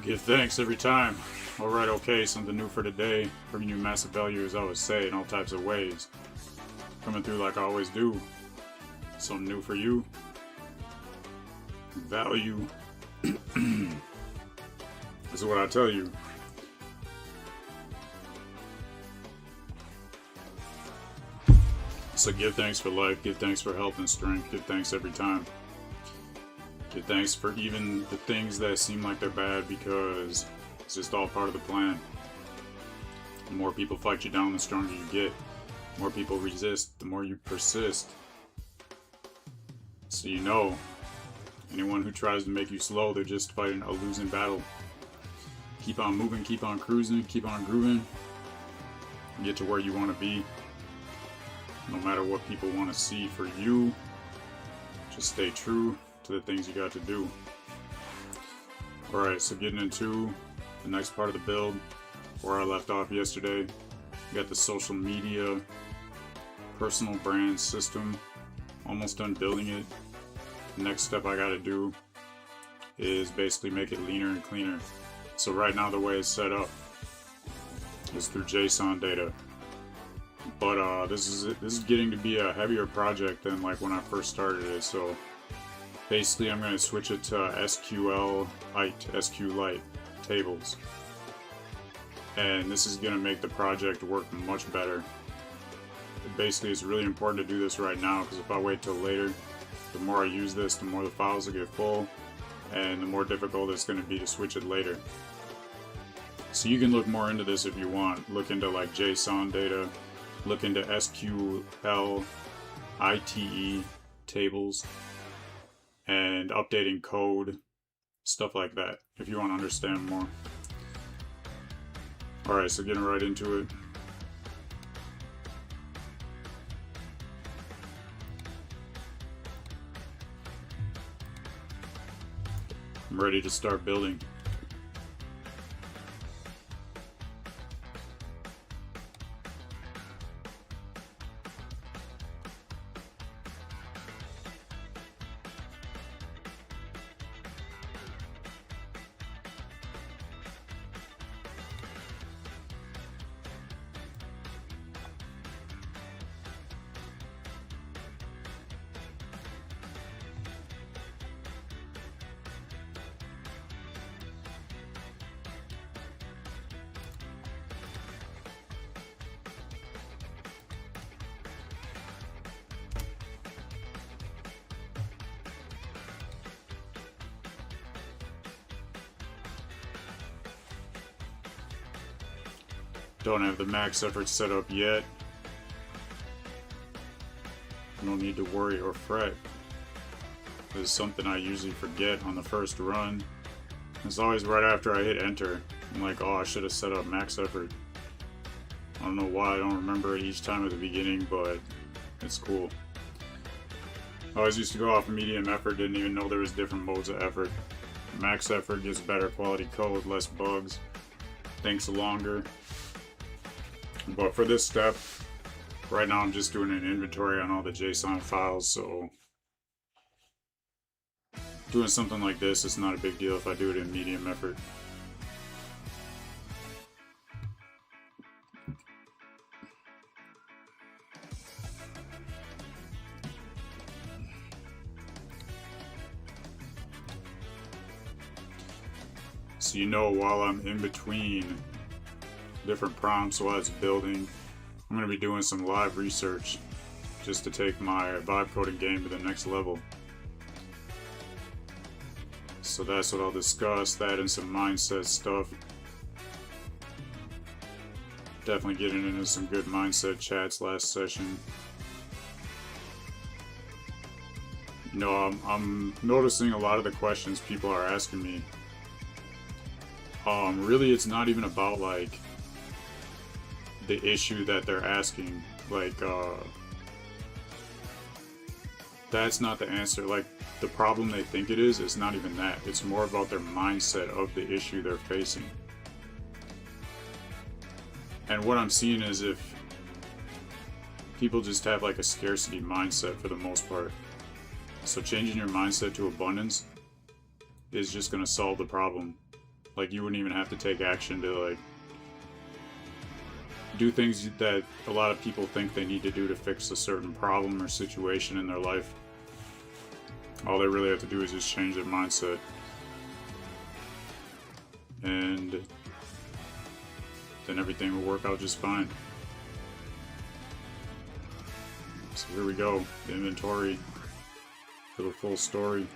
Give thanks every time. Alright, okay, something new for today. Bringing you massive value, as I always say, in all types of ways. Coming through like I always do. Something new for you. Value. This is what I tell you. So give thanks for life, give thanks for health and strength, give thanks every time. Give thanks for even the things that seem like they're bad, because it's just all part of the plan. The more people fight you down, the stronger you get. The more people resist, the more you persist. So you know, anyone who tries to make you slow, they're just fighting a losing battle. Keep on moving, keep on cruising, keep on grooving. Get to where you want to be. No matter what people want to see for you, just stay true to the things you got to do. Alright, so getting into the next part of the build, where I left off yesterday. We got the social media personal brand system. Almost done building it. The next step I got to do is basically make it leaner and cleaner. So right now the way it's set up is through JSON data. But this is getting to be a heavier project than like when I first started it. So basically I'm going to switch it to SQLite tables. And this is going to make the project work much better. Basically it's really important to do this right now, because if I wait till later, the more I use this, the more the files will get full, and the more difficult it's going to be to switch it later. So you can look more into this if you want. Look into like JSON data, look into SQLite tables, and updating code, stuff like that, if you want to understand more. Alright, so getting right into it. I'm ready to start building. Don't have the max effort set up yet. No need to worry or fret. This is something I usually forget on the first run. It's always right after I hit enter. I'm like, oh, I should have set up max effort. I don't know why I don't remember it each time at the beginning, but it's cool. I always used to go off medium effort, didn't even know there was different modes of effort. Max effort gives better quality code, less bugs, thinks longer. But for this step, right now I'm just doing an inventory on all the JSON files, so doing something like this is not a big deal if I do it in medium effort. So you know, while I'm in between different prompts while it's building, I'm going to be doing some live research just to take my vibe coding game to the next level. So that's what I'll discuss, that and some mindset stuff. Definitely getting into some good mindset chats last session. You know, I'm noticing a lot of the questions people are asking me. Really, it's not even about like the issue that they're asking. Like, that's not the answer. Like, the problem they think it is not even that. It's more about their mindset of the issue they're facing. And what I'm seeing is if people just have like a scarcity mindset for the most part. So changing your mindset to abundance is just going to solve the problem. Like, you wouldn't even have to take action to, like, do things that a lot of people think they need to do to fix a certain problem or situation in their life. All they really have to do is just change their mindset. And then everything will work out just fine. So here we go, the inventory for the full story.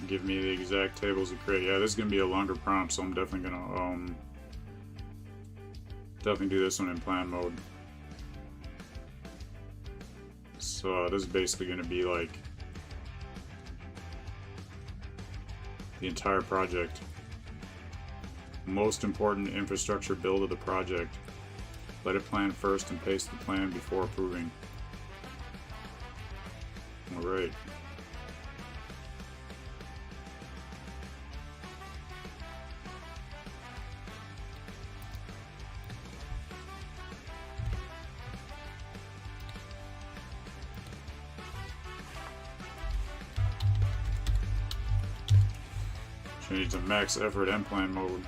Give me the exact tables to create. Yeah, this is gonna be a longer prompt, so I'm definitely gonna do this one in plan mode. So this is basically gonna be like the entire project. Most important infrastructure build of the project. Let it plan first and paste the plan before approving. Alright. Change to max effort and plan mode.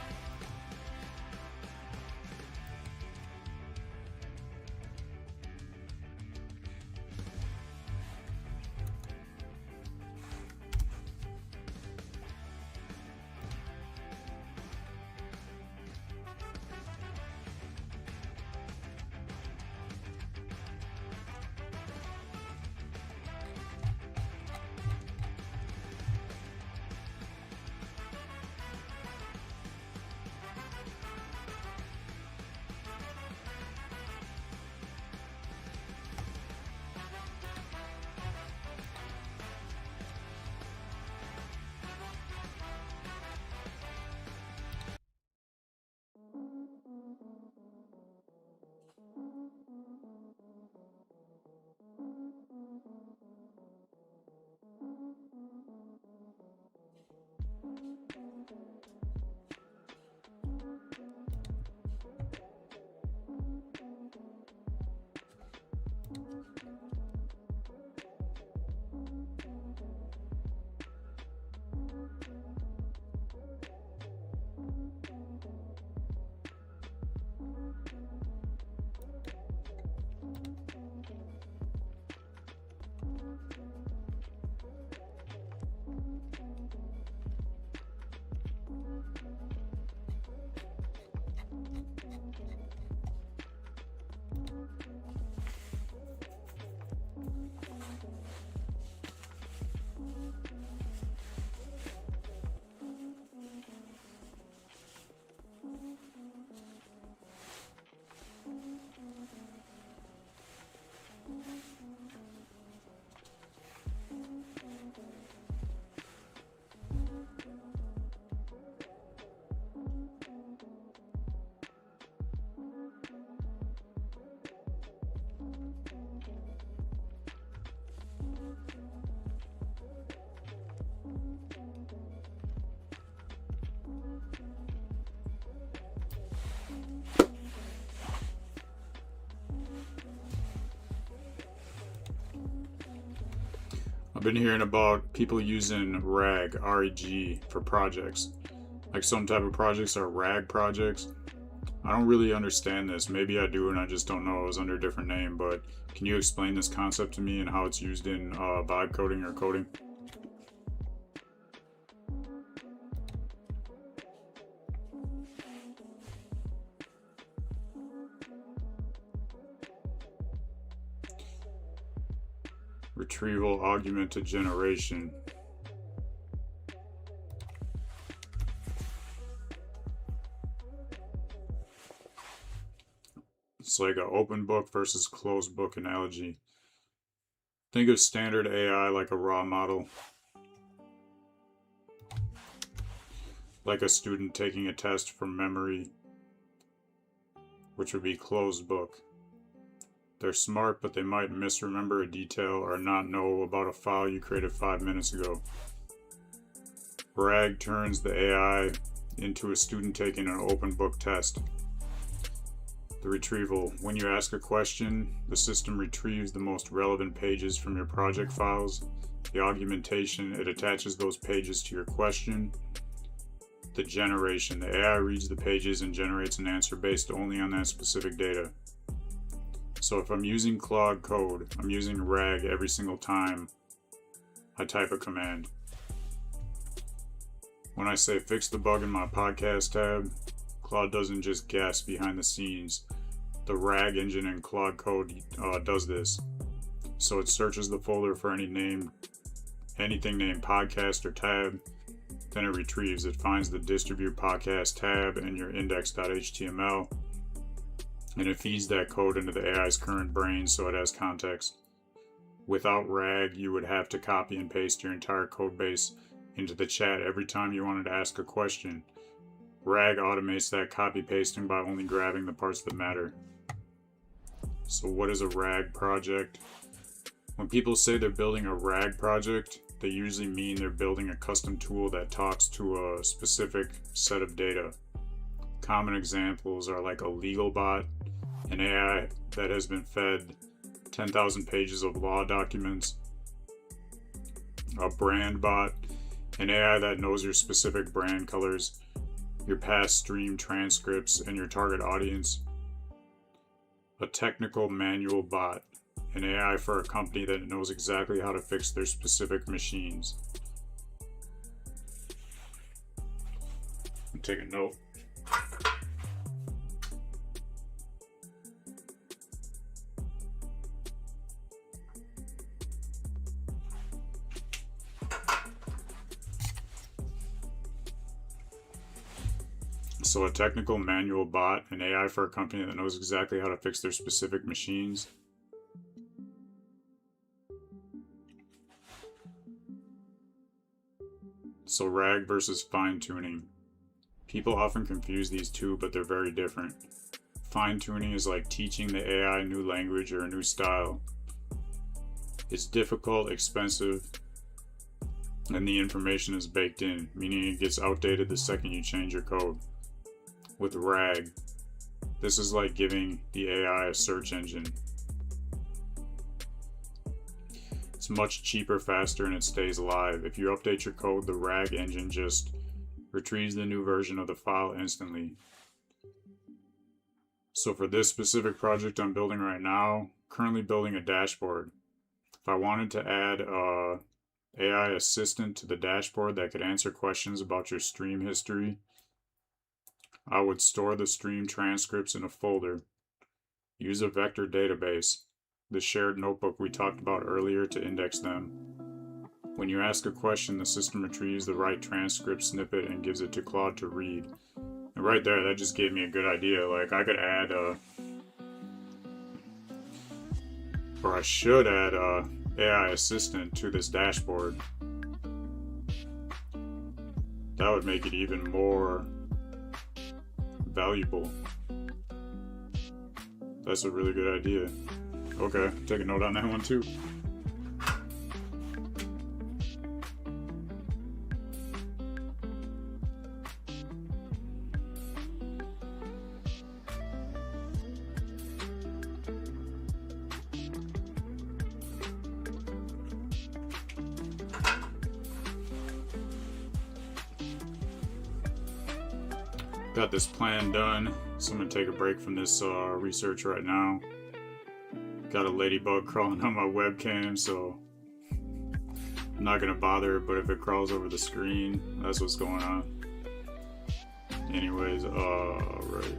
I've been hearing about people using RAG, R-E-G, for projects. Like some type of projects are RAG projects. I don't really understand this. Maybe I do and I just don't know. It was under a different name, but can you explain this concept to me and how it's used in vibe coding or coding? Retrieval augmented generation. It's like an open book versus closed book analogy. Think of standard AI like a raw model, like a student taking a test from memory, which would be closed book. They're smart, but they might misremember a detail or not know about a file you created 5 minutes ago. RAG turns the AI into a student taking an open book test. The retrieval. When you ask a question, the system retrieves the most relevant pages from your project files. The augmentation, it attaches those pages to your question. The generation. The AI reads the pages and generates an answer based only on that specific data. So if I'm using Claude Code, I'm using RAG every single time I type a command. When I say fix the bug in my podcast tab, Claude doesn't just guess behind the scenes. The RAG engine in Claude Code does this. So it searches the folder for anything named podcast or tab. Then it retrieves. It finds the distribute podcast tab and your index.html. And it feeds that code into the AI's current brain so it has context. Without RAG, you would have to copy and paste your entire code base into the chat every time you wanted to ask a question. RAG automates that copy pasting by only grabbing the parts that matter. So what is a RAG project? When people say they're building a RAG project, they usually mean they're building a custom tool that talks to a specific set of data. Common examples are like a legal bot, an AI that has been fed 10,000 pages of law documents, a brand bot, an AI that knows your specific brand colors, your past stream transcripts, and your target audience, a technical manual bot, an AI for a company that knows exactly how to fix their specific machines. Take a note. So a technical manual bot, an AI for a company that knows exactly how to fix their specific machines. So RAG versus fine-tuning. People often confuse these two, but they're very different. Fine-tuning is like teaching the AI a new language or a new style. It's difficult, expensive, and the information is baked in, meaning it gets outdated the second you change your code. With RAG, this is like giving the AI a search engine. It's much cheaper, faster, and it stays alive. If you update your code, the RAG engine just retrieves the new version of the file instantly. So for this specific project I'm building right now, currently building a dashboard. If I wanted to add a AI assistant to the dashboard that could answer questions about your stream history, I would store the stream transcripts in a folder. Use a vector database, the shared notebook we talked about earlier, to index them. When you ask a question, the system retrieves the right transcript snippet and gives it to Claude to read. And right there, that just gave me a good idea. Like, I could add I should add a AI assistant to this dashboard. That would make it even more valuable. That's a really good idea. Okay, take a note on that one too. Got this plan done, so I'm gonna take a break from this research right now. Got a ladybug crawling on my webcam, so I'm not gonna bother it, but if it crawls over the screen, that's what's going on. Anyways, right.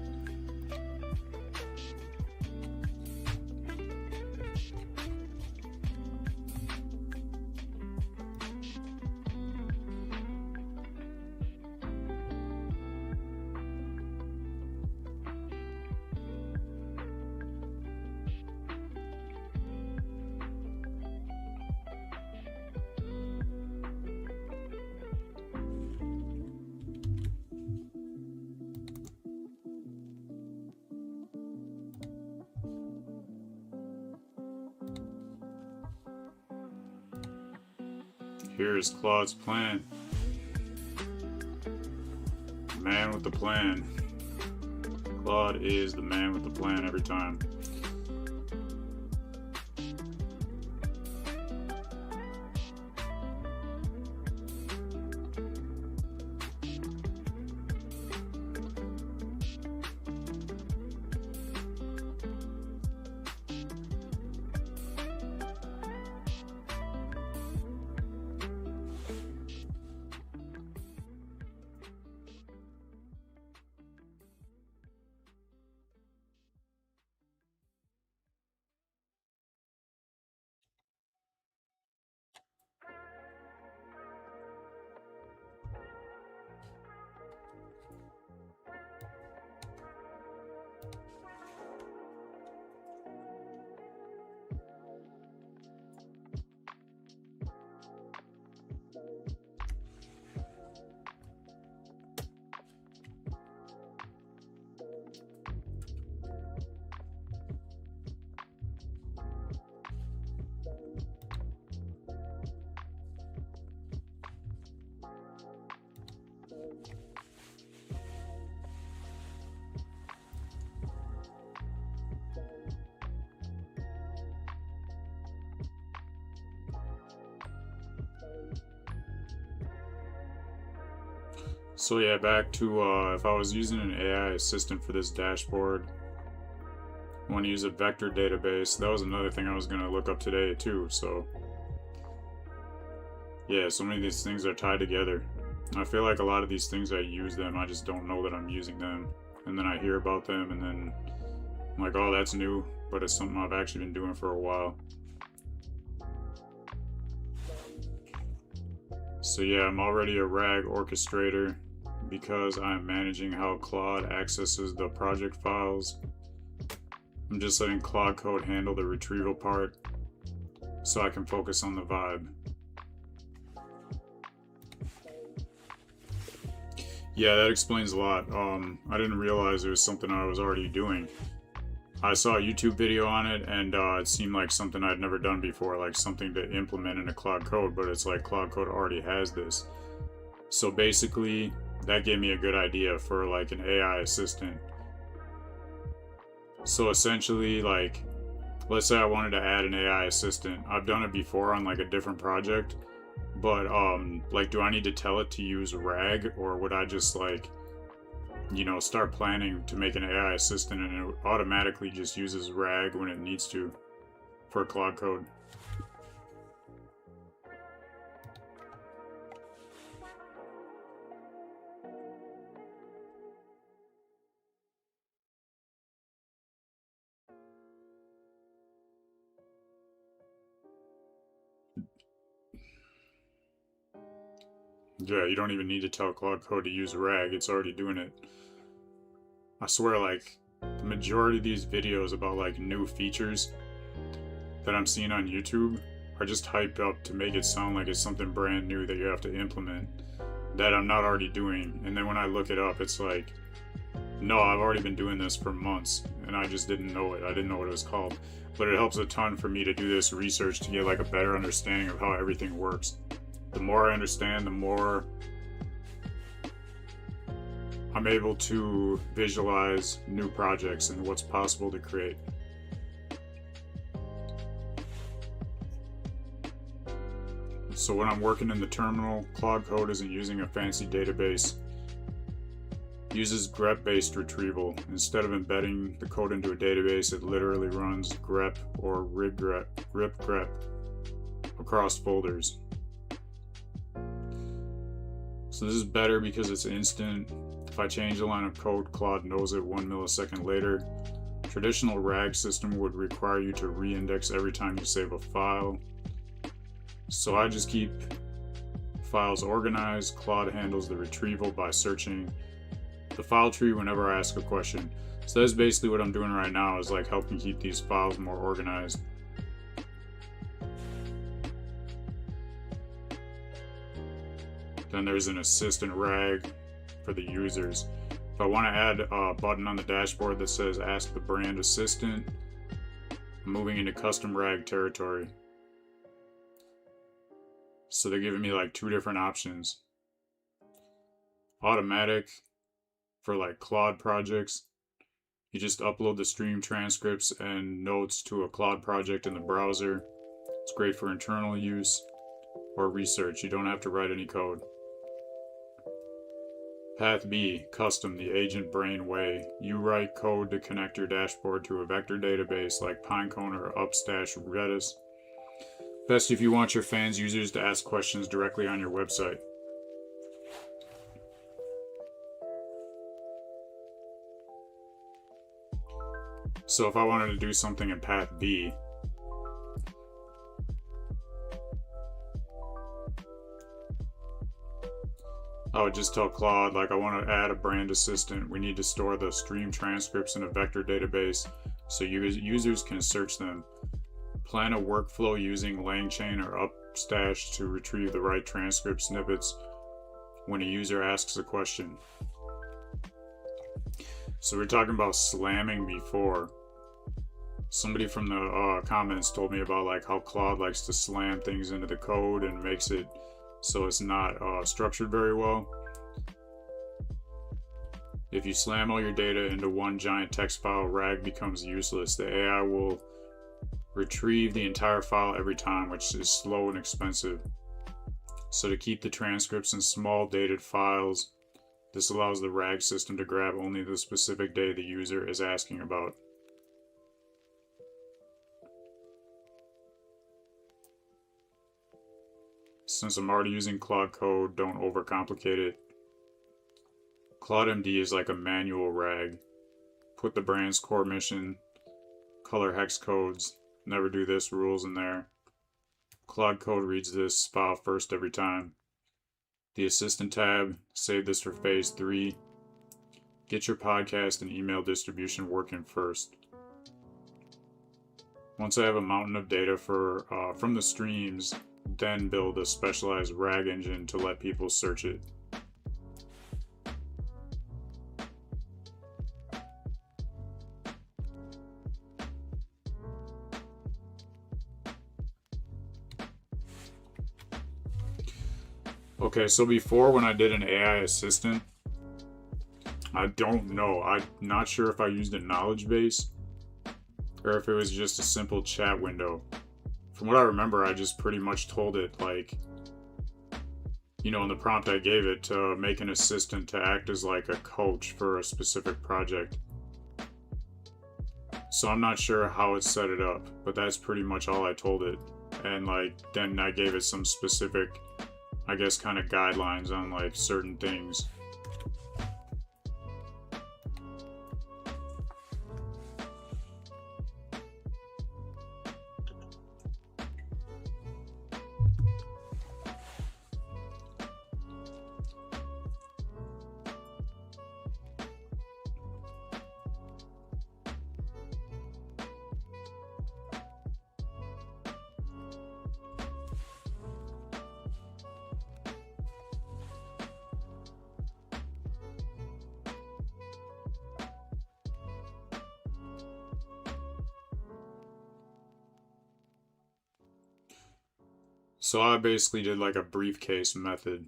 Here is Claude's plan. Man with the plan. Claude is the man with the plan every time. So yeah, back to if I was using an AI assistant for this dashboard, I want to use a vector database. That was another thing I was going to look up today too. So yeah, so many of these things are tied together. I feel like a lot of these things, I use them, I just don't know that I'm using them. And then I hear about them and then I'm like, oh, that's new, but it's something I've actually been doing for a while. So yeah, I'm already a RAG orchestrator because I'm managing how Claude accesses the project files. I'm just letting Claude Code handle the retrieval part so I can focus on the vibe. Yeah, that explains a lot. I didn't realize it was something I was already doing. I saw a YouTube video on it and it seemed like something I'd never done before, like something to implement into Claude Code, but it's like Claude Code already has this. So basically, that gave me a good idea for like an AI assistant. So essentially, like, let's say I wanted to add an AI assistant. I've done it before on like a different project, but like, do I need to tell it to use RAG, or would I just like, you know, start planning to make an AI assistant and it automatically just uses RAG when it needs to for Claude Code? Yeah, you don't even need to tell Claude Code to use RAG, it's already doing it. I swear, like, the majority of these videos about like new features that I'm seeing on YouTube are just hyped up to make it sound like it's something brand new that you have to implement that I'm not already doing. And then when I look it up, it's like, no, I've already been doing this for months and I just didn't know it. I didn't know what it was called. But it helps a ton for me to do this research to get like a better understanding of how everything works. The more I understand, the more I'm able to visualize new projects and what's possible to create. So when I'm working in the terminal, Claude Code isn't using a fancy database. It uses grep-based retrieval. Instead of embedding the code into a database, it literally runs grep or ripgrep across folders. So this is better because it's instant. If I change a line of code, Claude knows it 1 millisecond later. Traditional RAG system would require you to re-index every time you save a file. So I just keep files organized. Claude handles the retrieval by searching the file tree whenever I ask a question. So that's basically what I'm doing right now, is like helping keep these files more organized. Then there's an assistant RAG for the users. If I want to add a button on the dashboard that says ask the brand assistant, I'm moving into custom RAG territory. So they're giving me like 2 different options. Automatic for like Claude projects. You just upload the stream transcripts and notes to a Claude project in the browser. It's great for internal use or research. You don't have to write any code. Path B, custom, the agent brain way. You write code to connect your dashboard to a vector database like Pinecone or Upstash/Redis. Best if you want your fans' users to ask questions directly on your website. So if I wanted to do something in Path B, I would just tell Claude, like, I want to add a brand assistant. We need to store the stream transcripts in a vector database so users can search them. Plan a workflow using LangChain or Upstash to retrieve the right transcript snippets when a user asks a question. So we're talking about slamming before. Somebody from the comments told me about like how Claude likes to slam things into the code and makes it so it's not structured very well. If you slam all your data into one giant text file, RAG becomes useless. The AI will retrieve the entire file every time, which is slow and expensive. So to keep the transcripts in small dated files, this allows the RAG system to grab only the specific data the user is asking about. Since I'm already using Claude Code, don't overcomplicate it. ClaudeMD is like a manual RAG. Put the brand's core mission, color hex codes, never do this rules in there. Claude Code reads this file first every time. The Assistant tab, save this for phase 3. Get your podcast and email distribution working first. Once I have a mountain of data from the streams, then build a specialized RAG engine to let people search it. Okay, so before when I did an AI assistant, I don't know. I'm not sure if I used a knowledge base or if it was just a simple chat window. From what I remember, I just pretty much told it, like, you know, in the prompt I gave it to make an assistant to act as like a coach for a specific project. So I'm not sure how it set it up, but that's pretty much all I told it. And like, then I gave it some specific, I guess, kind of guidelines on like certain things. So I basically did like a briefcase method.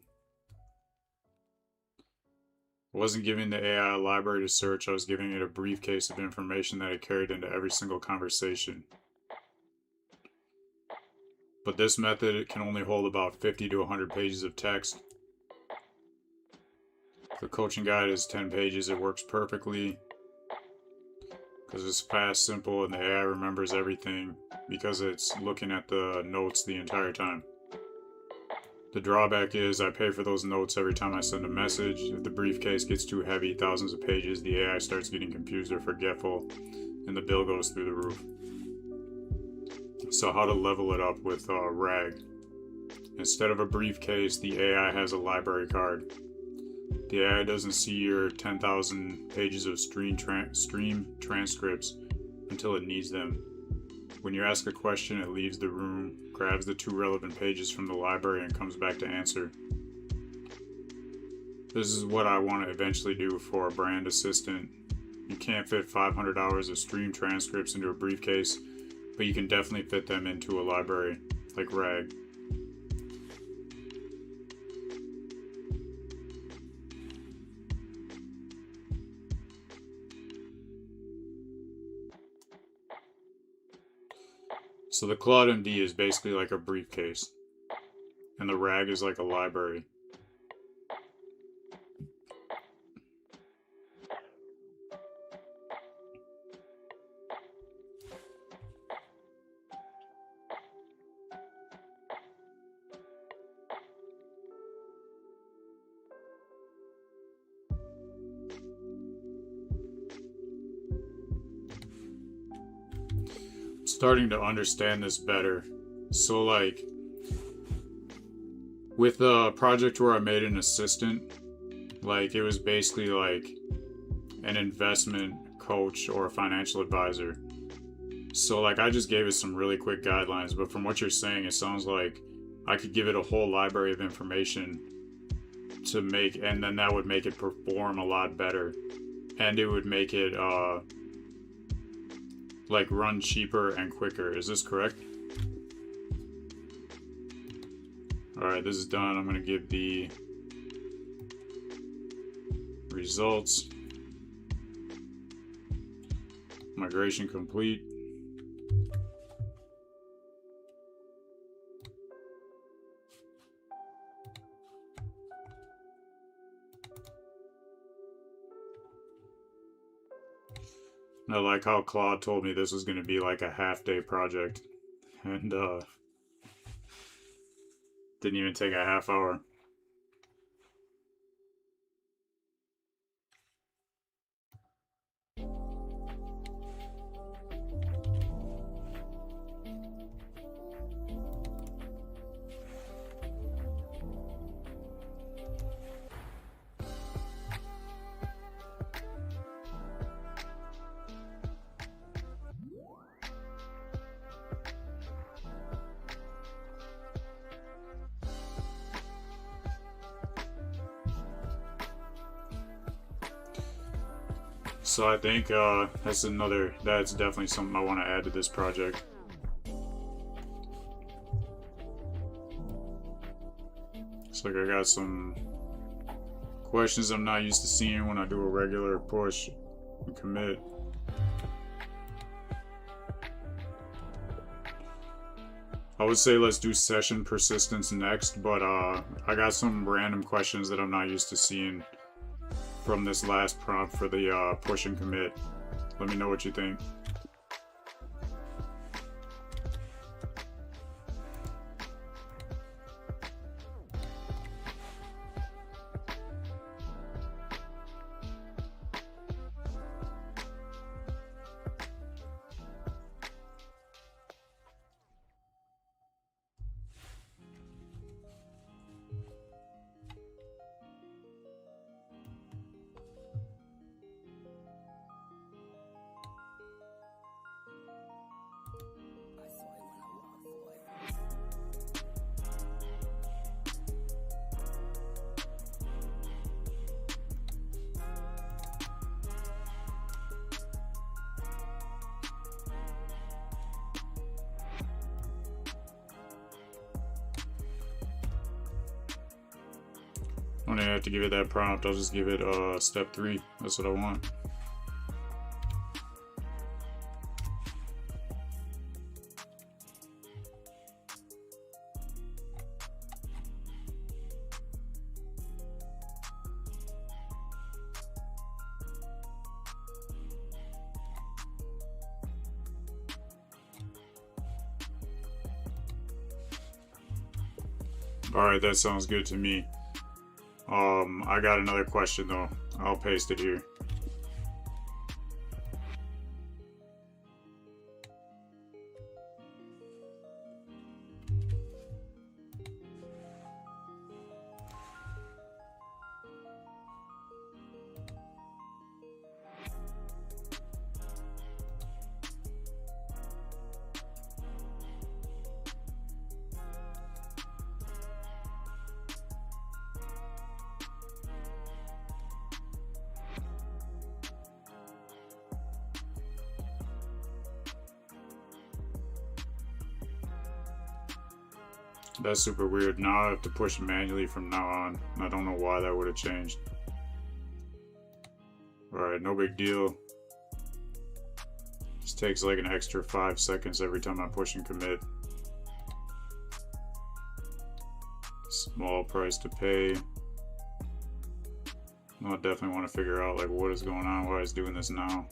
I wasn't giving the AI a library to search, I was giving it a briefcase of information that it carried into every single conversation. But this method, it can only hold about 50 to 100 pages of text. The coaching guide is 10 pages, it works perfectly because it's fast, simple, and the AI remembers everything because it's looking at the notes the entire time. The drawback is I pay for those notes every time I send a message. If the briefcase gets too heavy, thousands of pages, the AI starts getting confused or forgetful, and the bill goes through the roof. So how to level it up with RAG. Instead of a briefcase, the AI has a library card. The AI doesn't see your 10,000 pages of stream transcripts until it needs them. When you ask a question, it leaves the room, grabs the 2 relevant pages from the library, and comes back to answer. This is what I want to eventually do for a brand assistant. You can't fit 500 hours of stream transcripts into a briefcase, but you can definitely fit them into a library, like RAG. So the Claude MD is basically like a briefcase, and the RAG is like a library. Starting to understand this better. So like with a project where I made an assistant, like it was basically like an investment coach or a financial advisor. So like I just gave it some really quick guidelines, but from what you're saying, it sounds like I could give it a whole library of information to make, and then that would make it perform a lot better, and it would make it like run cheaper and quicker. Is this correct? Alright, this is done. I'm going to give the results. Migration complete. I like how Claude told me this was going to be like a half-day project, and didn't even take a half hour. So I think that's definitely something I want to add to this project. It's like I got some questions I'm not used to seeing when I do a regular push and commit. I would say let's do session persistence next, but I got some random questions that I'm not used to seeing from this last prompt for the push and commit. Let me know what you think. I don't have to give it that prompt. I'll just give it step 3. That's what I want. Alright, that sounds good to me. I got another question though. I'll paste it here. That's super weird. Now I have to push manually from now on. I don't know why that would have changed. Alright, no big deal. Just Takes like an extra 5 seconds every time I push and commit. Small price to pay. I'll definitely want to figure out like what is going on, why it's doing this now.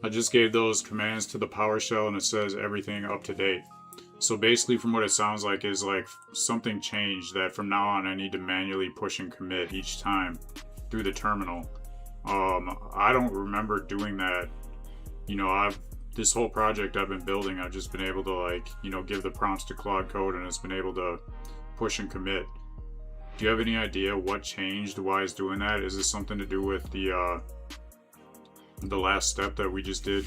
I just gave those commands to the PowerShell and it says everything up to date. So basically from what it sounds like is like something changed that from now on I need to manually push and commit each time through the terminal. I don't remember doing that. You know, this whole project I've been building, I've just been able to like, you know, give the prompts to Claude Code and it's been able to push and commit. Do you have any idea what changed, why it's doing that? Is this something to do with the last step that we just did?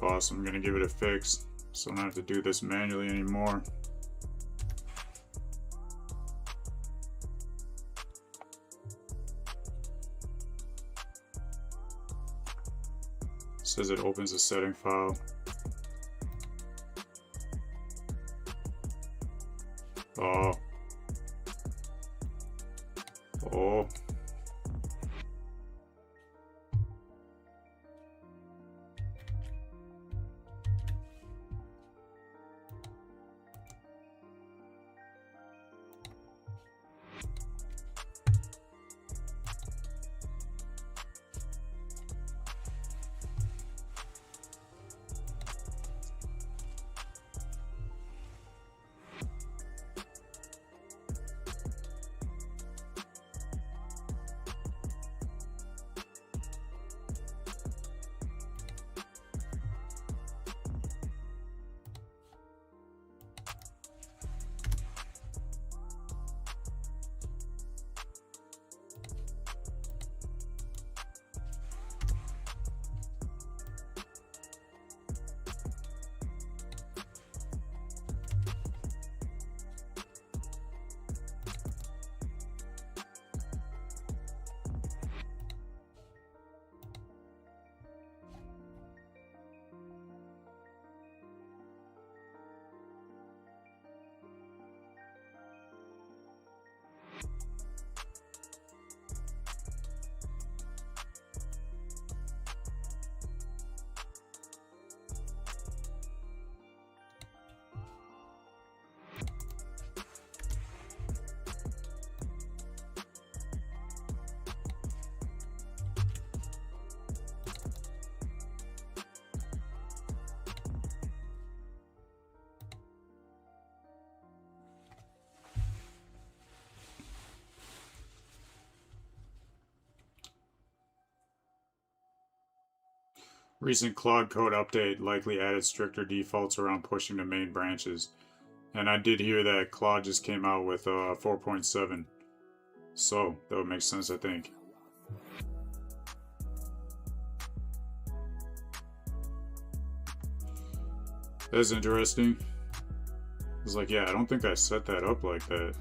Awesome, I'm gonna give it a fix so I don't have to do this manually anymore. It says it opens a setting file. Oh. Oh. Recent Claude Code update likely added stricter defaults around pushing to main branches. And I did hear that Claude just came out with 4.7. So that would make sense, I think. That's interesting. It's like, yeah, I don't think I set that up like that.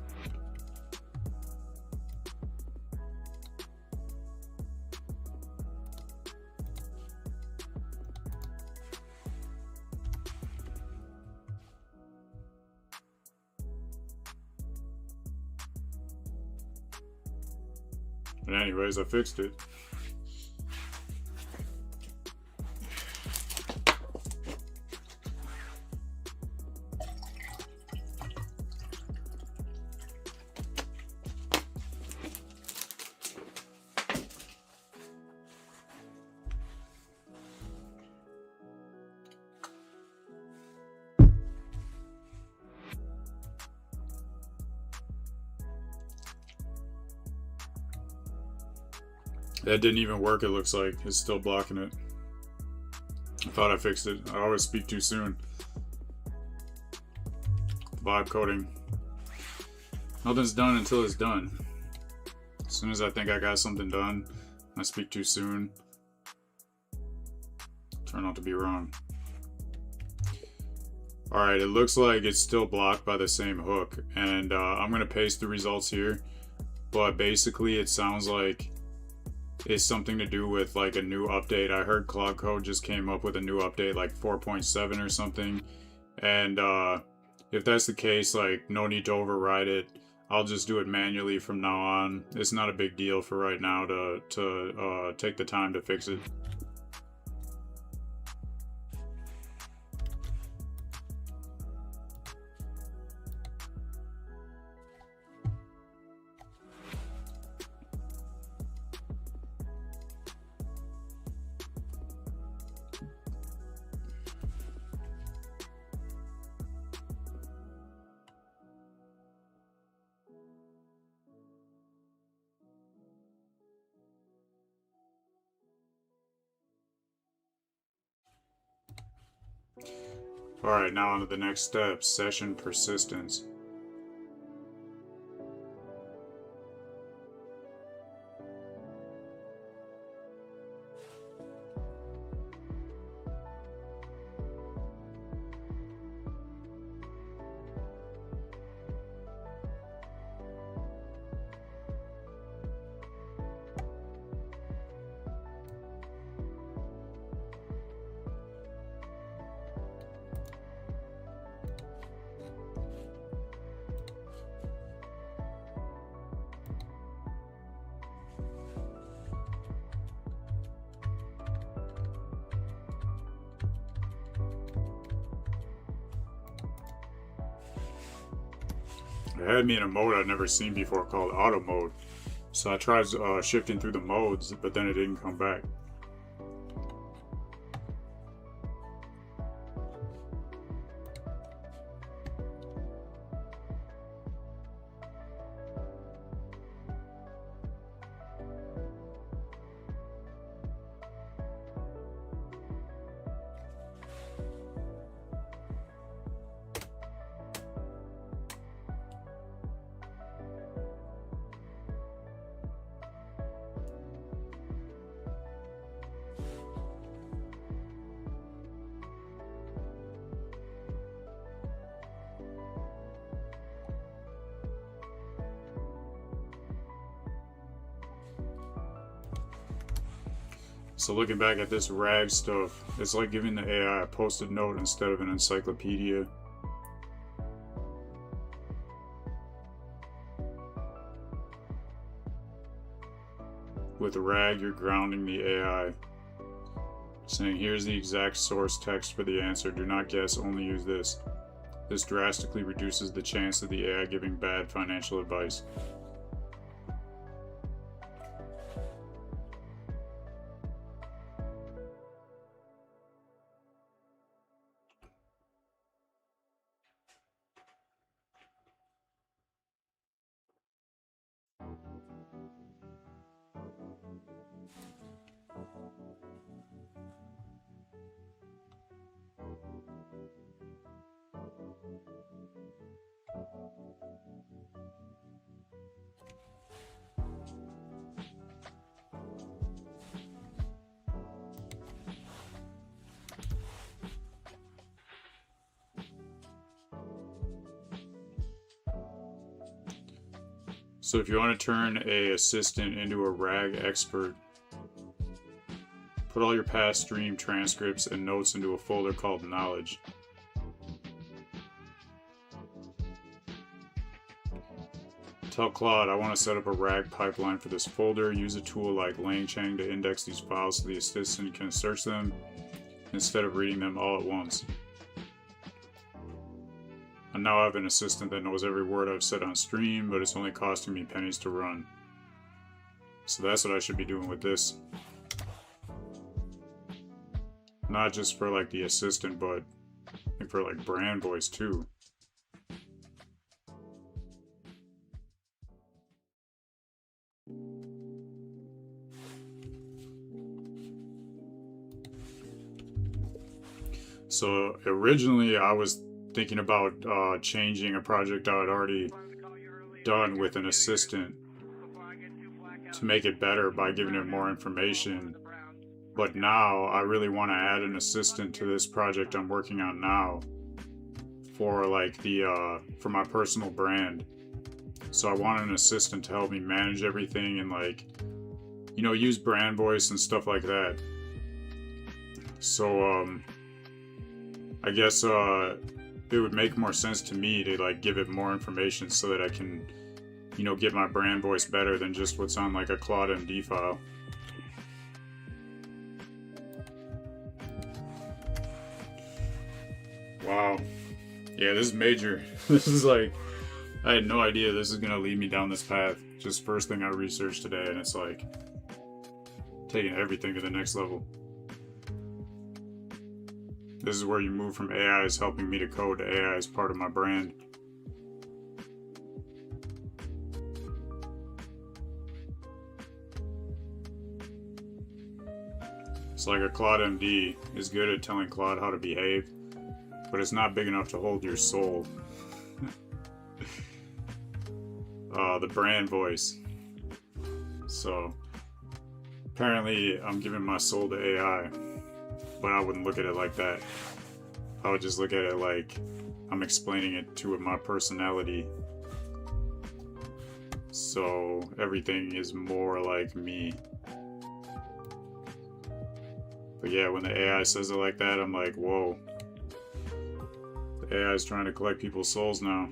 But anyways, I fixed it. That didn't even work, it looks like. It's still blocking it. I thought I fixed it. I always speak too soon. Vibe coding. Nothing's done until it's done. As soon as I think I got something done, I speak too soon. Turn out to be wrong. Alright, it looks like it's still blocked by the same hook. And I'm going to paste the results here. But basically it sounds like it's something to do with like a new update. I heard Claude Code just came up with a new update, like 4.7 or something. And if that's the case, like no need to override it. I'll just do it manually from now on. It's not a big deal for right now to take the time to fix it. Alright, now on to the next step, session persistence. It had me in a mode I'd never seen before called auto mode. So I tried shifting through the modes, but then it didn't come back. So looking back at this RAG stuff, it's like giving the AI a post-it note instead of an encyclopedia. With RAG, you're grounding the AI, saying here's the exact source text for the answer, do not guess, only use this. This drastically reduces the chance of the AI giving bad financial advice. So if you want to turn an assistant into a RAG expert, put all your past stream transcripts and notes into a folder called Knowledge. Tell Claude, I want to set up a RAG pipeline for this folder. Use a tool like LangChain to index these files so the assistant can search them instead of reading them all at once. I now have an assistant that knows every word I've said on stream, but it's only costing me pennies to run. So that's what I should be doing with this. Not just for like the assistant, but for like brand voice too. So originally I was thinking about changing a project I had already done with an assistant to make it better by giving it more information. But now I really want to add an assistant to this project I'm working on now for like the for my personal brand. So I want an assistant to help me manage everything and like, you know, use brand voice and stuff like that. So I guess it would make more sense to me to like give it more information so that I can, you know, get my brand voice better than just what's on like a Claude MD file. Wow. Yeah, this is major. This is like, I had no idea this is gonna lead me down this path. Just first thing I researched today, and it's like taking everything to the next level. This is where you move from AI is helping me to code to AI is part of my brand. It's like a Claude MD is good at telling Claude how to behave, but it's not big enough to hold your soul. The brand voice. So apparently I'm giving my soul to AI, but I wouldn't look at it like that. I would just look at it like I'm explaining it to my personality. So everything is more like me. But yeah, when the AI says it like that, I'm like, whoa. The AI is trying to collect people's souls now.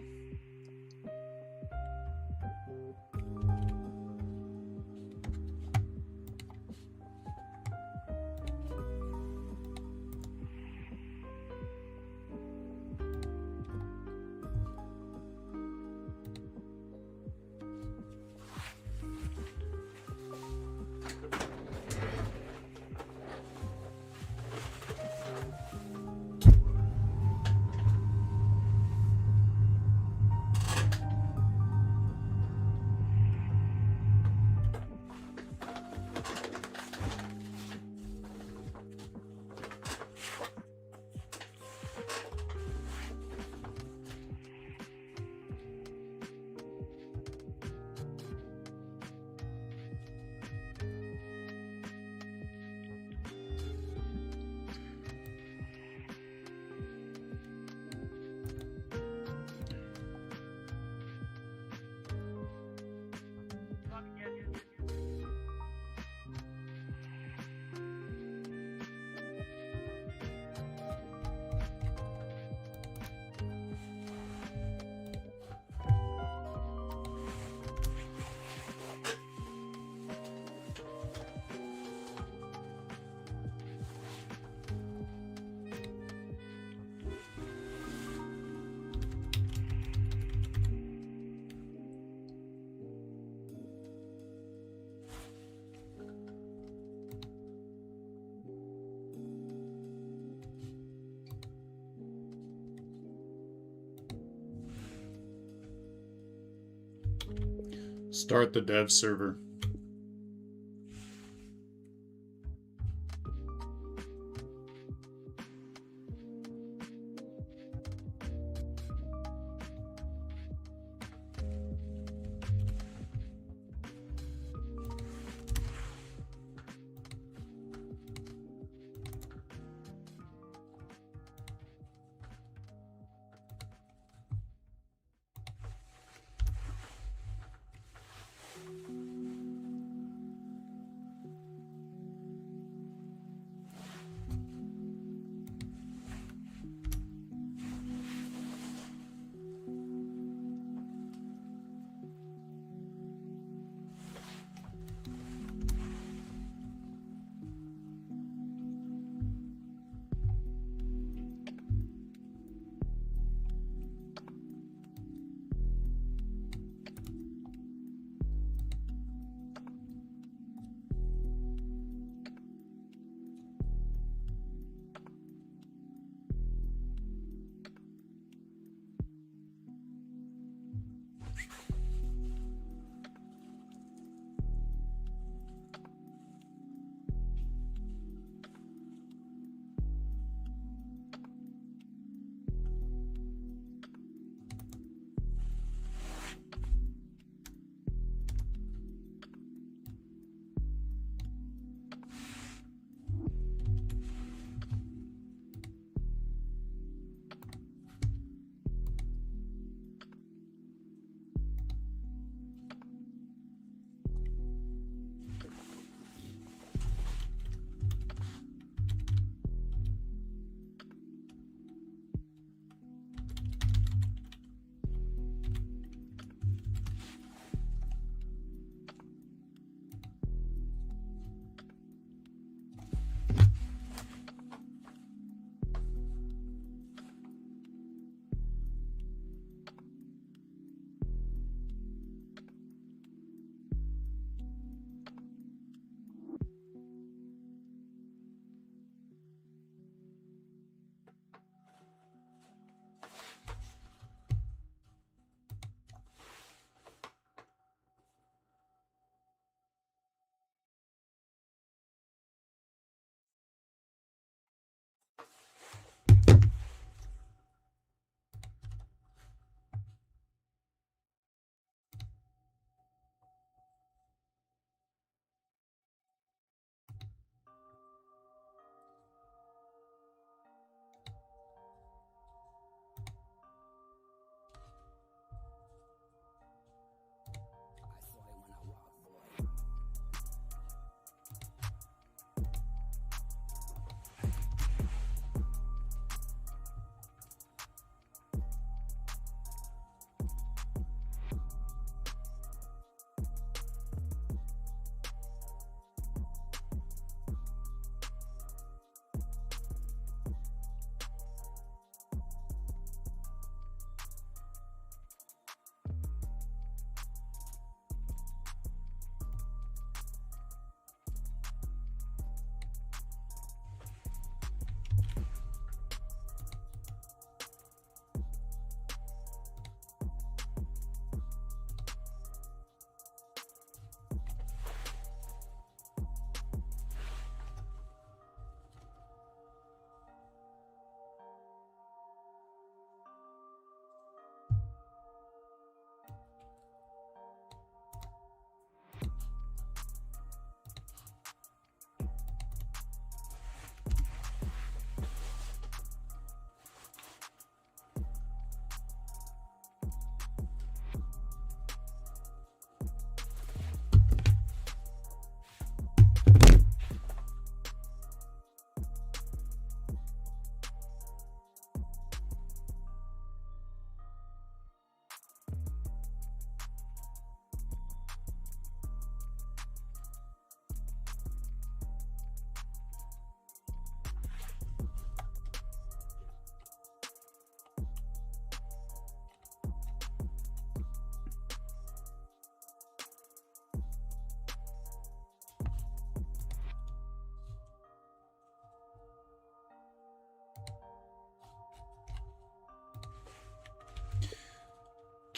Start the dev server.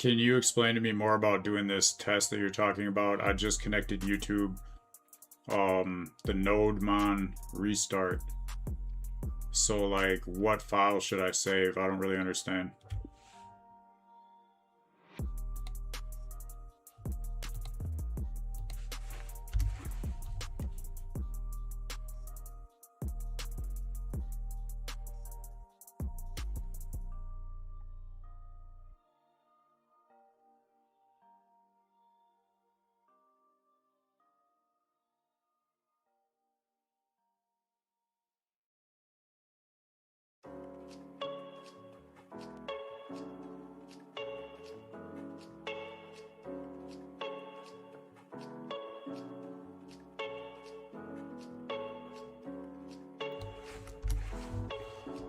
Can you explain to me more about doing this test that you're talking about? I just connected YouTube, the nodemon restart. So like, what file should I save? I don't really understand.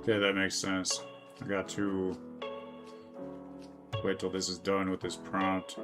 Okay, that makes sense. I got to wait till this is done with this prompt.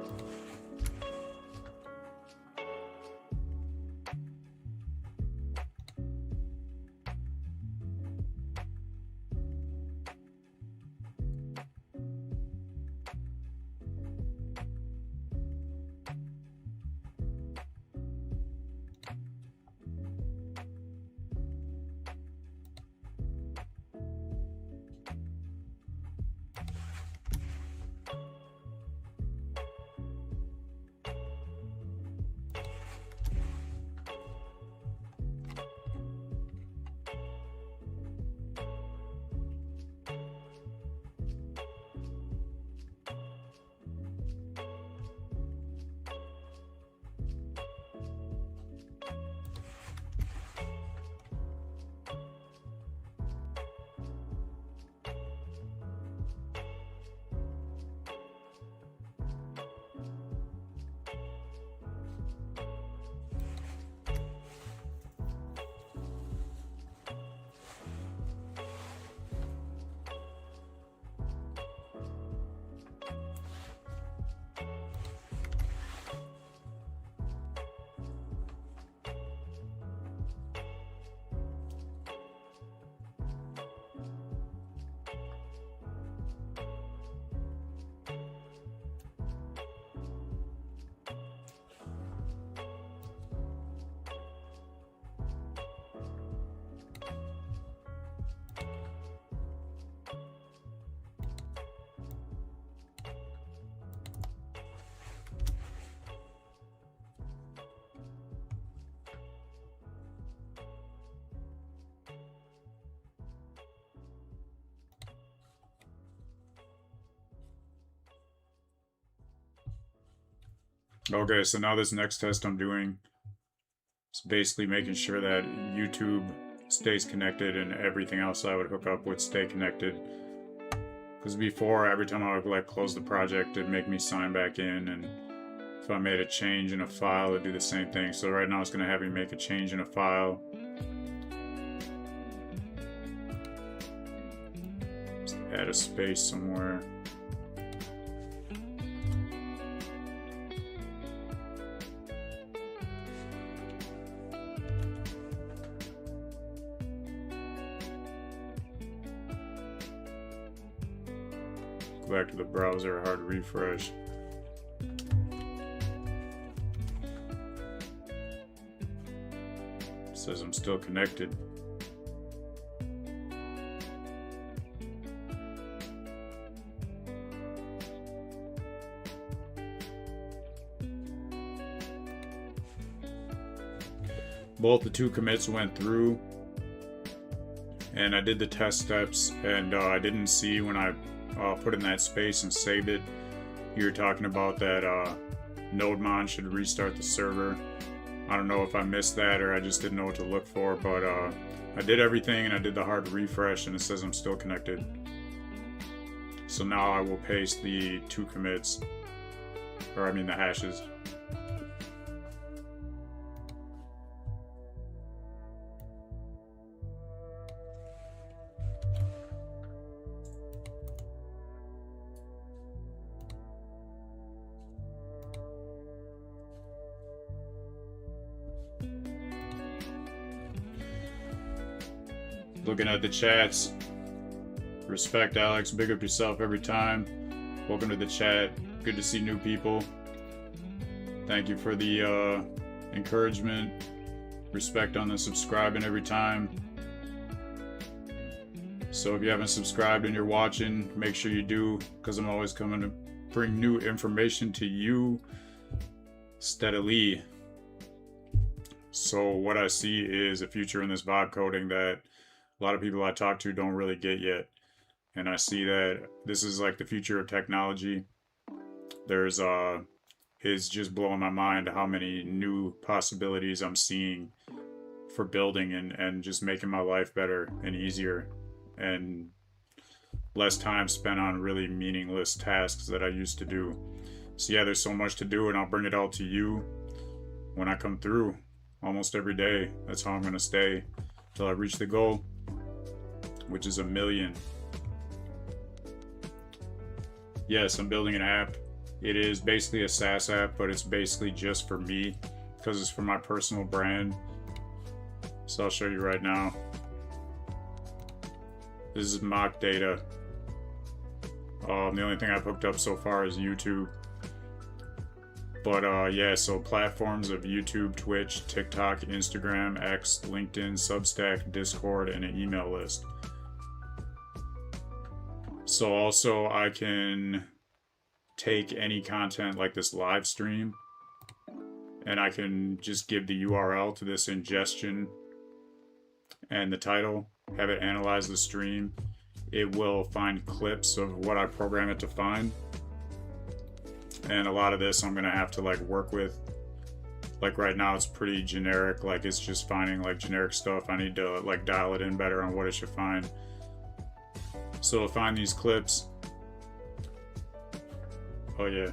Okay, so now this next test I'm doing is basically making sure that YouTube stays connected and everything else I would hook up would stay connected. Because before, every time I would like close the project, it'd make me sign back in, and if I made a change in a file, it'd do the same thing. So right now it's going to have me make a change in a file. Just add a space somewhere. Back to the browser, hard refresh. It says I'm still connected. Both the two commits went through, and I did the test steps, and I didn't see when I put in that space and saved it. You were talking about that nodemon should restart the server. I don't know if I missed that or I just didn't know what to look for, but I did everything and I did the hard refresh and it says I'm still connected. So now I will paste the two commits, or I mean the hashes. Looking at the chats. Respect, Alex. Big up yourself every time. Welcome to the chat. Good to see new people. Thank you for the encouragement, respect on the subscribing every time. So if you haven't subscribed and you're watching, make sure you do, because I'm always coming to bring new information to you steadily. So what I see is a future in this vibe coding that a lot of people I talk to don't really get yet. And I see that this is like the future of technology. It's just blowing my mind how many new possibilities I'm seeing for building and just making my life better and easier, and less time spent on really meaningless tasks that I used to do. So yeah, there's so much to do, and I'll bring it all to you when I come through almost every day. That's how I'm going to stay till I reach the goal, which is 1 million. Yes, I'm building an app. It is basically a SaaS app, but it's basically just for me because it's for my personal brand. So I'll show you right now. This is mock data. The only thing I've hooked up so far is YouTube. But yeah, so platforms of YouTube, Twitch, TikTok, Instagram, X, LinkedIn, Substack, Discord, and an email list. So also I can take any content like this live stream, and I can just give the URL to this ingestion and the title, have it analyze the stream. It will find clips of what I program it to find. And a lot of this I'm gonna have to like work with. Like right now it's pretty generic, like it's just finding like generic stuff. I need to like dial it in better on what it should find. So it'll find these clips. Oh yeah,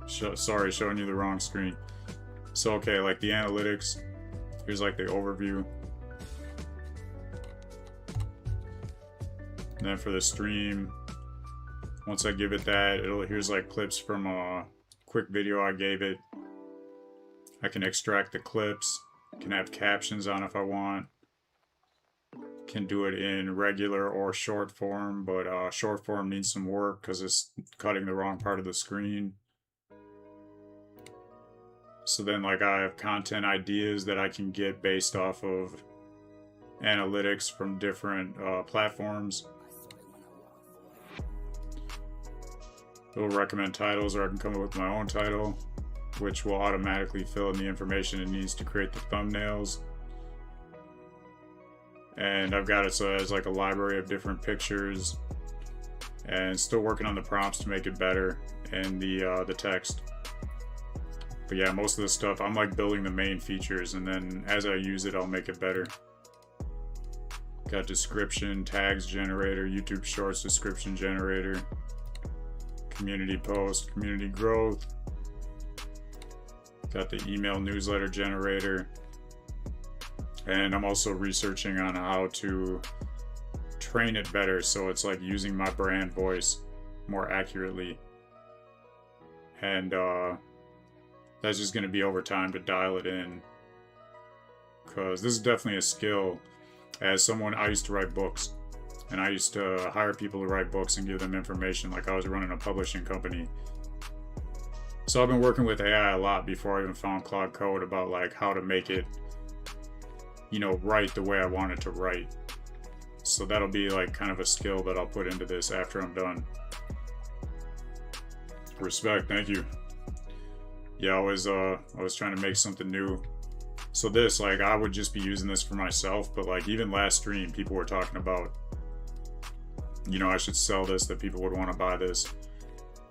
sorry, showing you the wrong screen. So okay, like the analytics, here's like the overview. And then for the stream, once I give it that, here's like clips from a quick video I gave it. I can extract the clips, can have captions on if I want. Can do it in regular or short form, but short form needs some work because it's cutting the wrong part of the screen. So then like I have content ideas that I can get based off of analytics from different platforms. It'll recommend titles, or I can come up with my own title, which will automatically fill in the information it needs to create the thumbnails. And I've got it so it has like a library of different pictures, and still working on the prompts to make it better, and the text. But yeah, most of the stuff I'm like building the main features, and then as I use it I'll make it better. Got description, tags generator, YouTube Shorts description generator, community post, community growth. Got the email newsletter generator. And I'm also researching on how to train it better, so it's like using my brand voice more accurately. And that's just going to be over time to dial it in, because this is definitely a skill. As someone, I used to write books, and I used to hire people to write books and give them information, like I was running a publishing company. So I've been working with AI a lot before I even found Claude Code, about like how to make it, you know, write the way I want it to write. So that'll be like kind of a skill that I'll put into this after I'm done. Respect, thank you. Yeah, I was trying to make something new. So this, like, I would just be using this for myself, but like even last stream, people were talking about, you know, I should sell this, that people would want to buy this.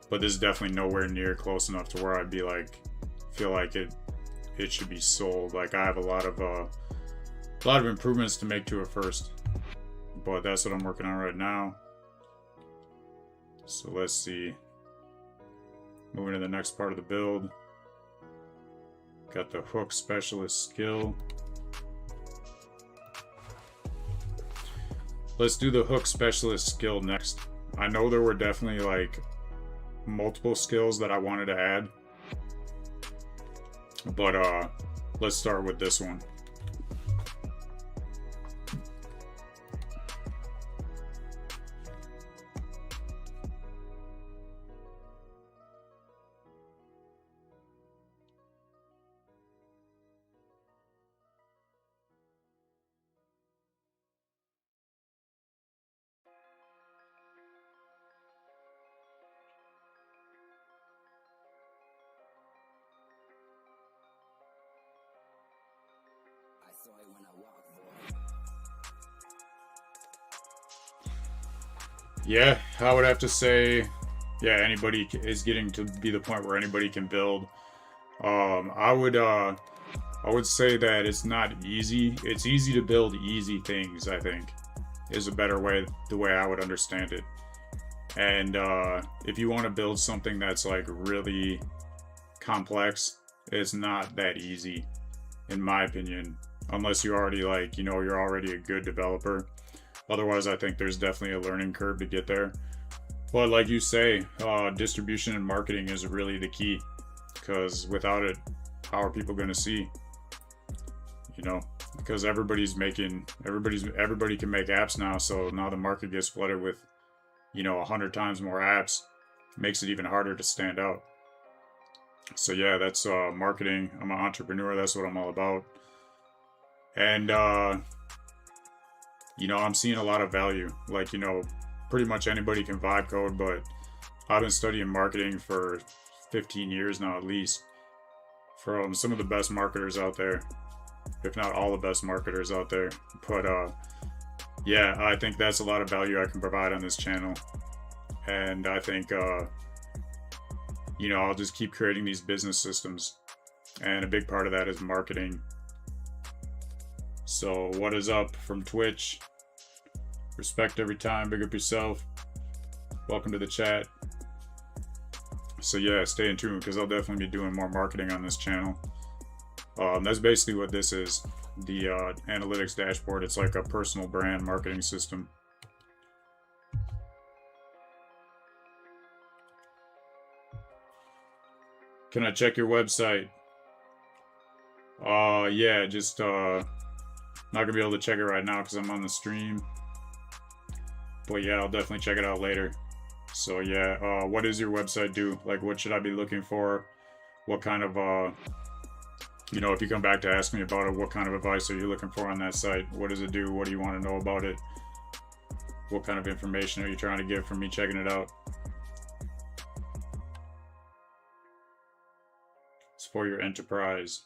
But this is definitely nowhere near close enough to where I'd be like, feel like it should be sold. Like I have a lot of improvements to make to it first, but that's what I'm working on right now. So let's see. Moving to the next part of the build. Got the hook specialist skill. Let's do the hook specialist skill next. I know there were definitely like multiple skills that I wanted to add, but let's start with this one. Yeah, I would have to say, yeah, anybody is getting to be the point where anybody can build. I would say that it's not easy. It's easy to build easy things, I think, is a better way, the way I would understand it. And if you want to build something that's like really complex, it's not that easy, in my opinion, unless you already like, you're already a good developer. Otherwise, I think there's definitely a learning curve to get there. But like you say, distribution and marketing is really the key, because without it, how are people going to see? Because everybody can make apps now, so now the market gets flooded with 100 times more apps. Makes it even harder to stand out. So yeah, that's marketing. I'm an entrepreneur. That's what I'm all about. And I'm seeing a lot of value. Like, pretty much anybody can vibe code, but I've been studying marketing for 15 years now, at least, from some of the best marketers out there, if not all the best marketers out there. But yeah, I think that's a lot of value I can provide on this channel. And I think, I'll just keep creating these business systems. And a big part of that is marketing. So what is up from Twitch? Respect every time, big up yourself. Welcome to the chat. So yeah, stay in tune, because I'll definitely be doing more marketing on this channel. That's basically what this is. The analytics dashboard. It's like a personal brand marketing system. Can I check your website? Yeah, just not gonna be able to check it right now because I'm on the stream. But yeah, I'll definitely check it out later. So yeah, what does your website do? Like, what should I be looking for? What kind of if you come back to ask me about it, what kind of advice are you looking for on that site? What does it do? What do you want to know about it? What kind of information are you trying to get from me checking it out? It's for your enterprise.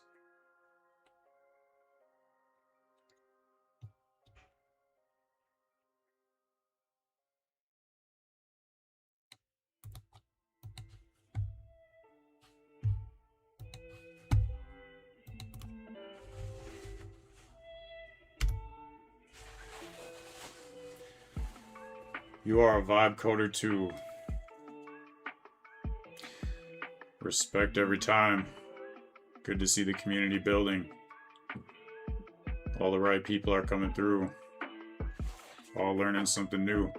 You are a vibe coder too. Respect every time. Good to see the community building. All the right people are coming through. All learning something new.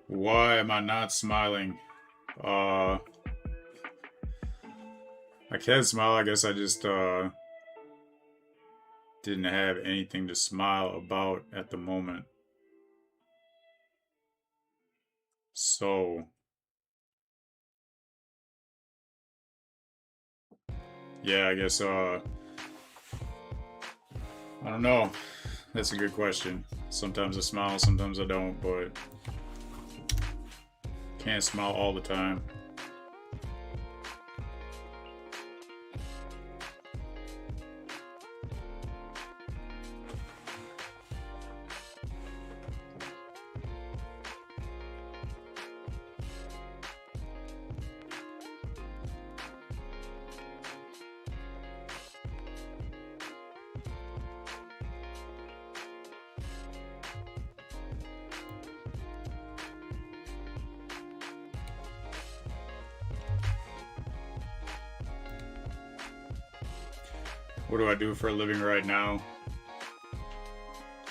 Why am I not smiling? I can't smile. I guess I just didn't have anything to smile about at the moment. So yeah, I guess I don't know. That's a good question. Sometimes I smile, sometimes I don't, but can't smile all the time. What do I do for a living right now?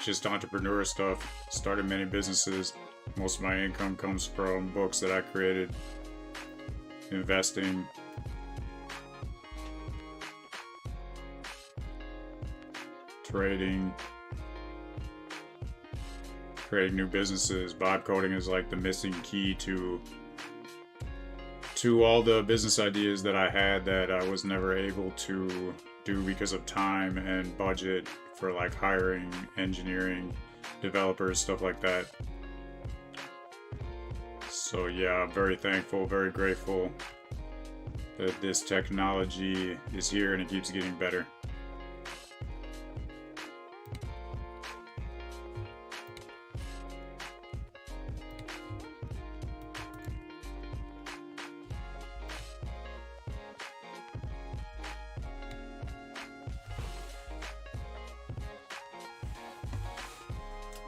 just entrepreneur stuff. Started many businesses. Most of my income comes from books that I created, investing, trading, creating new businesses. Vibe coding is like the missing key to all the business ideas that I had that I was never able to do because of time and budget for like hiring, engineering, developers, stuff like that. So yeah, I'm very thankful, very grateful that this technology is here and it keeps getting better.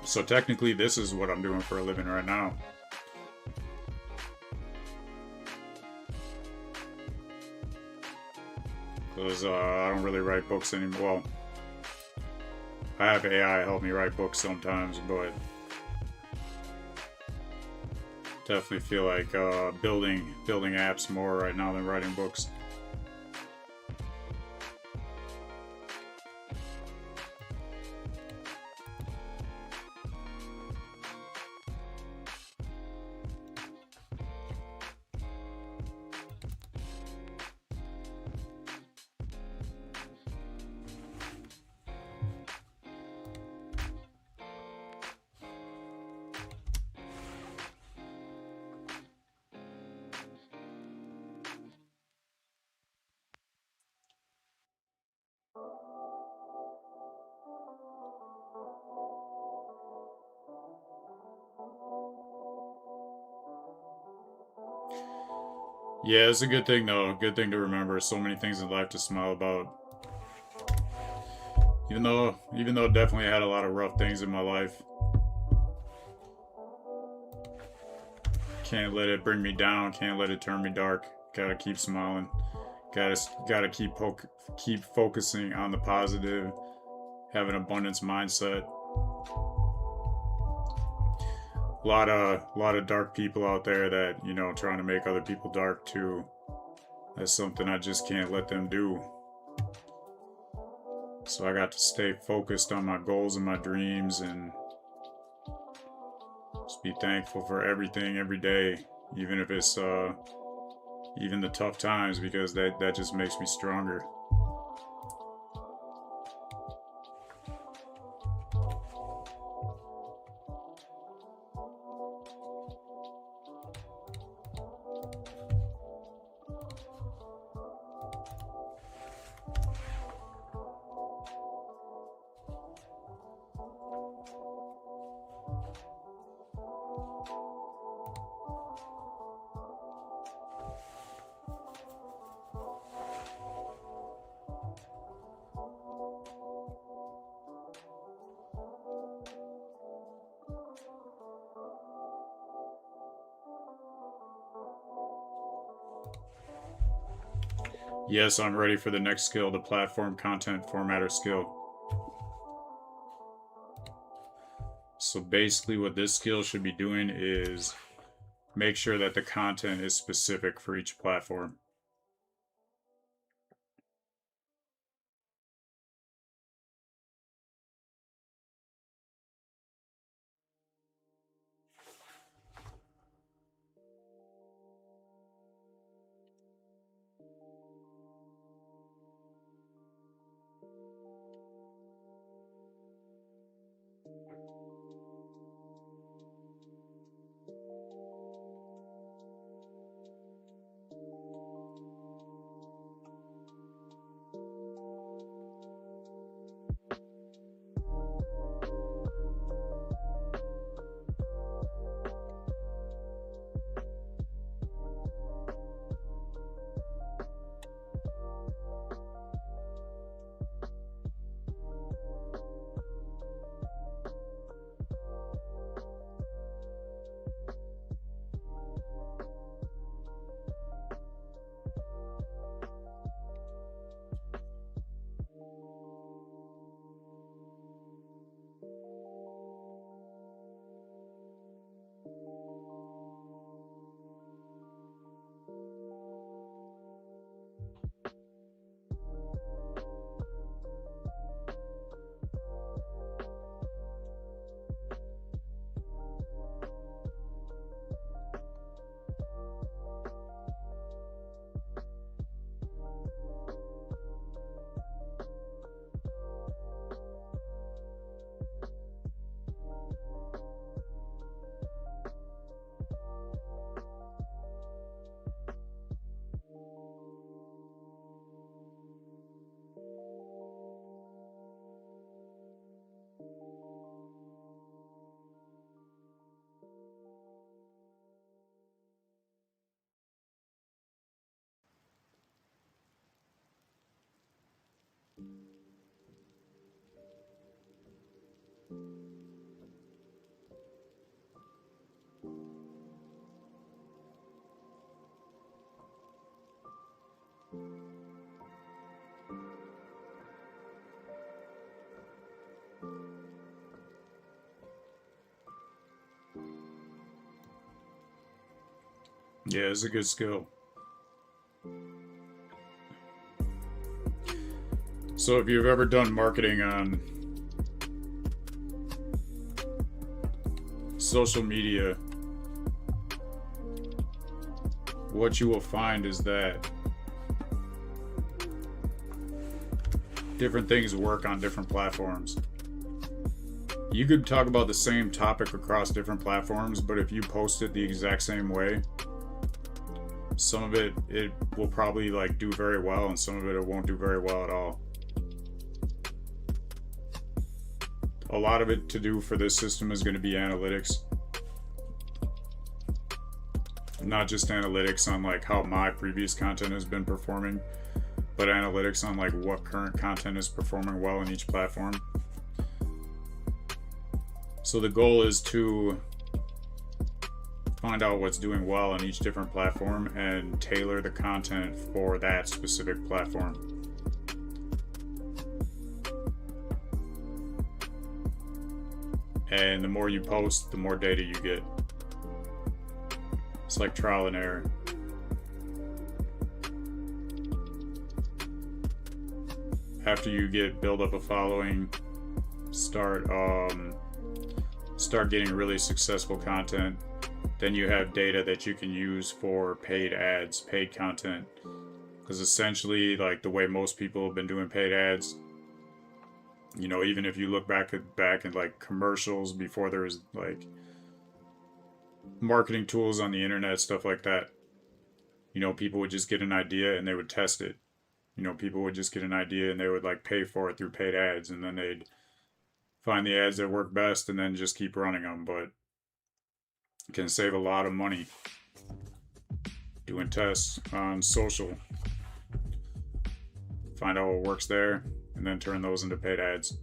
So technically this is what I'm doing for a living right now. Because I don't really write books anymore. Well, I have AI help me write books sometimes, but definitely feel like building apps more right now than writing books. Yeah, it's a good thing though. Good thing to remember. So many things in life to smile about. Even though definitely had a lot of rough things in my life. Can't let it bring me down. Can't let it turn me dark. Gotta keep smiling. Gotta keep focusing on the positive. Have an abundance mindset. A lot of dark people out there that, you know, trying to make other people dark too. That's something I just can't let them do. So I got to stay focused on my goals and my dreams and just be thankful for everything every day, even if it's even the tough times, because that just makes me stronger. Yes, I'm ready for the next skill, the platform content formatter skill. So basically what this skill should be doing is make sure that the content is specific for each platform. Yeah, it's a good skill. So if you've ever done marketing on social media, what you will find is that different things work on different platforms. You could talk about the same topic across different platforms, but if you post it the exact same way, some of it will probably like do very well, and some of it won't do very well at all. A lot of it to do for this system is going to be analytics. Not just analytics on like how my previous content has been performing, but analytics on like what current content is performing well in each platform. So the goal is to find out what's doing well on each different platform and tailor the content for that specific platform. And the more you post, the more data you get. It's like trial and error. After you build up a following, start getting really successful content, then you have data that you can use for paid ads, paid content. Because essentially, like the way most people have been doing paid ads, you know, even if you look back at like commercials before there was like marketing tools on the internet, stuff like that, you know, people would just get an idea and they would test it. You know, people would just get an idea and they would like pay for it through paid ads, and then they'd find the ads that work best and then just keep running them. But it can save a lot of money doing tests on social. Find out what works there and then turn those into paid ads.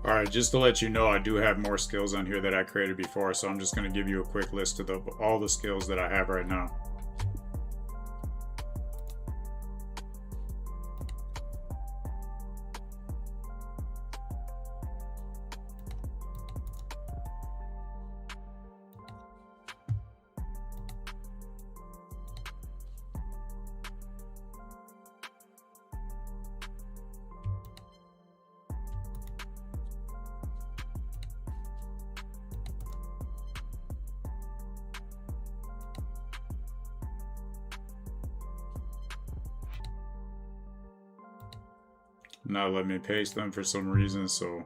Alright, just to let you know, I do have more skills on here that I created before, so I'm just going to give you a quick list of all the skills that I have right now. Not let me paste them for some reason, so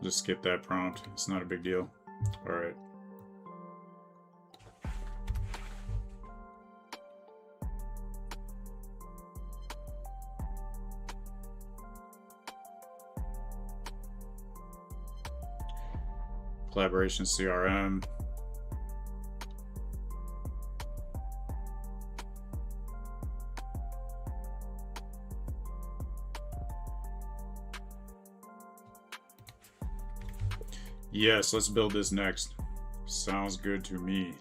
just skip that prompt. It's not a big deal. All right. Collaboration CRM. Yes, let's build this next. Sounds good to me.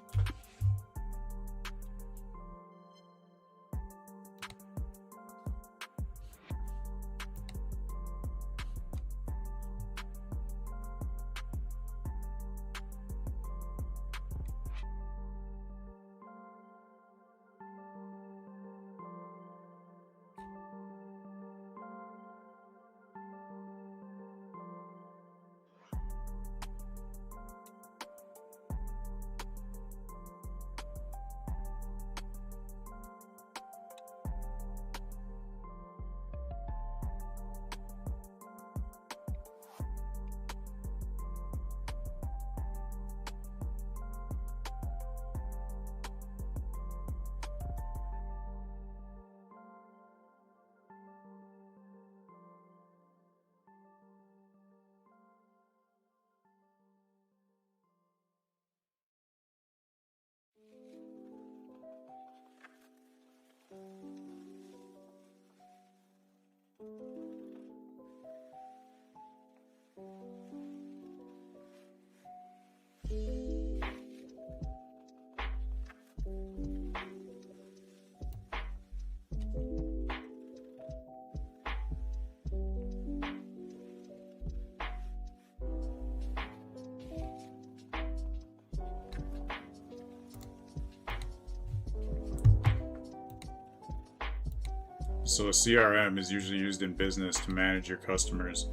So a CRM is usually used in business to manage your customers,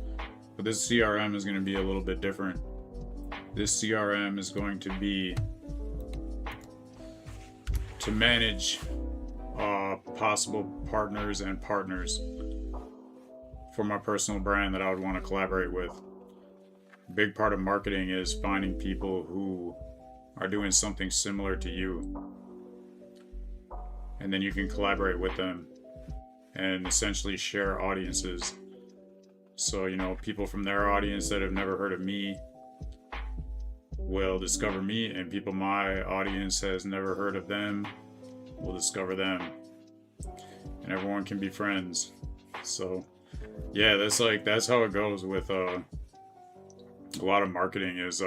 but this CRM is going to be a little bit different. This CRM is going to be to manage possible partners and partners for my personal brand that I would want to collaborate with. A big part of marketing is finding people who are doing something similar to you, and then you can collaborate with them and essentially share audiences. So, you know, people from their audience that have never heard of me will discover me, and people my audience has never heard of them will discover them, and everyone can be friends. So yeah, that's how it goes with a lot of marketing is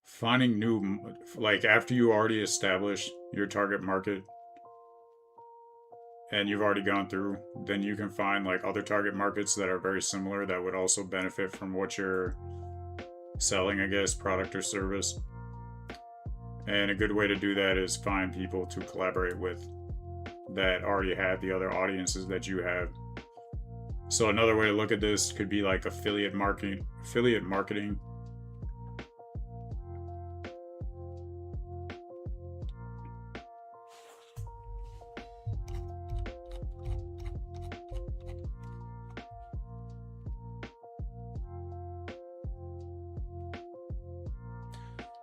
finding new, like after you already establish your target market and you've already gone through, then you can find like other target markets that are very similar that would also benefit from what you're selling, I guess, product or service. And a good way to do that is find people to collaborate with that already have the other audiences that you have. So another way to look at this could be like affiliate marketing.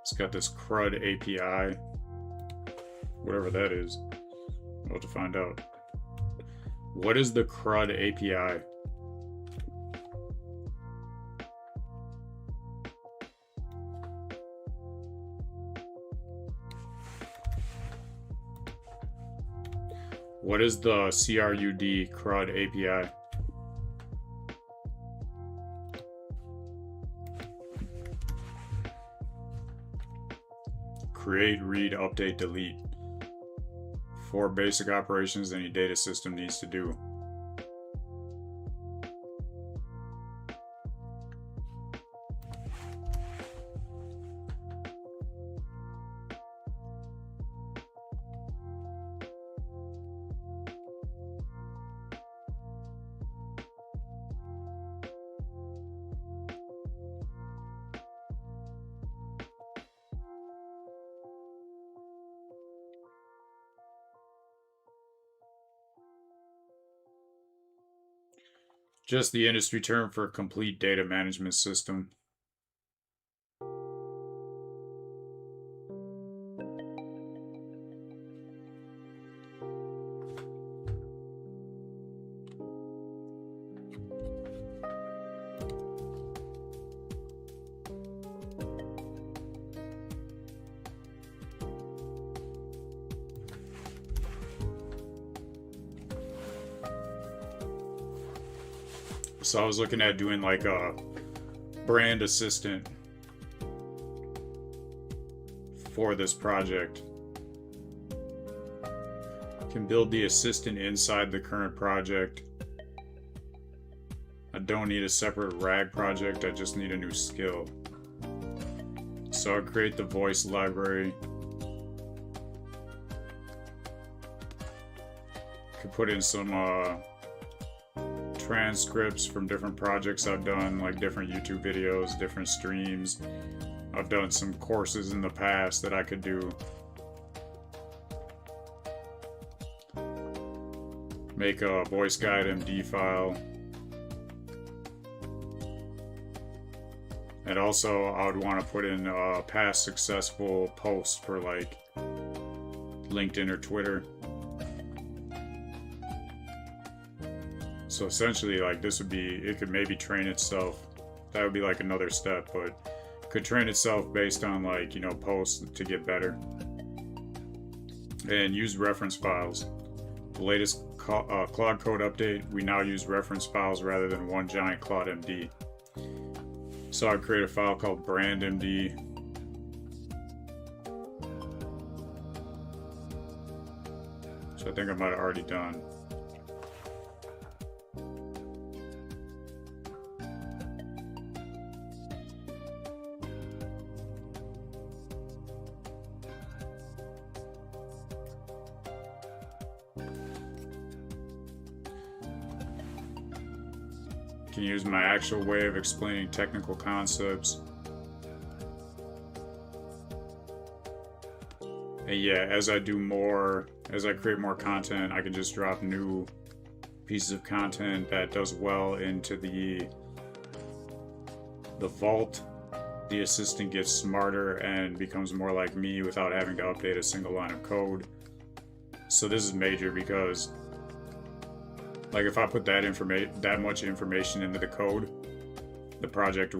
It's got this CRUD API, whatever that is. We'll have to find out. What is the CRUD API? What is the CRUD API? Create, read, update, delete. 4 basic operations any data system needs to do. Just the industry term for a complete data management system. So I was looking at doing like a brand assistant for this project. Can build the assistant inside the current project. I don't need a separate RAG project, I just need a new skill. So I'll create the voice library. Could put in some transcripts from different projects I've done, like different YouTube videos, different streams. I've done some courses in the past that I could do. Make a voice guide MD file. And also I would want to put in past successful posts for like LinkedIn or Twitter. So essentially, like, this would be, it could maybe train itself. That would be like another step, but could train itself based on, like, you know, posts to get better. And use reference files. The latest Claude Code update, we now use reference files rather than one giant Claude MD. So I'd create a file called brandmd. So I think I might have already done. Can use my actual way of explaining technical concepts. And yeah, as I create more content, I can just drop new pieces of content that does well into the vault. The assistant gets smarter and becomes more like me without having to update a single line of code. So this is major because, like, if I put that much information into the code, the project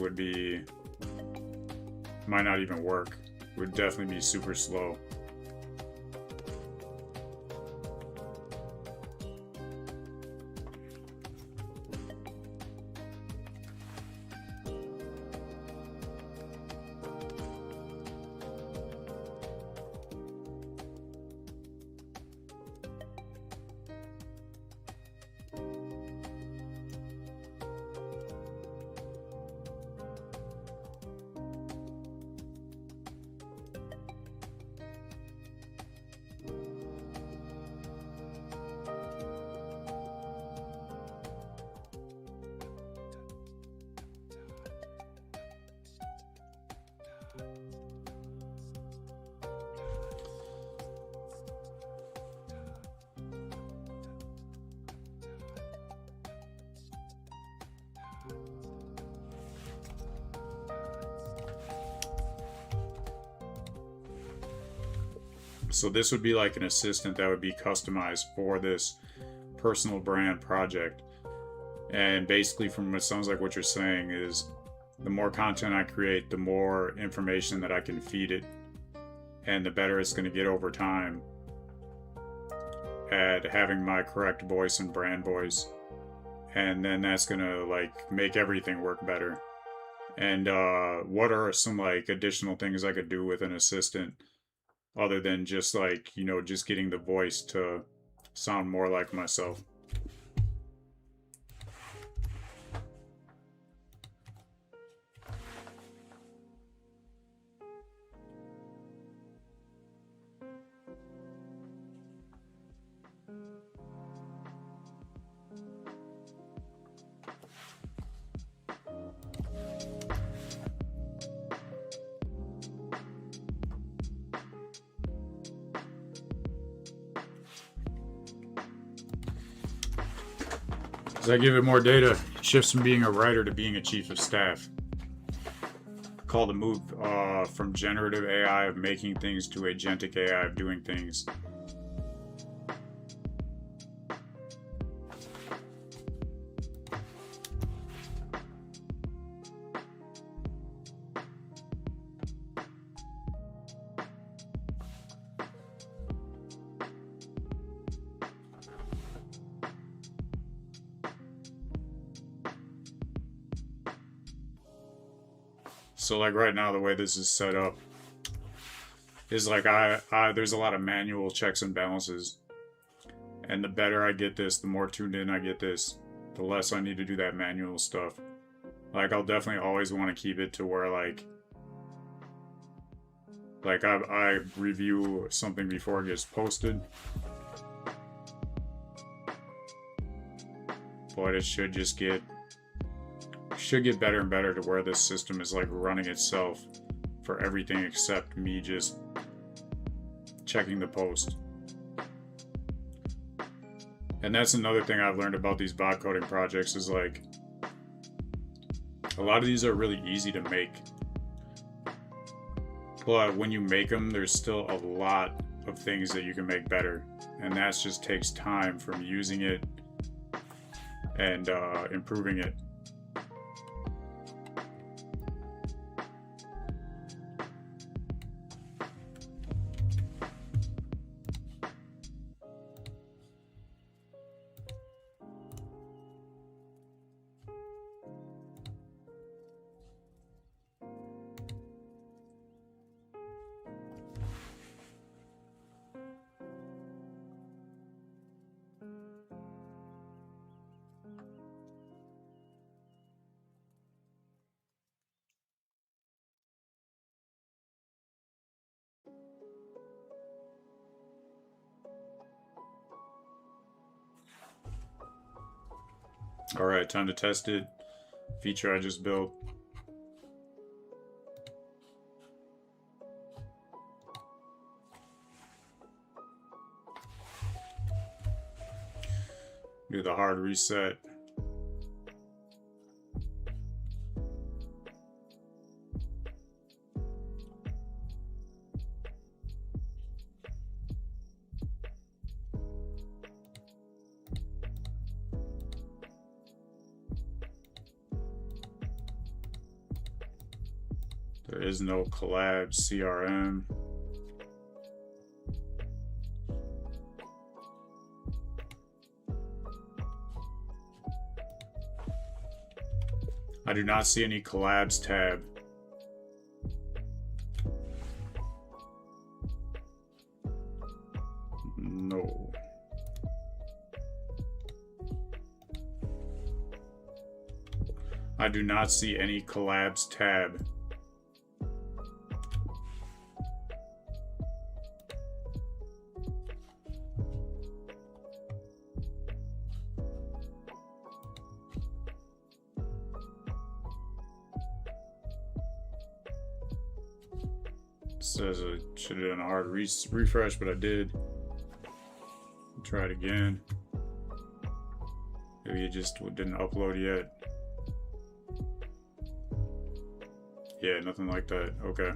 might not even work. It would definitely be super slow. So this would be like an assistant that would be customized for this personal brand project. And basically, from what sounds like what you're saying is, the more content I create, the more information that I can feed it, and the better it's going to get over time at having my correct voice and brand voice. And then that's going to, like, make everything work better. And what are some, like, additional things I could do with an assistant other than just, like, you know, just getting the voice to sound more like myself? As I give it more data, it shifts from being a writer to being a chief of staff. Call the move from generative AI of making things to agentic AI of doing things. So like right now, the way this is set up is like there's a lot of manual checks and balances. And the better I get this, the more tuned in I get this, the less I need to do that manual stuff. Like I'll definitely always want to keep it to where like I review something before it gets posted. But it should just get better and better to where this system is like running itself for everything except me just checking the post. And that's another thing I've learned about these bot coding projects is like a lot of these are really easy to make. But when you make them, there's still a lot of things that you can make better. And that just takes time from using it and improving it. Alright, time to test it. Feature I just built. Do the hard reset. There is no collab CRM. I do not see any collabs tab. No. I do not see any collabs tab. Says I should have done a hard refresh, but I did. Try it again. Maybe it just didn't upload yet. Yeah, nothing like that. Okay.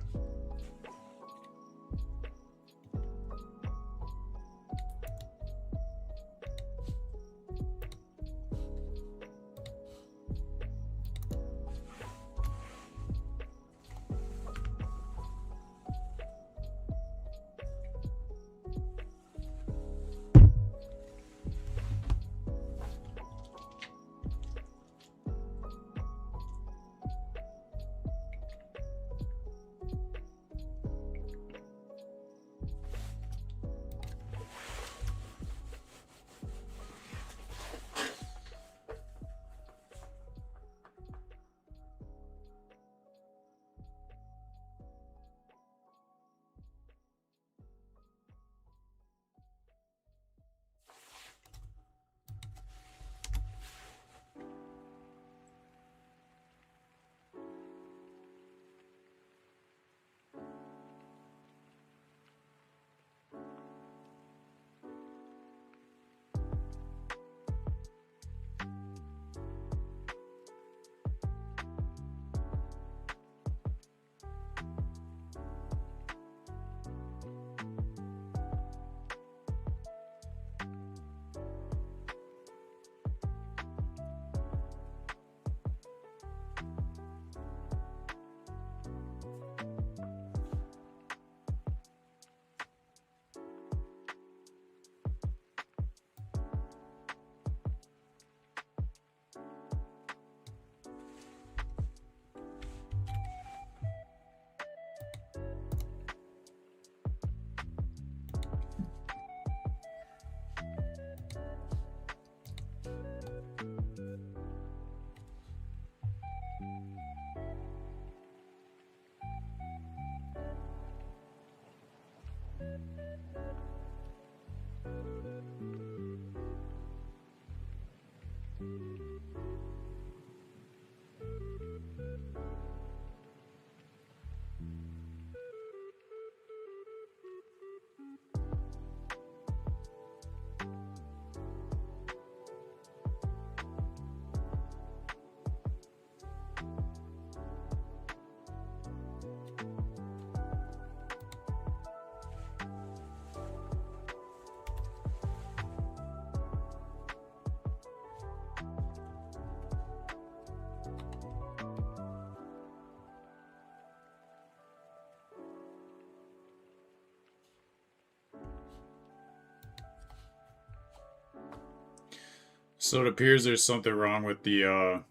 So it appears there's something wrong with the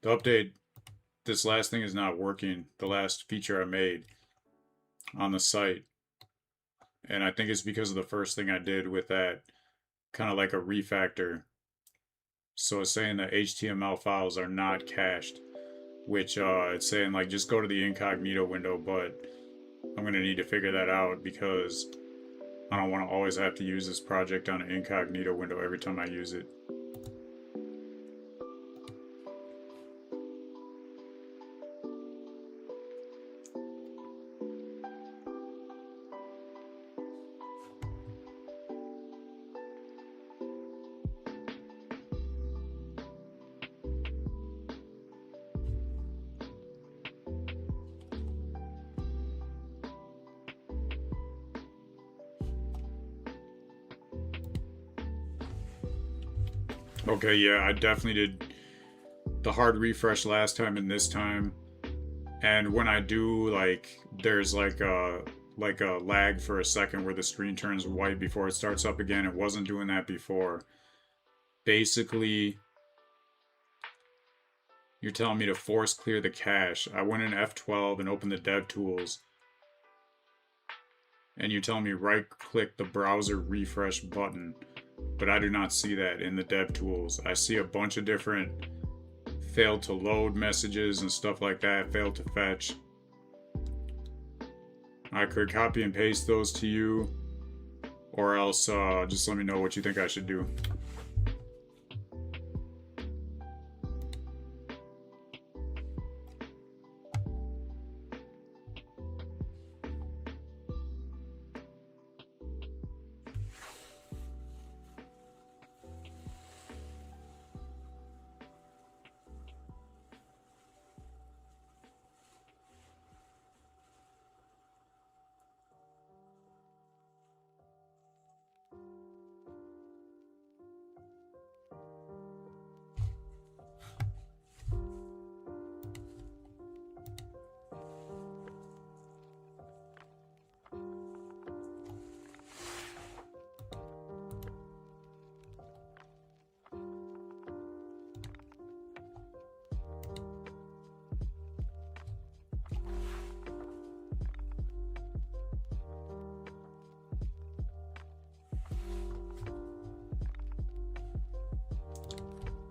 update. This last thing is not working. The last feature I made on the site. And I think it's because of the first thing I did with that kind of like a refactor. So it's saying that HTML files are not cached, which it's saying like just go to the incognito window, but I'm going to need to figure that out because I don't want to always have to use this project on an incognito window every time I use it. Okay, yeah, I definitely did the hard refresh last time and this time. And when I do, like, there's like a lag for a second where the screen turns white before it starts up again. It wasn't doing that before. Basically, you're telling me to force clear the cache. I went in F12 and opened the dev tools. And you're telling me right click the browser refresh button. But I do not see that in the dev tools. I see a bunch of different failed to load messages and stuff like that, failed to fetch. I could copy and paste those to you, or else just let me know what you think I should do.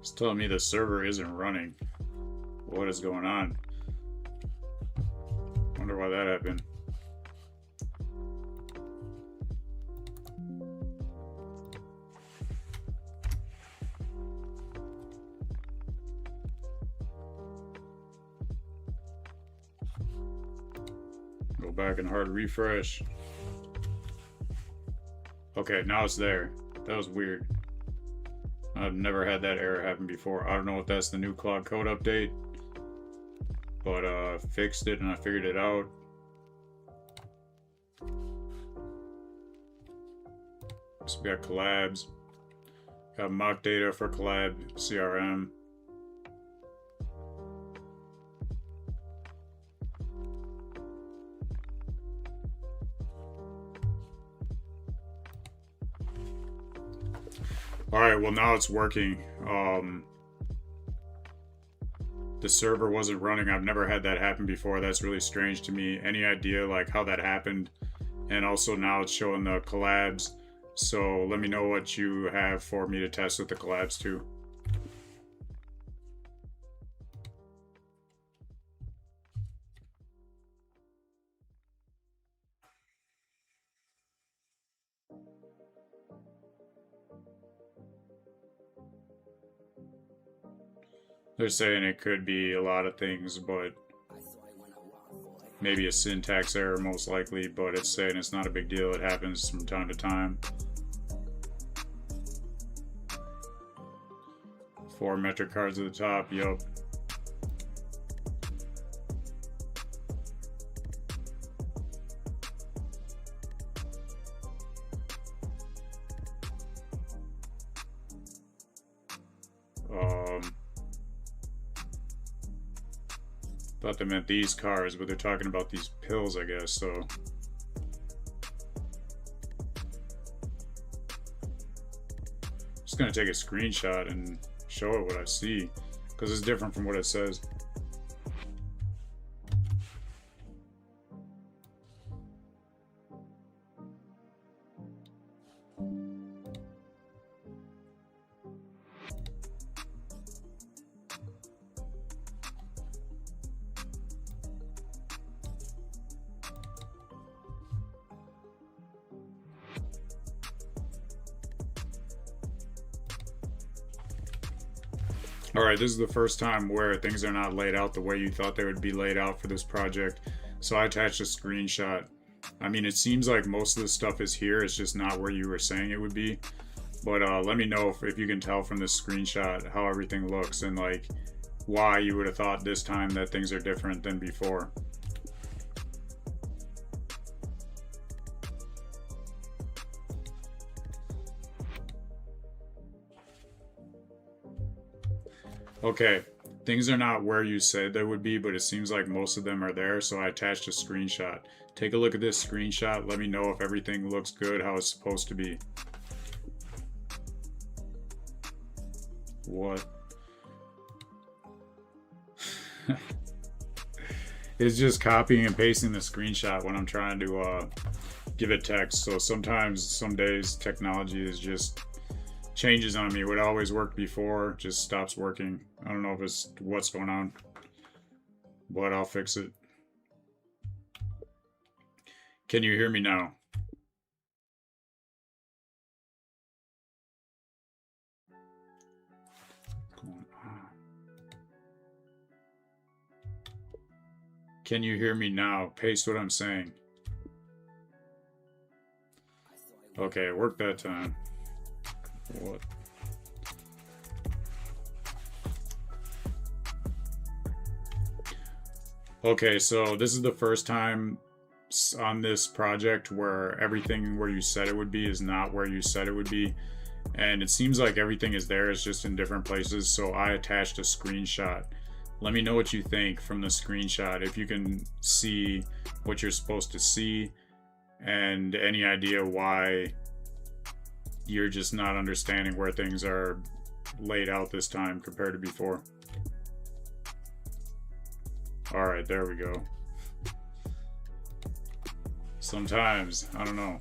It's telling me the server isn't running. What is going on? Wonder why that happened. Go back and hard refresh. Okay, now it's there. That was weird. I've never had that error happen before. I don't know if that's the new Claude Code update, but fixed it and I figured it out. So we got collabs, got mock data for collab CRM. Alright, well now it's working. The server wasn't running. I've never had that happen before. That's really strange to me. Any idea like how that happened? And also now it's showing the collabs. So let me know what you have for me to test with the collabs too. They're saying it could be a lot of things, but maybe a syntax error most likely, but it's saying it's not a big deal. It happens from time to time. 4 metric cards at the top, yup. Thought they meant these cards, but they're talking about these pills, I guess, so. just gonna take a screenshot and show it what I see, because it's different from what it says. Alright, this is the first time where things are not laid out the way you thought they would be laid out for this project. So I attached a screenshot. I mean, it seems like most of the stuff is here, it's just not where you were saying it would be. But let me know if you can tell from this screenshot how everything looks and like why you would have thought this time that things are different than before. Okay, things are not where you said they would be, but it seems like most of them are there, so I attached a screenshot. Take a look at this screenshot, let me know if everything looks good how it's supposed to be. What? It's just copying and pasting the screenshot when I'm trying to give it text, so sometimes, some days, technology is just changes on me. What always worked before just stops working. I don't know if it's what's going on, but I'll fix it. Can you hear me now? Can you hear me now? Paste what I'm saying. Okay, it worked that time. What? Okay, so this is the first time on this project where everything where you said it would be is not where you said it would be. And it seems like everything is there, it's just in different places. So I attached a screenshot. Let me know what you think from the screenshot, if you can see what you're supposed to see and any idea why you're just not understanding where things are laid out this time compared to before. All right, there we go. Sometimes, I don't know.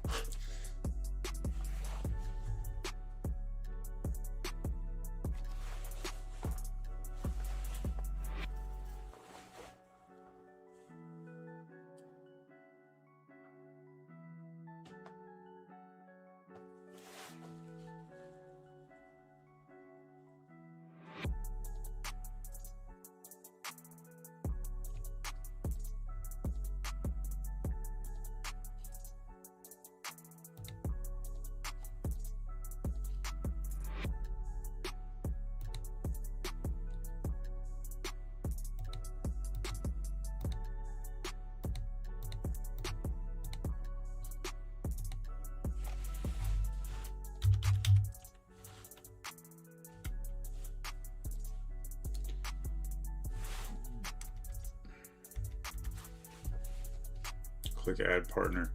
Click add partner.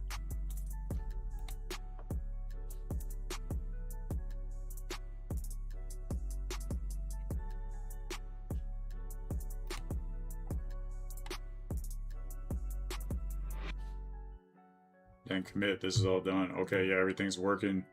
Then commit. This is all done. Okay, yeah, everything's working.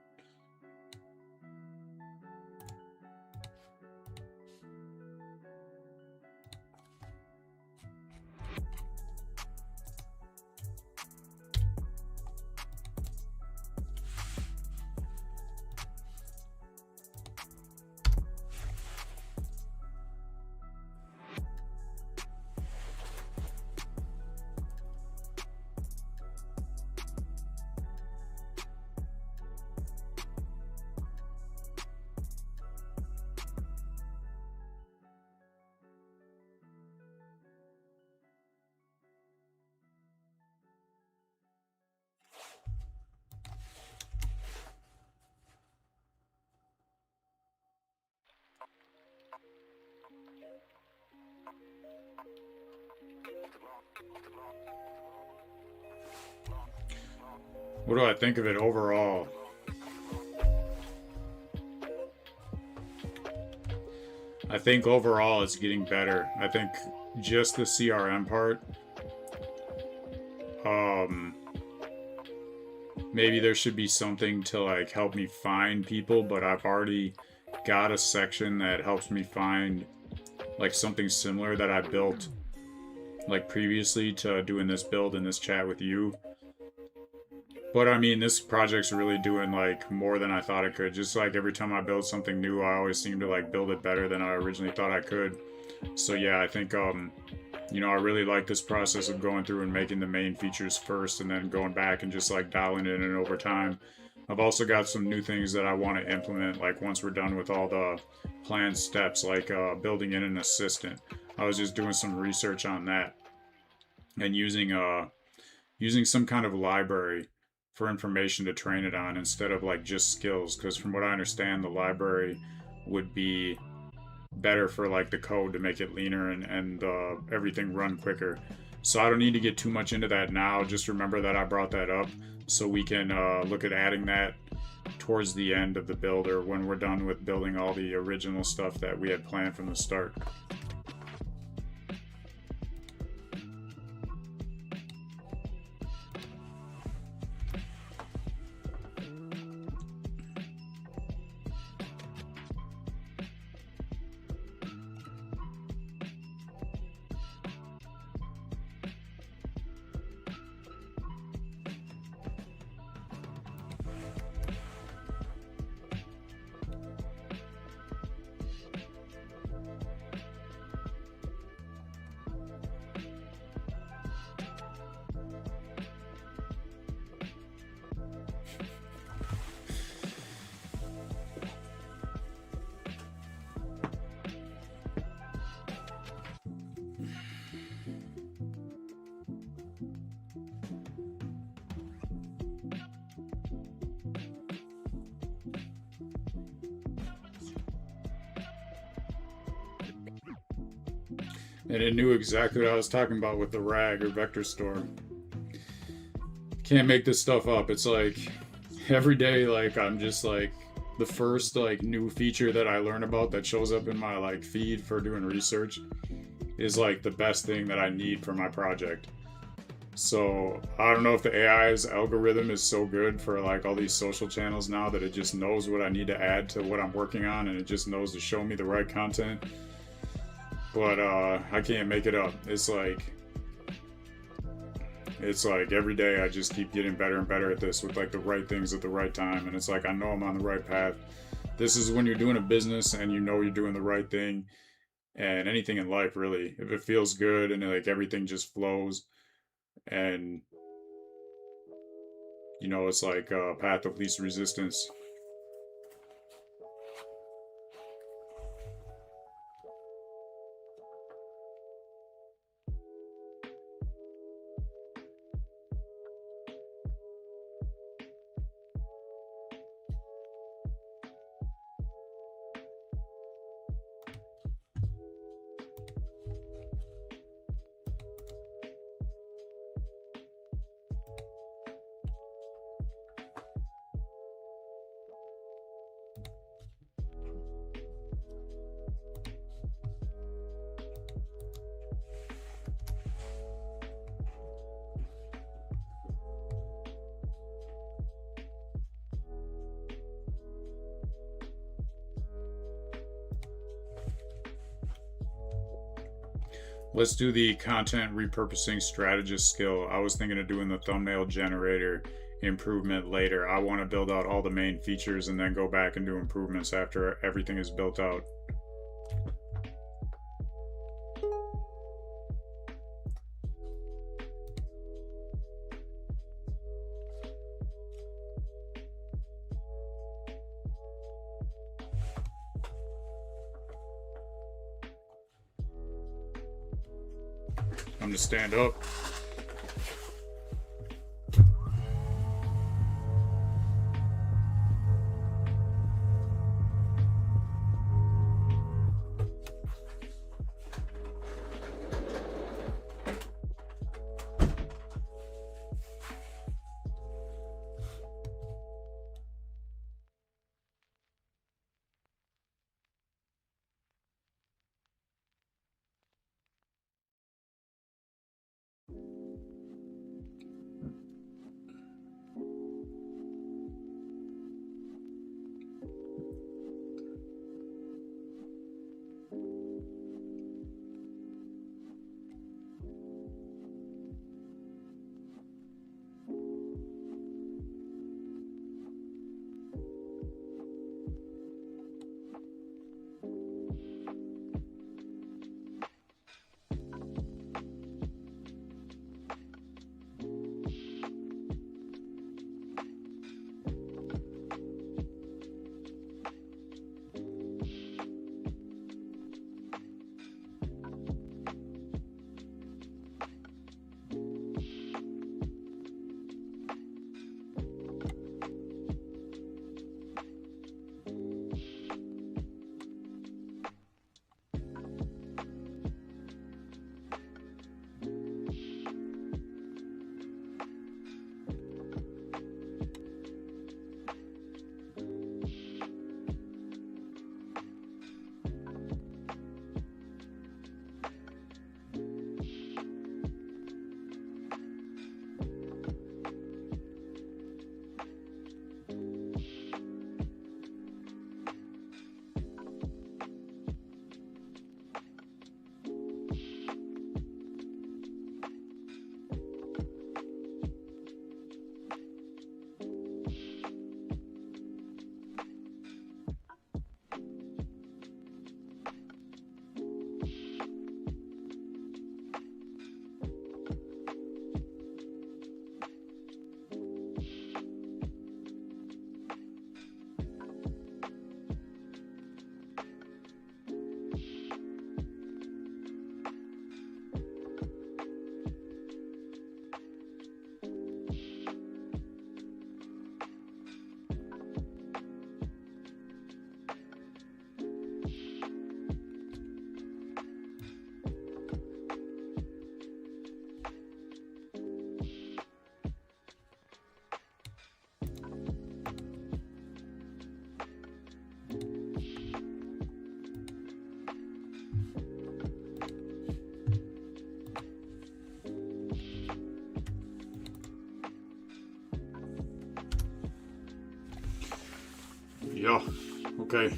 What do I think of it overall? I think overall it's getting better. I think just the CRM part, um, maybe there should be something to like help me find people, but I've already got a section that helps me find like something similar that I built like previously to doing this build in this chat with you. But I mean, this project's really doing like more than I thought it could. Just like every time I build something new, I always seem to like build it better than I originally thought I could. So yeah, I think you know, I really like this process of going through and making the main features first and then going back and just like dialing it in over time. I've also got some new things that I want to implement, like once we're done with all the planned steps, like building in an assistant. I was just doing some research on that and using some kind of library for information to train it on instead of like just skills, because from what I understand, the library would be better for like the code to make it leaner and everything run quicker. So I don't need to get too much into that now. Just remember that I brought that up so we can look at adding that towards the end of the build, or when we're done with building all the original stuff that we had planned from the start. And it knew exactly what I was talking about with the RAG or vector store. Can't make this stuff up. It's like every day, like I'm just like the first like new feature that I learn about that shows up in my like feed for doing research is like the best thing that I need for my project. So I don't know if the AI's algorithm is so good for like all these social channels now that it just knows what I need to add to what I'm working on, and it just knows to show me the right content. But I can't make it up. It's like every day I just keep getting better and better at this with like the right things at the right time, and it's like I know I'm on the right path. This is when you're doing a business and you know you're doing the right thing, and anything in life really. If it feels good and like everything just flows, and you know it's like a path of least resistance. Let's do the content repurposing strategist skill. I was thinking of doing the thumbnail generator improvement later. I want to build out all the main features and then go back and do improvements after everything is built out. I'm to stand up. Yeah, okay.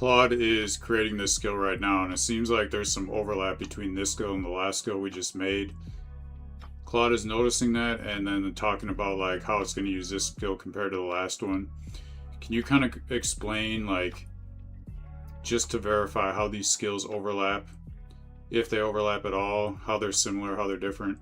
Claude is creating this skill right now, and it seems like there's some overlap between this skill and the last skill we just made. Claude is noticing that, and then talking about like how it's going to use this skill compared to the last one. Can you kind of explain, like, just to verify how these skills overlap, if they overlap at all, how they're similar, how they're different?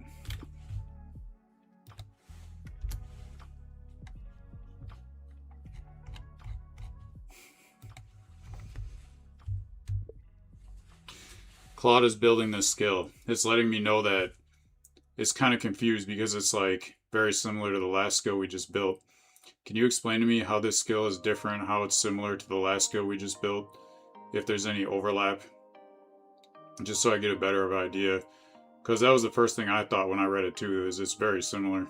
Claude is building this skill. It's letting me know that it's kind of confused because it's like very similar to the last skill we just built. Can you explain to me how this skill is different, how it's similar to the last skill we just built, if there's any overlap? Just so I get a better idea. Because that was the first thing I thought when I read it too, is it's very similar.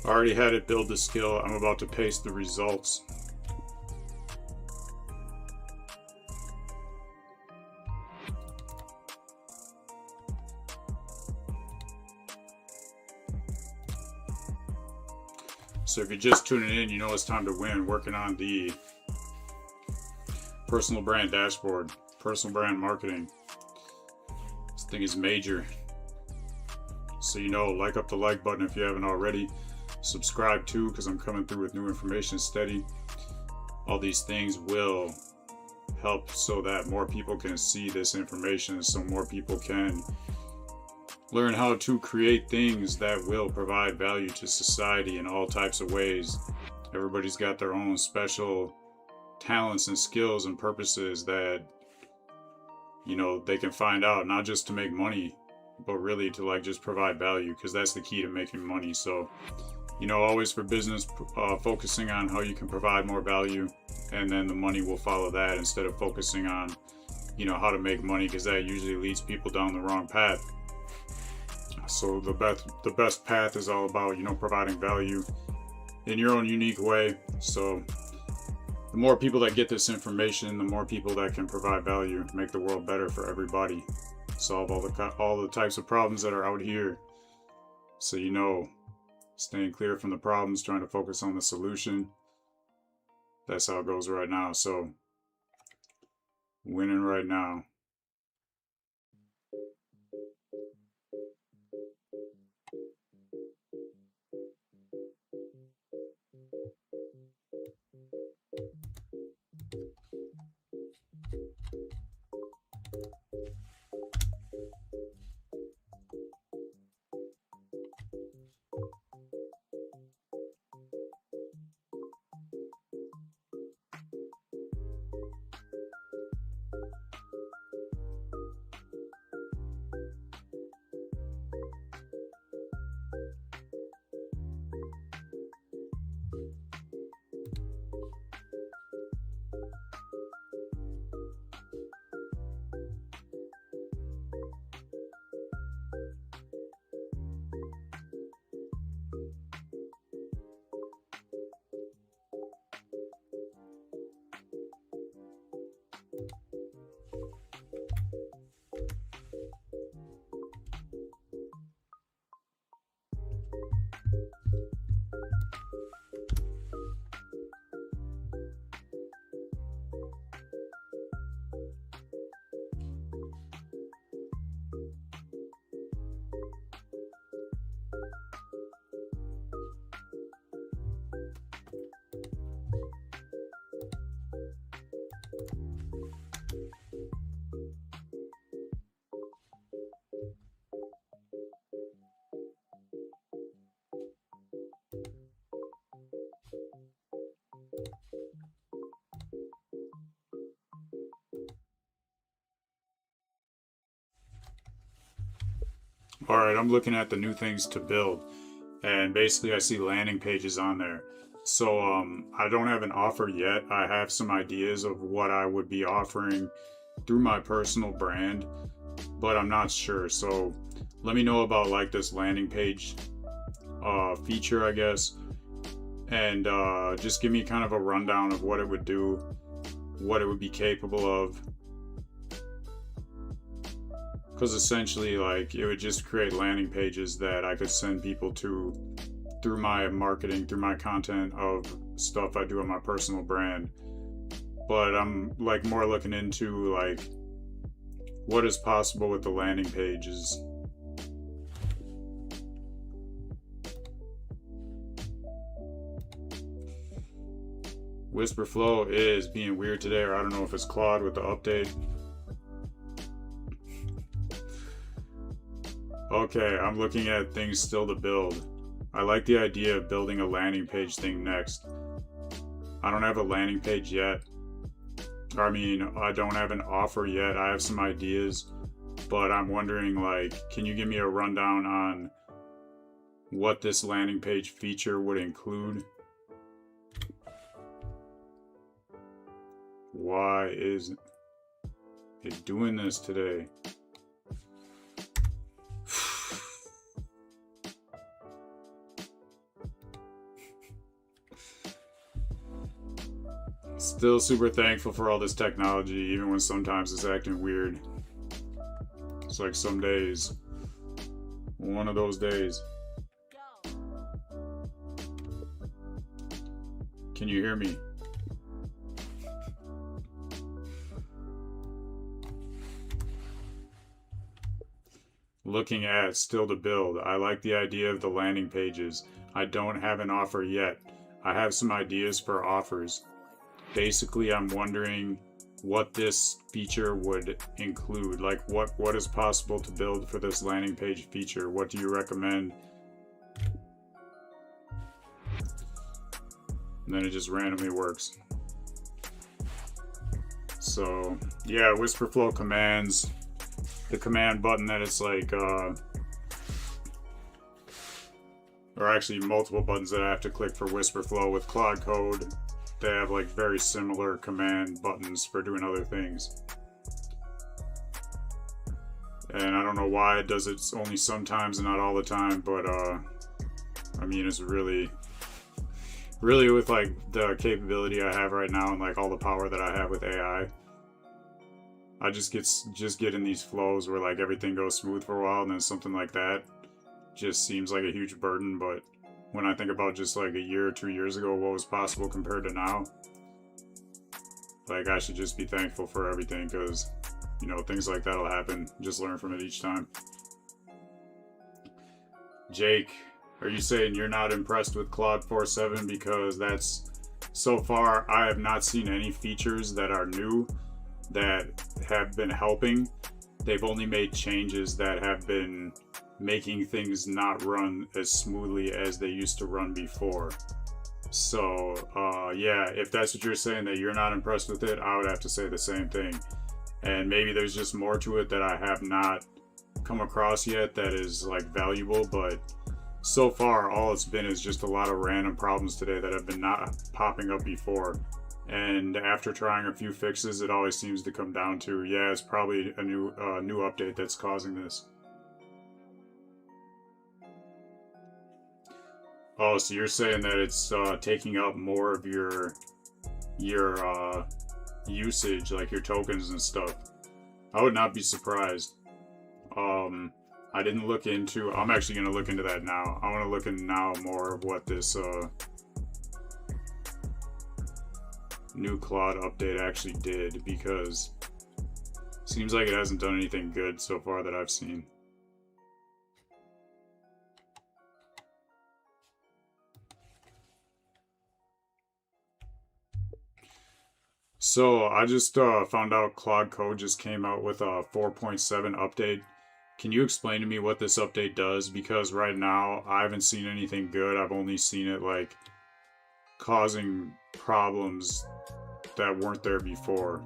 I already had it build the skill. I'm about to paste the results. So if you're just tuning in, you know it's time to win. Working on the personal brand dashboard, personal brand marketing. This thing is major. So you know, like up the like button if you haven't already. Subscribe too, because I'm coming through with new information steady. All these things will help so that more people can see this information, so more people can learn how to create things that will provide value to society in all types of ways. Everybody's got their own special talents and skills and purposes that, you know, they can find out, not just to make money, but really to like just provide value, because that's the key to making money. So, you know, always for business, focusing on how you can provide more value, and then the money will follow that, instead of focusing on, you know, how to make money, because that usually leads people down the wrong path. So the best path is all about, you know, providing value in your own unique way. So the more people that get this information, the more people that can provide value, make the world better for everybody, solve all the types of problems that are out here. So, you know, staying clear from the problems, trying to focus on the solution. That's how it goes right now. So winning right now. All right, I'm looking at the new things to build, and basically I see landing pages on there. So I don't have an offer yet. I have some ideas of what I would be offering through my personal brand, but I'm not sure. So let me know about like this landing page feature, I guess, and just give me kind of a rundown of what it would do, what it would be capable of. Because essentially, like, it would just create landing pages that I could send people to through my marketing, through my content of stuff I do on my personal brand. But I'm like more looking into like what is possible with the landing pages. Whisper Flow is being weird today, or I don't know if it's Claude with the update. Okay, I'm looking at things still to build. I like the idea of building a landing page thing next. I don't have a landing page yet. I mean, I don't have an offer yet. I have some ideas, but I'm wondering, like, can you give me a rundown on what this landing page feature would include? Why is it doing this today? Still super thankful for all this technology, even when sometimes it's acting weird. It's like some days. One of those days. Can you hear me? Looking at still to build. I like the idea of the landing pages. I don't have an offer yet. I have some ideas for offers. Basically, I'm wondering what this feature would include. Like what is possible to build for this landing page feature? What do you recommend? And then it just randomly works. So yeah, whisper flow commands. The command button that it's like, or actually multiple buttons that I have to click for whisper flow with Claude Code. They have like very similar command buttons for doing other things. And I don't know why it does it only sometimes and not all the time, but I mean, it's really with like the capability I have right now and like all the power that I have with AI, I just get in these flows where like everything goes smooth for a while, and then something like that just seems like a huge burden. But when I think about just like a year or 2 years ago, what was possible compared to now, like I should just be thankful for everything, because you know, things like that'll happen. Just learn from it each time. Jake, are you saying you're not impressed with Claude 4.7 because that's, so far I have not seen any features that are new that have been helping. They've only made changes that have been making things not run as smoothly as they used to run before. So yeah, if that's what you're saying, that you're not impressed with it, I would have to say the same thing. And maybe there's just more to it that I have not come across yet that is like valuable, but so far all it's been is just a lot of random problems today that have been not popping up before. And after trying a few fixes, it always seems to come down to, yeah, it's probably a new update that's causing this. Oh, so you're saying that it's taking up more of your usage, like your tokens and stuff. I would not be surprised. I didn't look into, I'm actually going to look into that now. I want to look into now more of what this new Claude update actually did, because it seems like it hasn't done anything good so far that I've seen. So I just found out Claude Code just came out with a 4.7 update. Can you explain to me what this update does? Because right now I haven't seen anything good. I've only seen it like causing problems that weren't there before.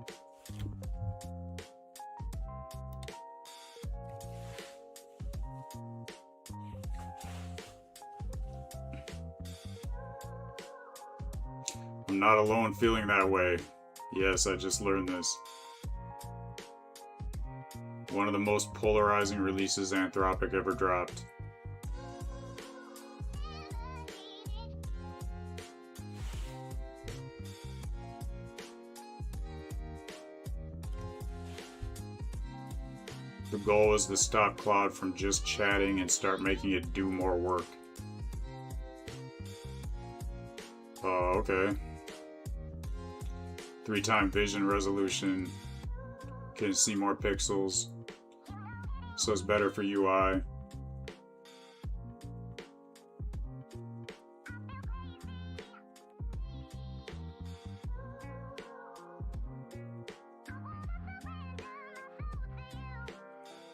I'm not alone feeling that way. Yes, I just learned this. One of the most polarizing releases Anthropic ever dropped. The goal is to stop Claude from just chatting and start making it do more work. Okay. 3x vision resolution. Can see more pixels. So it's better for UI.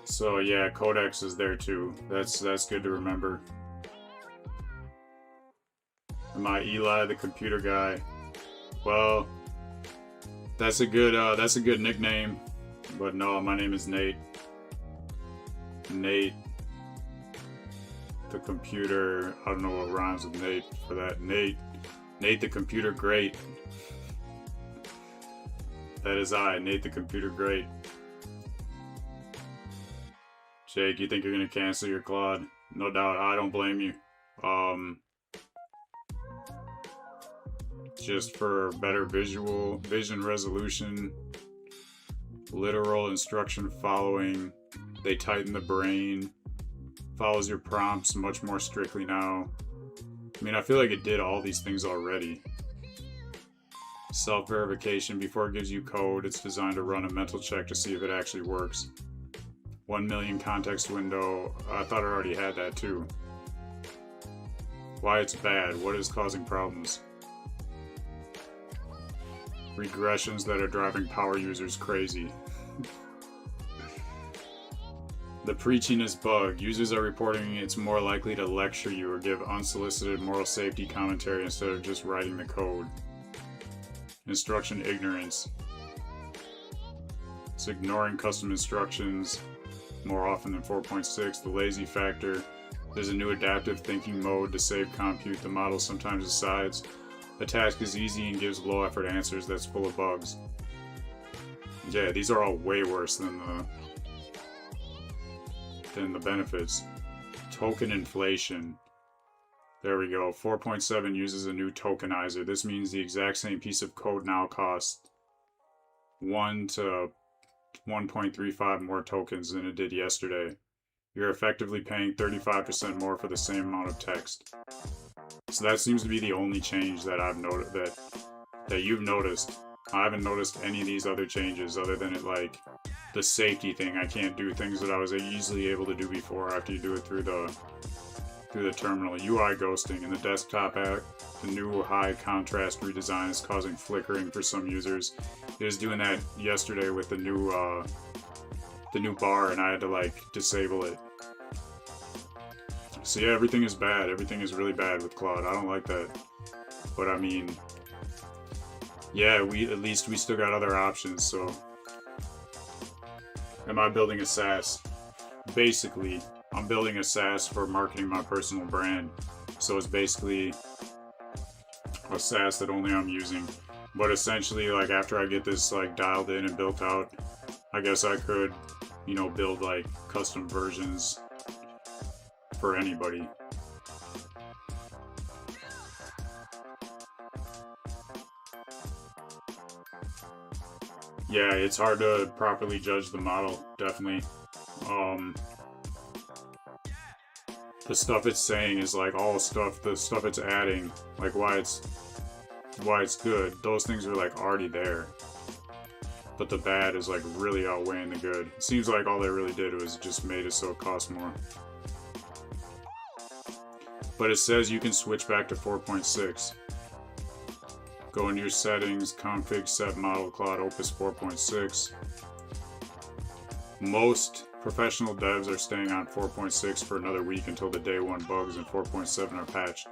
So yeah, Codex is there too. That's good to remember. Am I Eli, the computer guy? Well, that's a good nickname. But no, my name is Nate. Nate, the computer. I don't know what rhymes with Nate for that. Nate the computer great. That is I, Nate the computer great. Jake, you think you're gonna cancel your Claude? No doubt, I don't blame you. Just for better vision resolution, literal instruction following. They tighten the brain, follows your prompts much more strictly now. I mean, I feel like it did all these things already. Self-verification. Before it gives you code, it's designed to run a mental check to see if it actually works. 1 million context window. I thought I already had that too. Why it's bad. What is causing problems? Regressions that are driving power users crazy. The preachiness bug. Users are reporting it's more likely to lecture you or give unsolicited moral safety commentary instead of just writing the code. Instruction ignorance. It's ignoring custom instructions more often than 4.6. The lazy factor. There's a new adaptive thinking mode to save compute. The model sometimes decides a task is easy and gives low effort answers that's full of bugs. Yeah, these are all way worse than the benefits. Token inflation. There we go. 4.7 uses a new tokenizer. This means the exact same piece of code now costs 1 to 1.35 more tokens than it did yesterday. You're effectively paying 35% more for the same amount of text. So that seems to be the only change that I've noticed that you've noticed. I haven't noticed any of these other changes other than it, like the safety thing. I can't do things that I was easily able to do before after you do it through the terminal. UI ghosting in the desktop app. The new high contrast redesign is causing flickering for some users. It was doing that yesterday with the new bar, and I had to like disable it. So yeah, everything is bad. Everything is really bad with Claude. I don't like that. But I mean, yeah, at least we still got other options. So am I building a SaaS? Basically, I'm building a SaaS for marketing my personal brand. So it's basically a SaaS that only I'm using. But essentially, like after I get this like dialed in and built out, I guess I could, you know, build like custom versions for anybody. Yeah, it's hard to properly judge the model, definitely. The stuff it's saying is like all stuff, the stuff it's adding, like why it's good. Those things are like already there. But the bad is like really outweighing the good. It seems like all they really did was just made it so it costs more. But it says you can switch back to 4.6. Go into your settings, config set model Claude Opus 4.6. Most professional devs are staying on 4.6 for another week until the day one bugs and 4.7 are patched.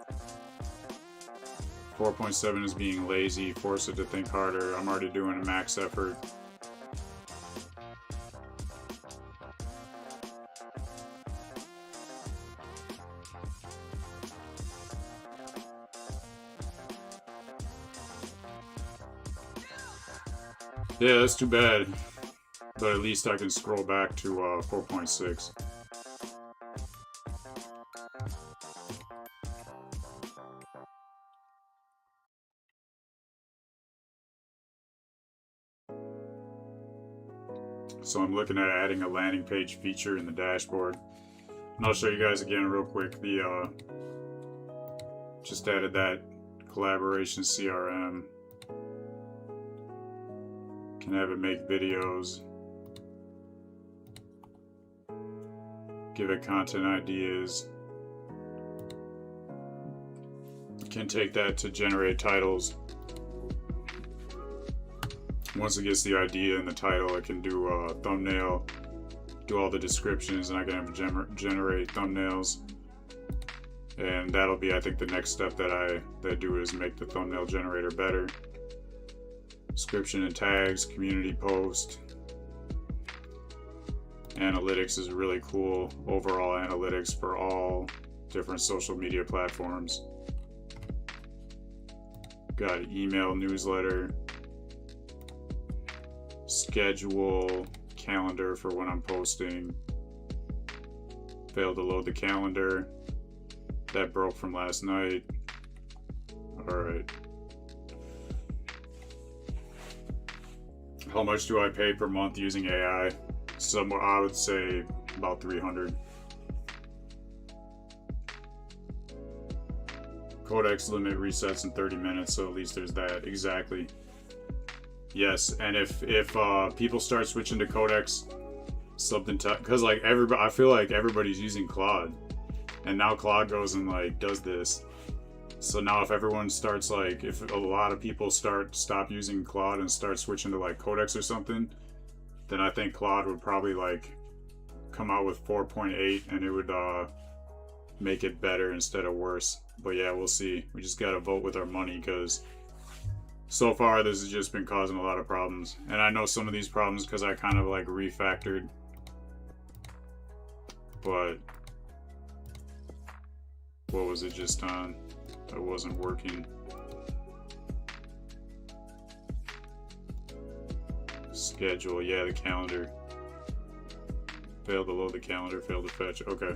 4.7 is being lazy, force it to think harder. I'm already doing a max effort. Yeah, that's too bad. But at least I can scroll back to 4.6. So I'm looking at adding a landing page feature in the dashboard. And I'll show you guys again real quick. Just added that collaboration CRM. Can have it make videos. Give it content ideas. Can take that to generate titles. Once it gets the idea and the title, it can do a thumbnail, do all the descriptions, and I can have it generate thumbnails. And that'll be, I think, the next step that I do is make the thumbnail generator better. Description and tags, community post. Analytics is really cool. Overall analytics for all different social media platforms. Got email, newsletter, schedule, calendar for when I'm posting. Failed to load the calendar. That broke from last night. Alright. How much do I pay per month using AI? Somewhere, I would say about 300. Codex limit resets in 30 minutes, so at least there's that. Exactly. Yes, and if people start switching to Codex, something because like everybody, I feel like everybody's using Claude, and now Claude goes and like does this. So now if everyone starts like, if a lot of people stop using Claude and start switching to like Codex or something, then I think Claude would probably like come out with 4.8 and it would make it better instead of worse. But yeah, we'll see. We just gotta vote with our money because so far this has just been causing a lot of problems. And I know some of these problems because I kind of like refactored, but what was it just on that wasn't working? Schedule, yeah, the calendar. Failed to load the calendar, failed to fetch. Okay.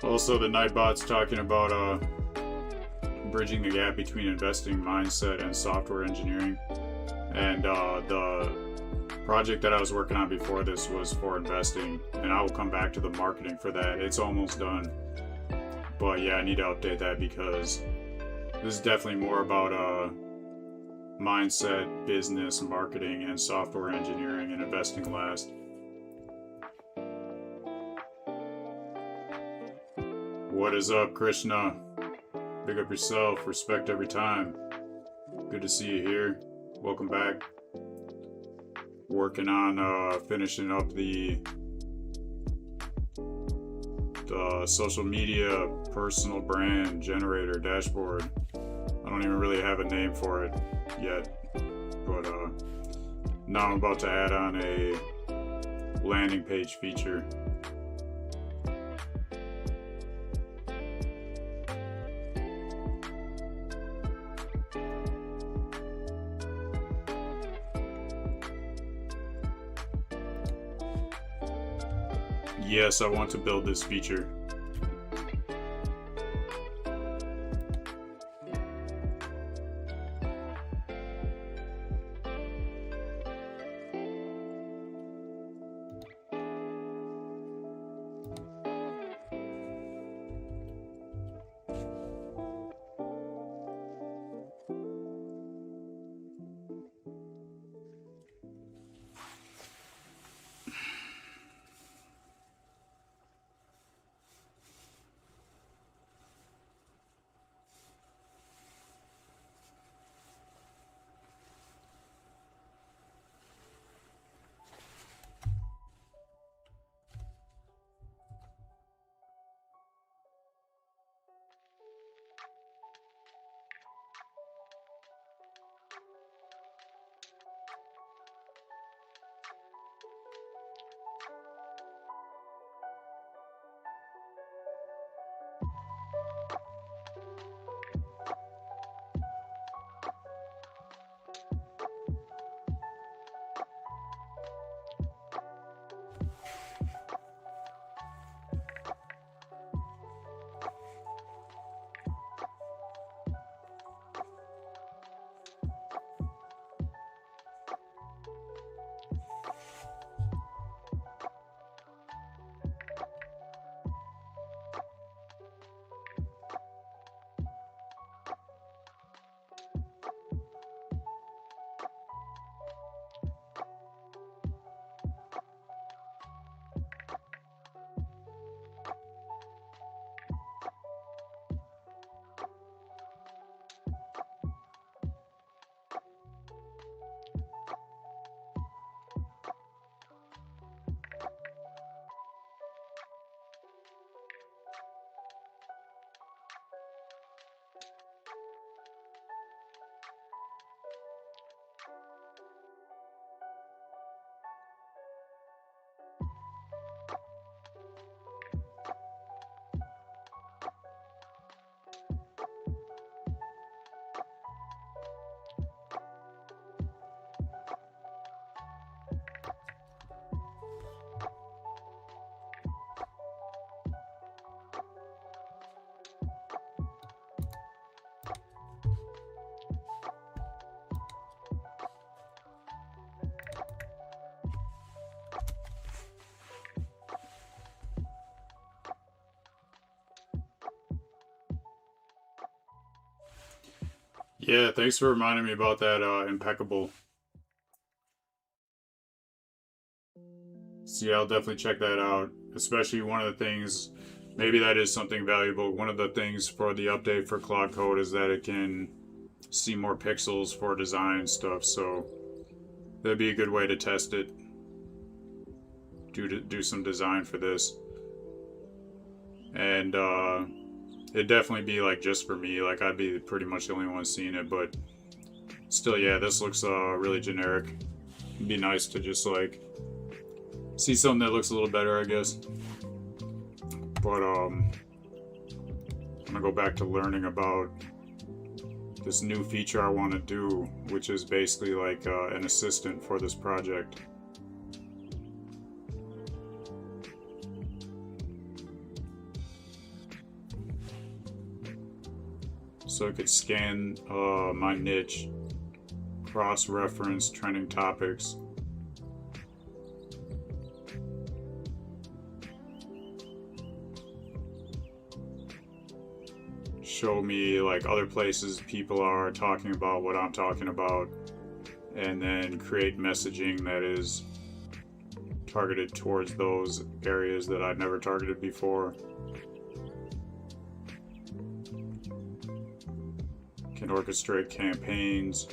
Also, the Nightbot's talking about bridging the gap between investing mindset and software engineering. And the project that I was working on before this was for investing, and I will come back to the marketing for that. It's almost done. But yeah, I need to update that because this is definitely more about mindset, business, marketing, and software engineering, and investing last. What is up, Krishna? Big up yourself. Respect every time. Good to see you here. Welcome back. Working on finishing up the social media personal brand generator dashboard. I don't even really have a name for it yet, but now I'm about to add on a landing page feature. Yes, I want to build this feature. Yeah, thanks for reminding me about that impeccable. So yeah, I'll definitely check that out. Especially one of the things, maybe that is something valuable. One of the things for the update for Claude Code is that it can see more pixels for design stuff. So that'd be a good way to test it. Do some design for this, and it'd definitely be like just for me. Like I'd be pretty much the only one seeing it, but still, yeah, this looks really generic. It'd be nice to just like see something that looks a little better, I guess. But I'm gonna go back to learning about this new feature I want to do, which is basically like an assistant for this project. So it could scan my niche, cross-reference trending topics, show me like other places people are talking about what I'm talking about, and then create messaging that is targeted towards those areas that I've never targeted before. Can orchestrate campaigns.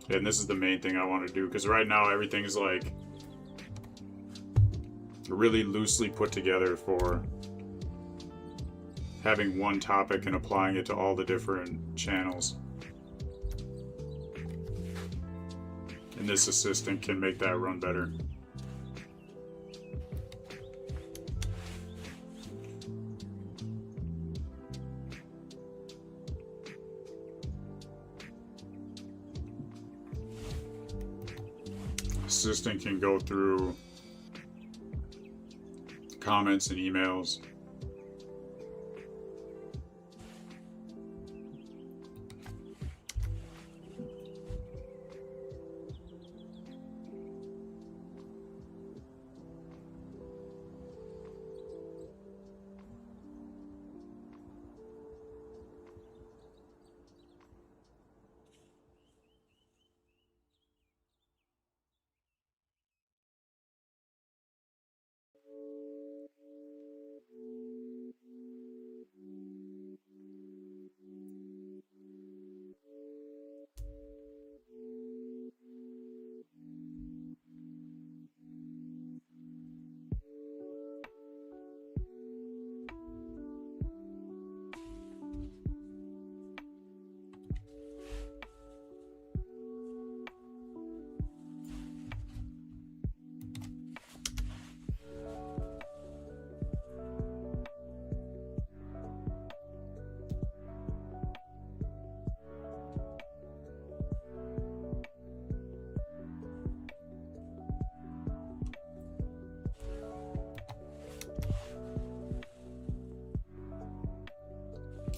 And this is the main thing I want to do, because right now everything's like really loosely put together for having one topic and applying it to all the different channels. And this assistant can make that run better. Assistant can go through comments and emails.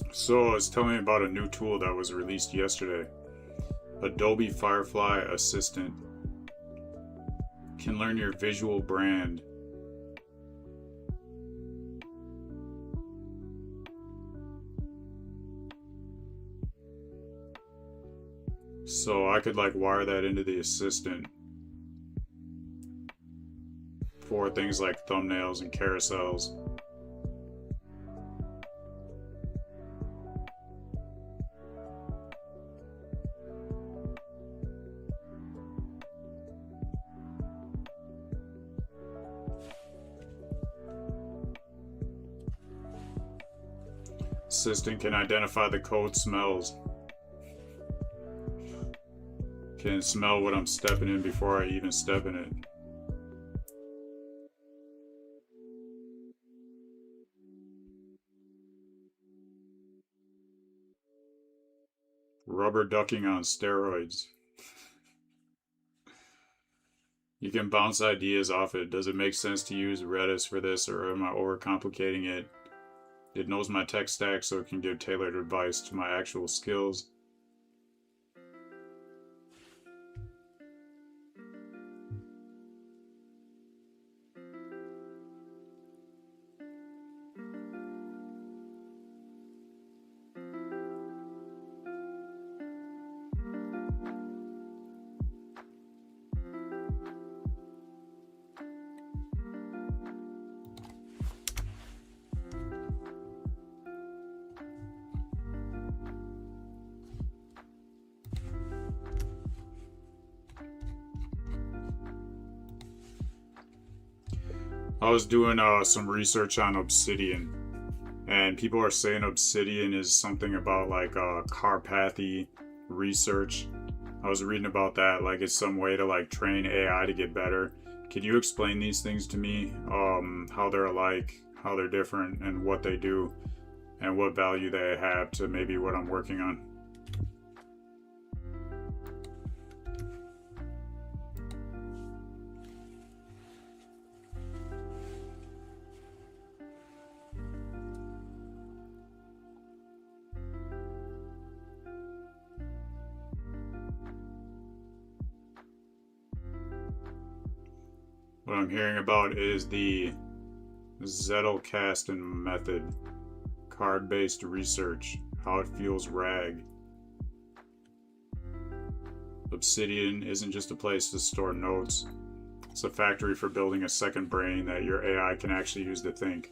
So it's telling me about a new tool that was released yesterday. Adobe Firefly Assistant can learn your visual brand. So I could like wire that into the assistant for things like thumbnails and carousels. Assistant can identify the code smells. Can smell what I'm stepping in before I even step in it. Rubber ducking on steroids. You can bounce ideas off it. Does it make sense to use Redis for this, or am I overcomplicating it? It knows my tech stack, so it can give tailored advice to my actual skills. I was doing some research on Obsidian, and people are saying Obsidian is something about like Carpathy research. I was reading about that, like it's some way to like train AI to get better. Can you explain these things to me? How they're alike, how they're different, and what they do, and what value they have to maybe what I'm working on. What I'm hearing about is the Zettelkasten method, card-based research, how it feels RAG. Obsidian isn't just a place to store notes. It's a factory for building a second brain that your AI can actually use to think.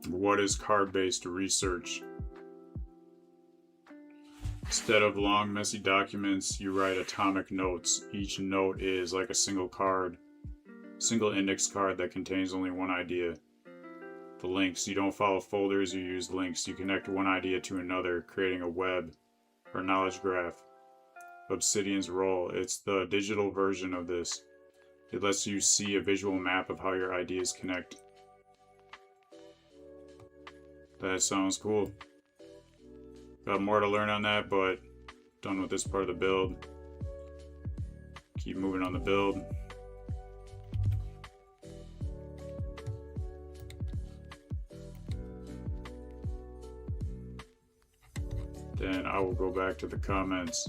What is card-based research? Instead of long, messy documents, you write atomic notes. Each note is like a single index card that contains only one idea. The links, you don't follow folders, you use links. You connect one idea to another, creating a web or knowledge graph. Obsidian's role, it's the digital version of this. It lets you see a visual map of how your ideas connect. That sounds cool. Got more to learn on that, but done with this part of the build. Keep moving on the build. Then I will go back to the comments.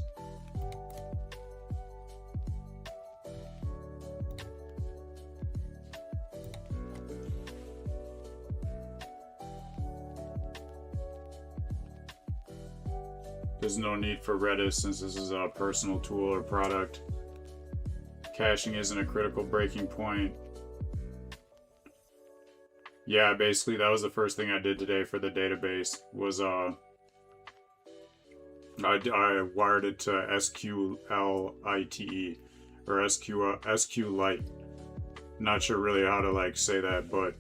There's no need for Redis since this is a personal tool or product. Caching isn't a critical breaking point. Yeah, basically that was the first thing I did today for the database was I wired it to SQLite or SQLite. Not sure really how to like say that, but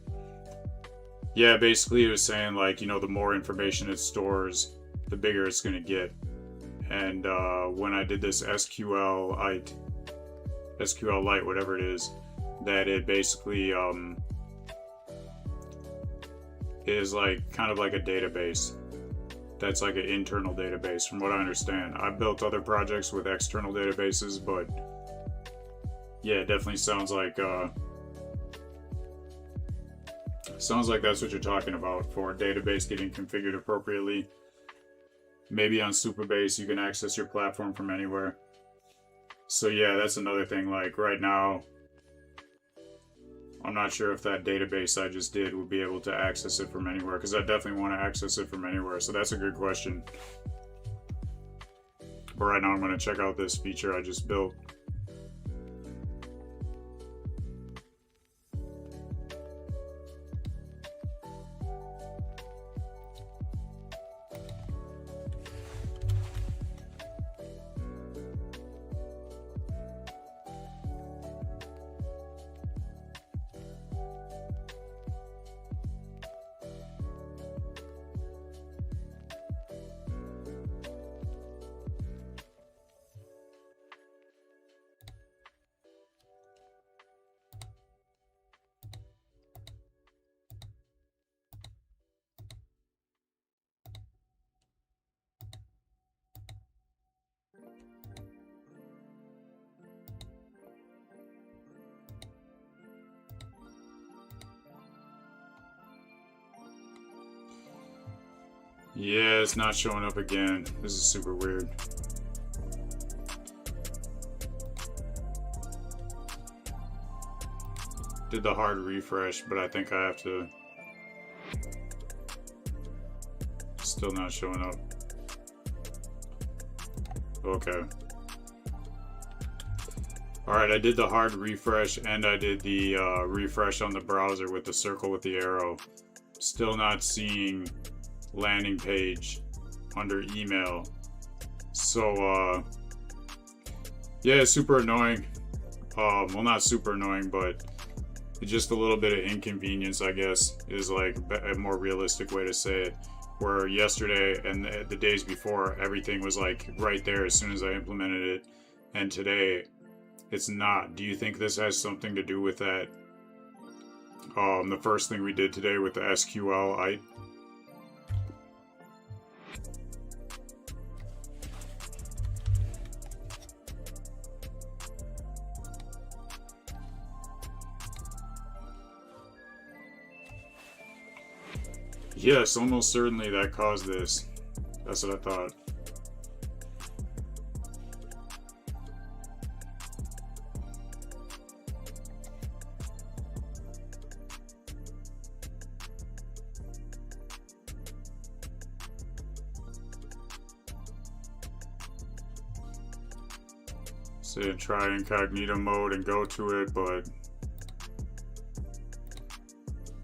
yeah, basically it was saying like, you know, the more information it stores, the bigger it's going to get. And when I did this SQLite, whatever it is, that it basically is like kind of like a database. That's like an internal database from what I understand. I've built other projects with external databases, but yeah, it definitely sounds like that's what you're talking about for a database getting configured appropriately. Maybe on Supabase you can access your platform from anywhere. So yeah, that's another thing. Like right now, I'm not sure if that database I just did would be able to access it from anywhere, because I definitely want to access it from anywhere. So that's a good question. But right now I'm going to check out this feature I just built. Yeah, it's not showing up again. This is super weird. Did the hard refresh, but I think I have to... Still not showing up. Okay. Alright, I did the hard refresh and I did the refresh on the browser with the circle with the arrow. Still not seeing landing page under email. So yeah, super annoying. Well, not super annoying, but just a little bit of inconvenience, I guess, is like a more realistic way to say it. Where yesterday and the days before, everything was like right there as soon as I implemented it, and today it's not. Do you think this has something to do with that? The first thing we did today with the SQLite. Yes, almost certainly that caused this. That's what I thought. Say try incognito mode and go to it, but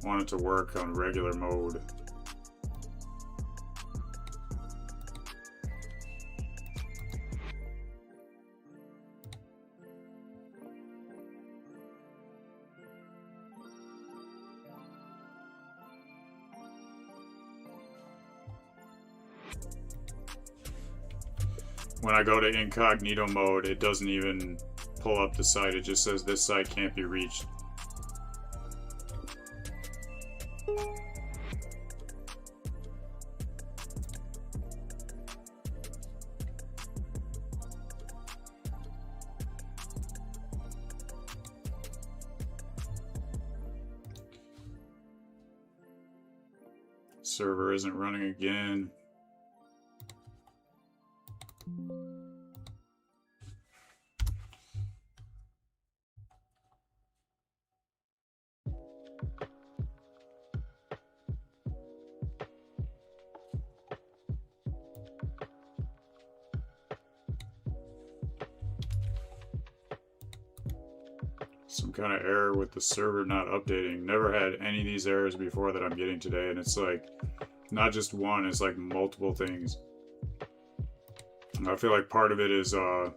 I want it to work on regular mode. When I go to incognito mode, it doesn't even pull up the site. It just says this site can't be reached. Server isn't running again. Some kind of error with the server not updating. Never had any of these errors before that I'm getting today, and it's like not just one, it's like multiple things. I feel like part of it is the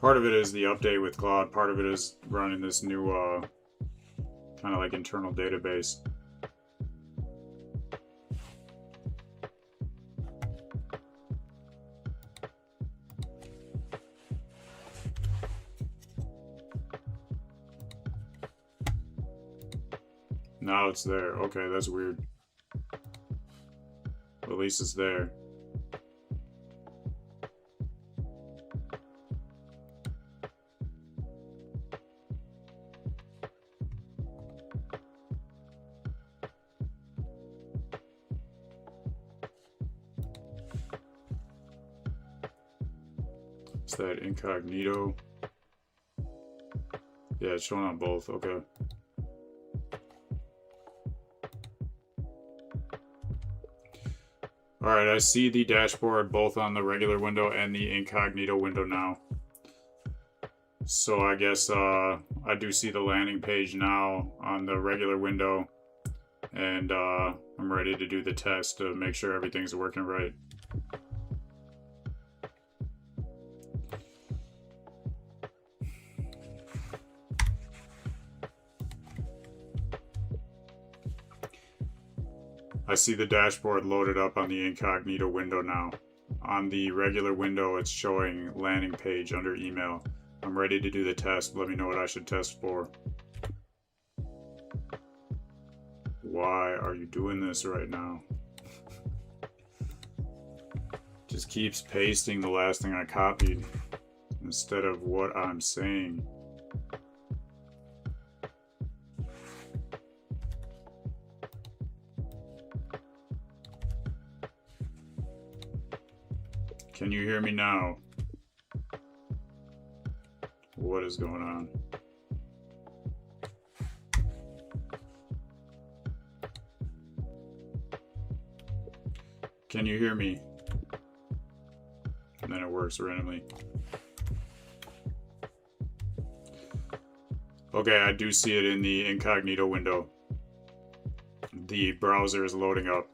update with Claude, part of it is running this new kind of like internal database. Now it's there. Okay, that's weird. At least it's there. It's that incognito. Yeah, it's showing on both. Okay. Alright, I see the dashboard both on the regular window and the incognito window now. So I guess I do see the landing page now on the regular window. And I'm ready to do the test to make sure everything's working right. I see the dashboard loaded up on the incognito window now. On the regular window, it's showing landing page under email. I'm ready to do the test. Let me know what I should test for. Why are you doing this right now? Just keeps pasting the last thing I copied instead of what I'm saying. Can you hear me now? What is going on? Can you hear me? And then it works randomly. Okay, I do see it in the incognito window. The browser is loading up.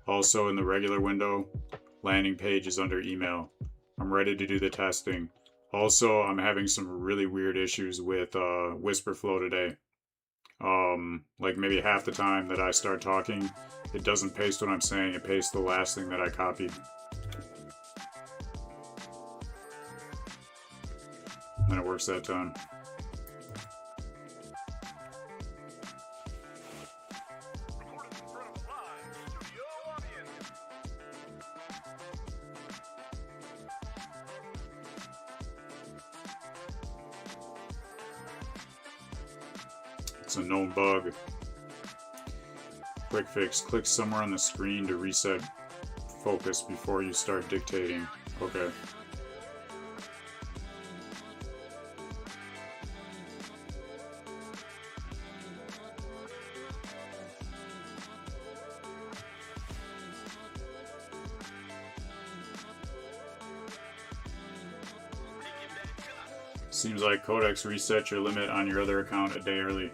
Also in the regular window, landing page is under email. I'm ready to do the testing. Also, I'm having some really weird issues with Whisperflow today. Like maybe half the time that I start talking, it doesn't paste what I'm saying, it pastes the last thing that I copied. And it works that time. It's a known bug. Quick fix. Click somewhere on the screen to reset focus before you start dictating. Okay. Seems like Codex reset your limit on your other account a day early.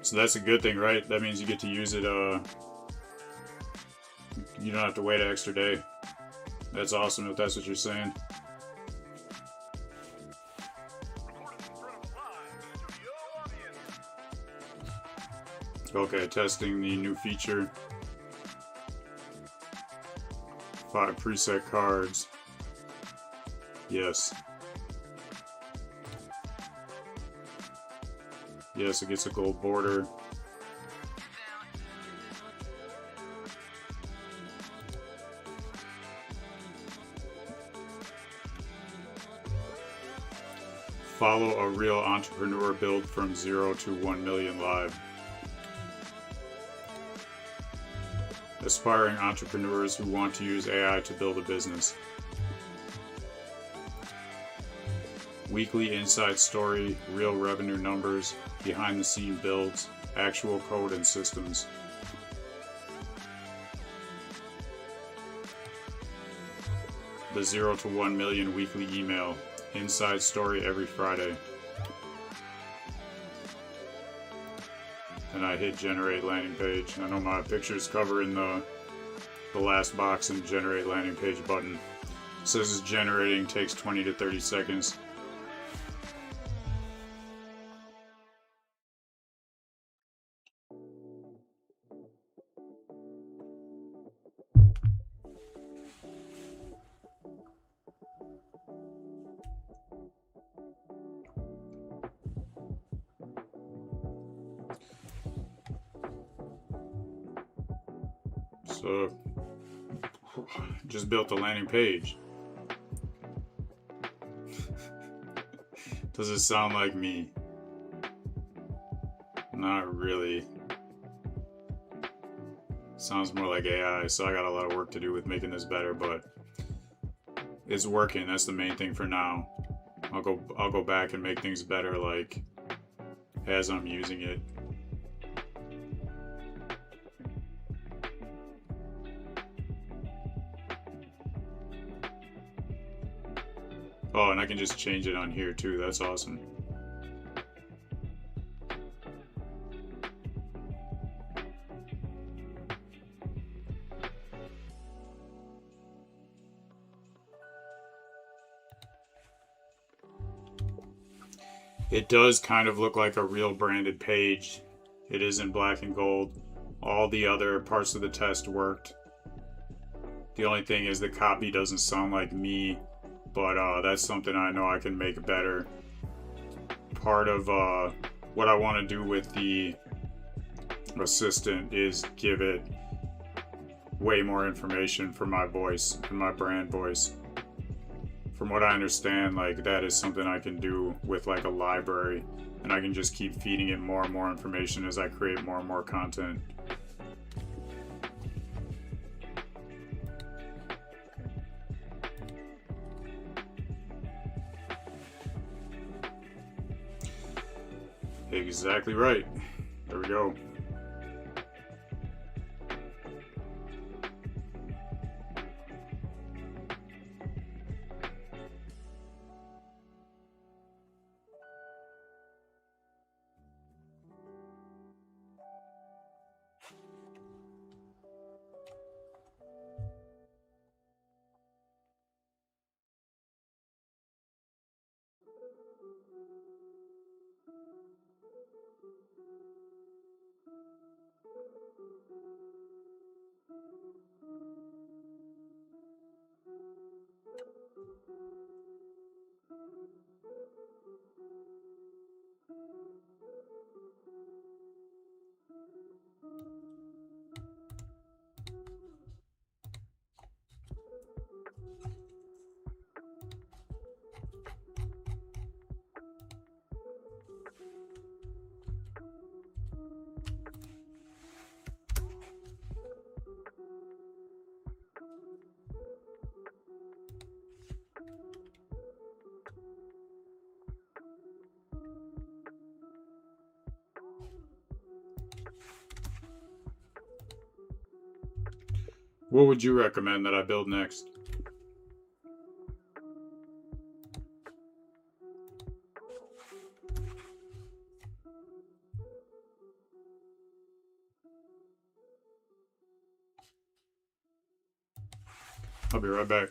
So that's a good thing, right? That means you get to use it, you don't have to wait an extra day. That's awesome if that's what you're saying. Okay, testing the new feature. 5 preset cards. Yes. Yes, it gets a gold border. Follow a real entrepreneur build from 0 to 1 million live. Aspiring entrepreneurs who want to use AI to build a business. Weekly inside story, real revenue numbers, behind the scene builds, actual code and systems. The 0 to 1 million weekly email, inside story every Friday. And I hit generate landing page. I know my picture's covering the last box and generate landing page button. It says it's generating, takes 20 to 30 seconds. So, just built the landing page. Does it sound like me? Not really. Sounds more like AI, so I got a lot of work to do with making this better, but it's working. That's the main thing for now. I'll go back and make things better, like as I'm using it. Oh, and I can just change it on here too. That's awesome. It does kind of look like a real branded page. It is in black and gold. All the other parts of the test worked. The only thing is the copy doesn't sound like me, but that's something I know I can make better. Part of what I want to do with the assistant is give it way more information for my voice and my brand voice. From what I understand, like that is something I can do with like a library, and I can just keep feeding it more and more information as I create more and more content. Exactly right. There we go. What would you recommend that I build next? I'll be right back.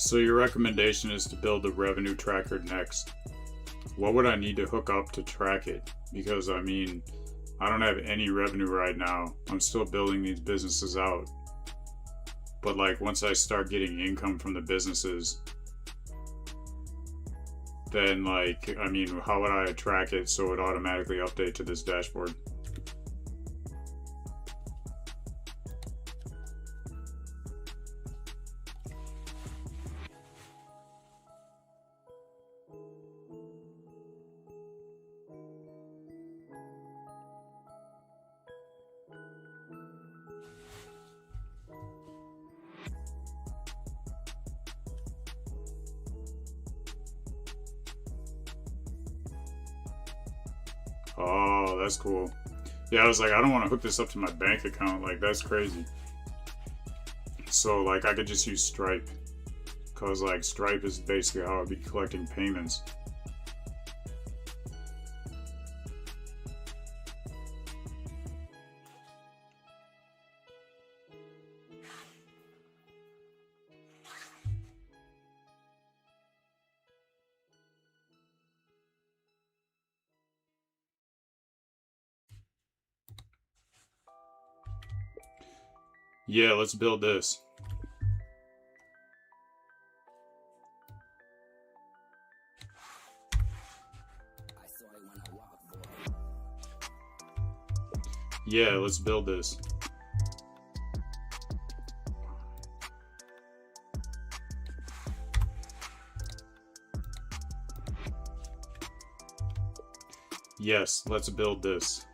So your recommendation is to build the revenue tracker next. What would I need to hook up to track it? Because I mean, I don't have any revenue right now. I'm still building these businesses out. But like once I start getting income from the businesses, then like, I mean, how would I track it so it automatically update to this dashboard? Oh, that's cool. Yeah, I was like, I don't want to hook this up to my bank account. Like, that's crazy. So, like, I could just use Stripe. Because, like, Stripe is basically how I'd be collecting payments. Yeah, let's build this. Yeah, let's build this. Yes, let's build this.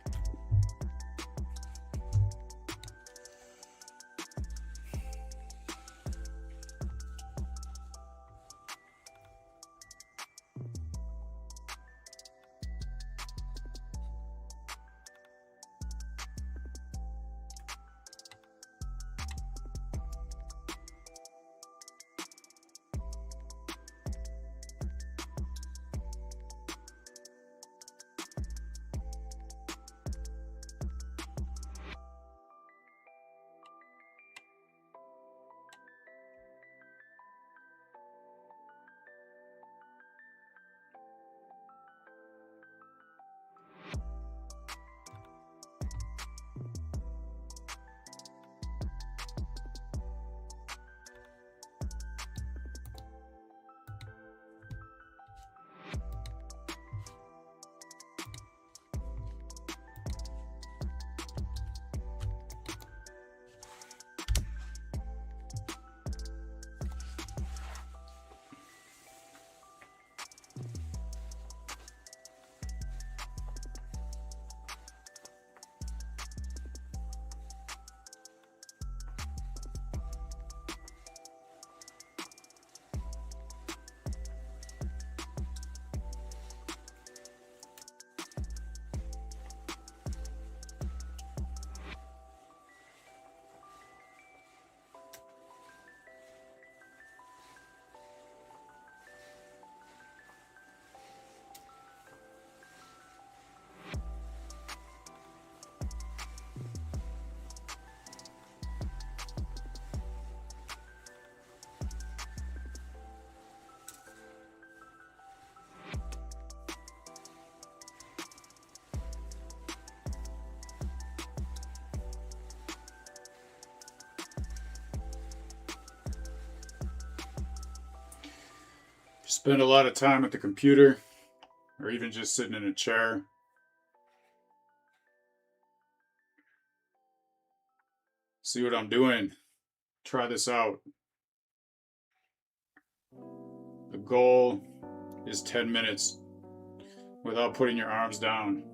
Spend a lot of time at the computer, or even just sitting in a chair. See what I'm doing. Try this out. The goal is 10 minutes without putting your arms down.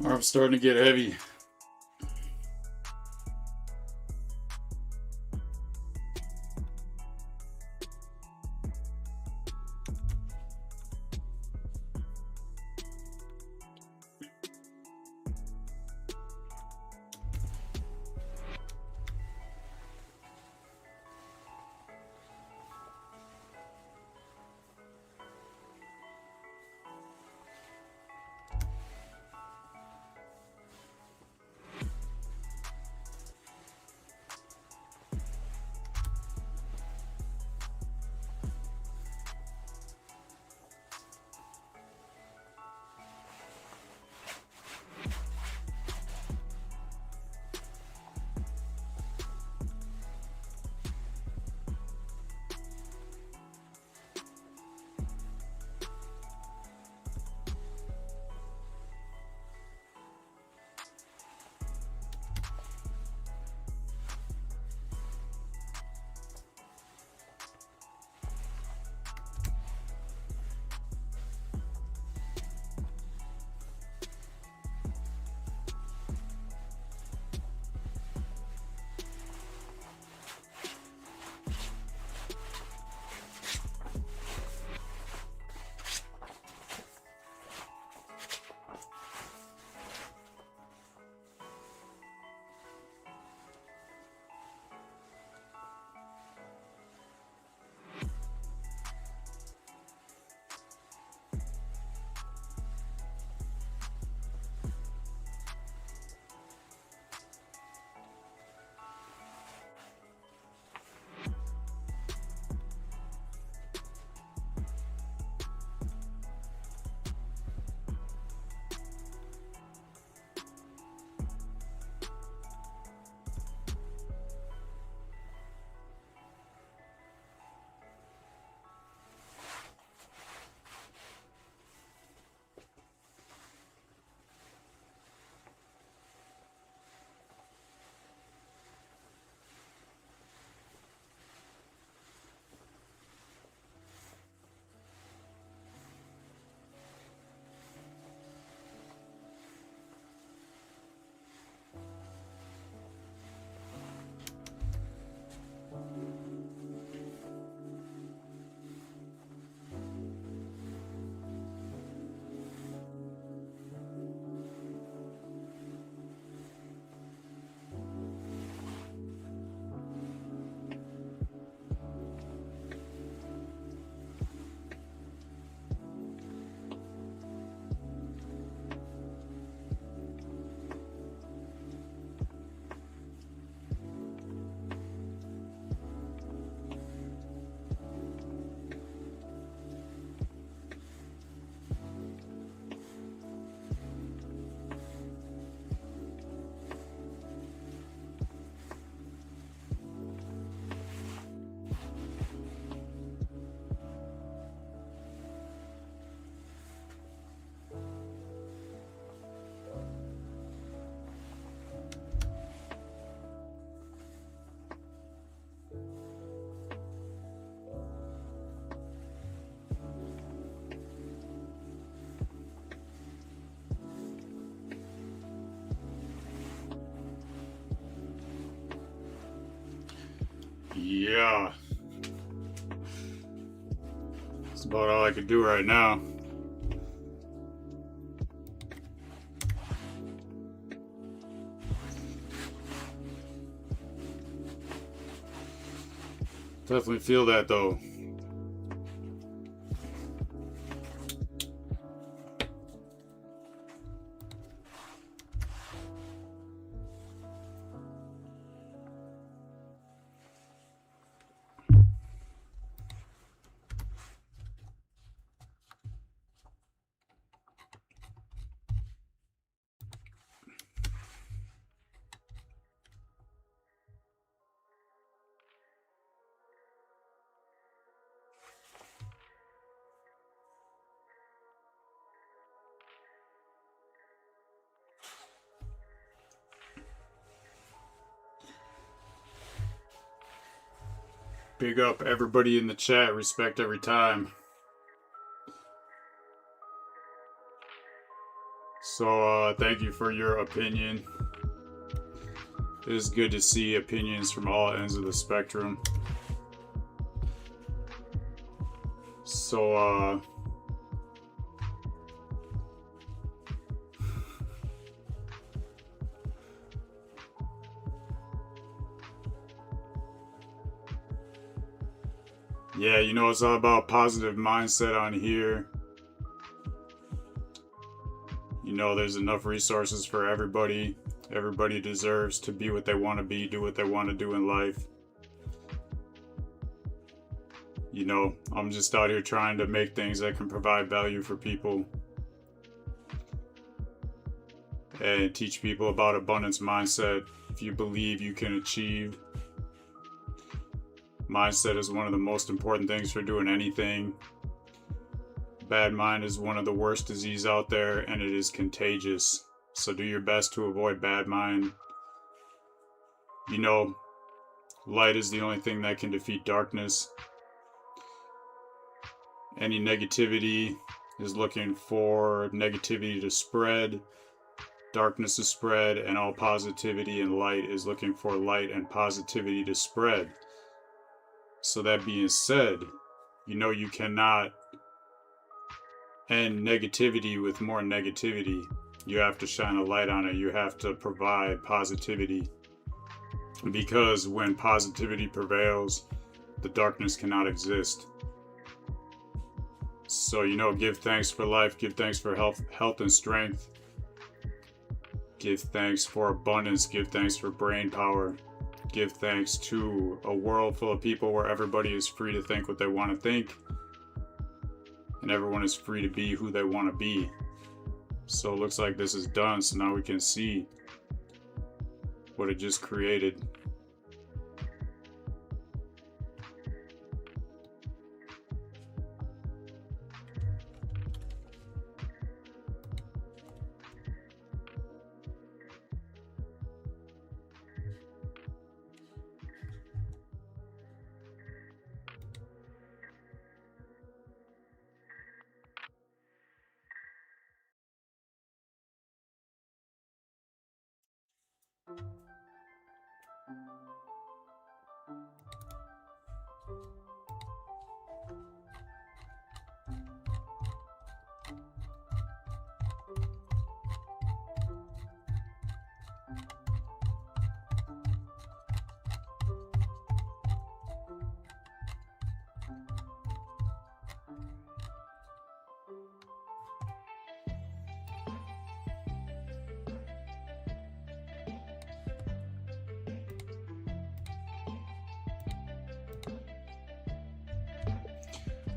Arm's starting to get heavy. Yeah. That's about all I can do right now. Definitely feel that though. Big up everybody in the chat. Respect every time. So thank you for your opinion. It is good to see opinions from all ends of the spectrum. So yeah, you know, it's all about positive mindset on here. You know, there's enough resources for everybody. Everybody deserves to be what they want to be, do what they want to do in life. You know, I'm just out here trying to make things that can provide value for people and teach people about abundance mindset. If you believe you can achieve, mindset is one of the most important things for doing anything. Bad mind is one of the worst diseases out there, and it is contagious. So do your best to avoid bad mind. You know, light is the only thing that can defeat darkness. Any negativity is looking for negativity to spread, darkness to spread, and all positivity and light is looking for light and positivity to spread. So that being said, you know, you cannot end negativity with more negativity. You have to shine a light on it. You have to provide positivity. Because when positivity prevails, the darkness cannot exist. So, you know, give thanks for life, give thanks for health and strength. Give thanks for abundance, give thanks for brain power. Give thanks to a world full of people where everybody is free to think what they want to think. And everyone is free to be who they want to be. So it looks like this is done, so now we can see what it just created.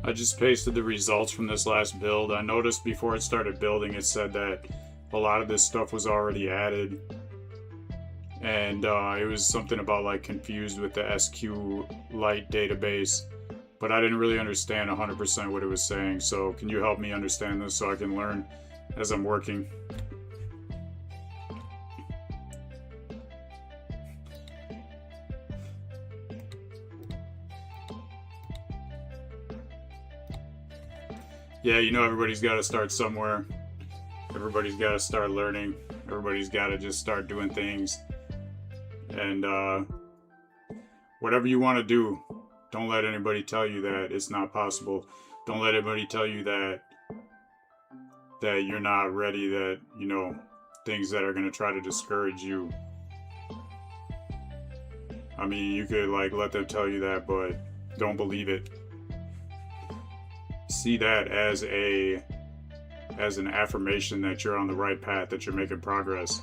I just pasted the results from this last build. I noticed before it started building, it said that a lot of this stuff was already added. And it was something about like confused with the SQLite database. But I didn't really understand 100% what it was saying. So can you help me understand this so I can learn as I'm working? Yeah, you know, everybody's got to start somewhere. Everybody's got to start learning. Everybody's got to just start doing things. And whatever you want to do, don't let anybody tell you that it's not possible. Don't let anybody tell you that you're not ready, that, you know, things that are going to try to discourage you. I mean, you could like let them tell you that, but don't believe it. See that as an affirmation that you're on the right path, that you're making progress.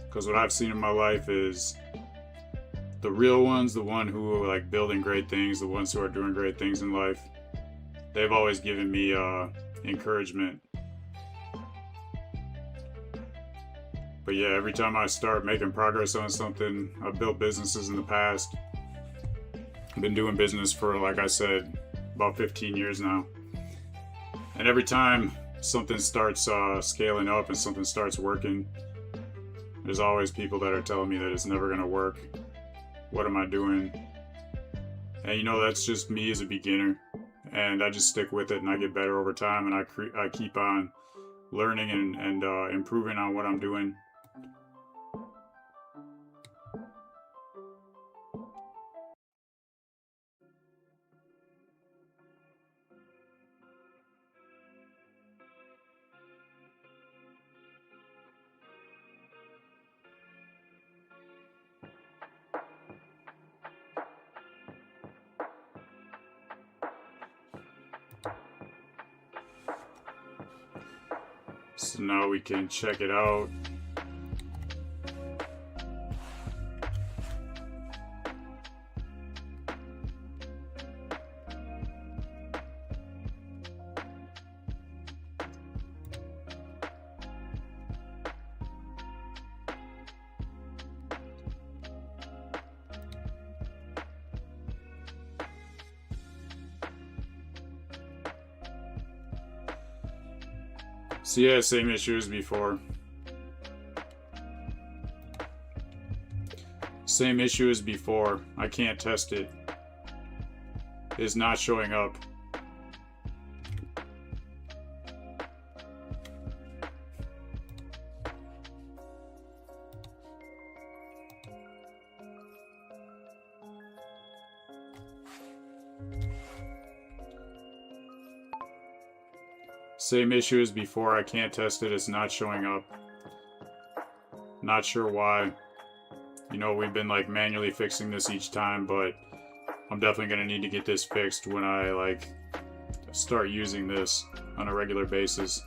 Because what I've seen in my life is the real ones, the one who are like building great things, the ones who are doing great things in life, they've always given me encouragement. But yeah, every time I start making progress on something, I've built businesses in the past. I've been doing business for, like I said, about 15 years now. And every time something starts scaling up and something starts working, there's always people that are telling me that it's never going to work. What am I doing? And you know, that's just me as a beginner. And I just stick with it and I get better over time, and I keep on learning and improving on what I'm doing. So now we can check it out. So yeah, same issue as before. Same issue as before. I can't test it. It's not showing up. Same issue as before. I can't test it. It's not showing up. Not sure why. You know, we've been like manually fixing this each time, but I'm definitely going to need to get this fixed when I like start using this on a regular basis.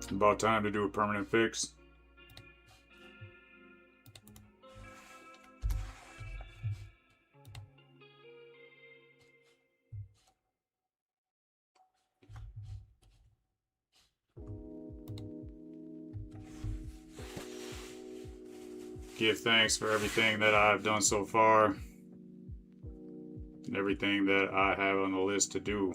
About time to do a permanent fix. Give thanks for everything that I've done so far and everything that I have on the list to do.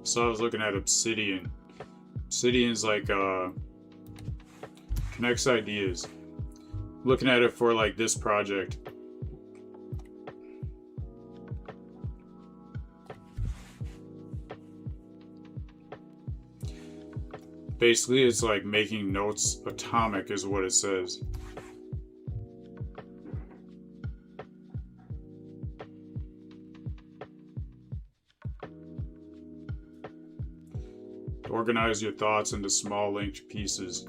So I was looking at Obsidian. Obsidian's like connects ideas. Looking at it for like this project. Basically, it's like making notes atomic is what it says. Organize your thoughts into small linked pieces.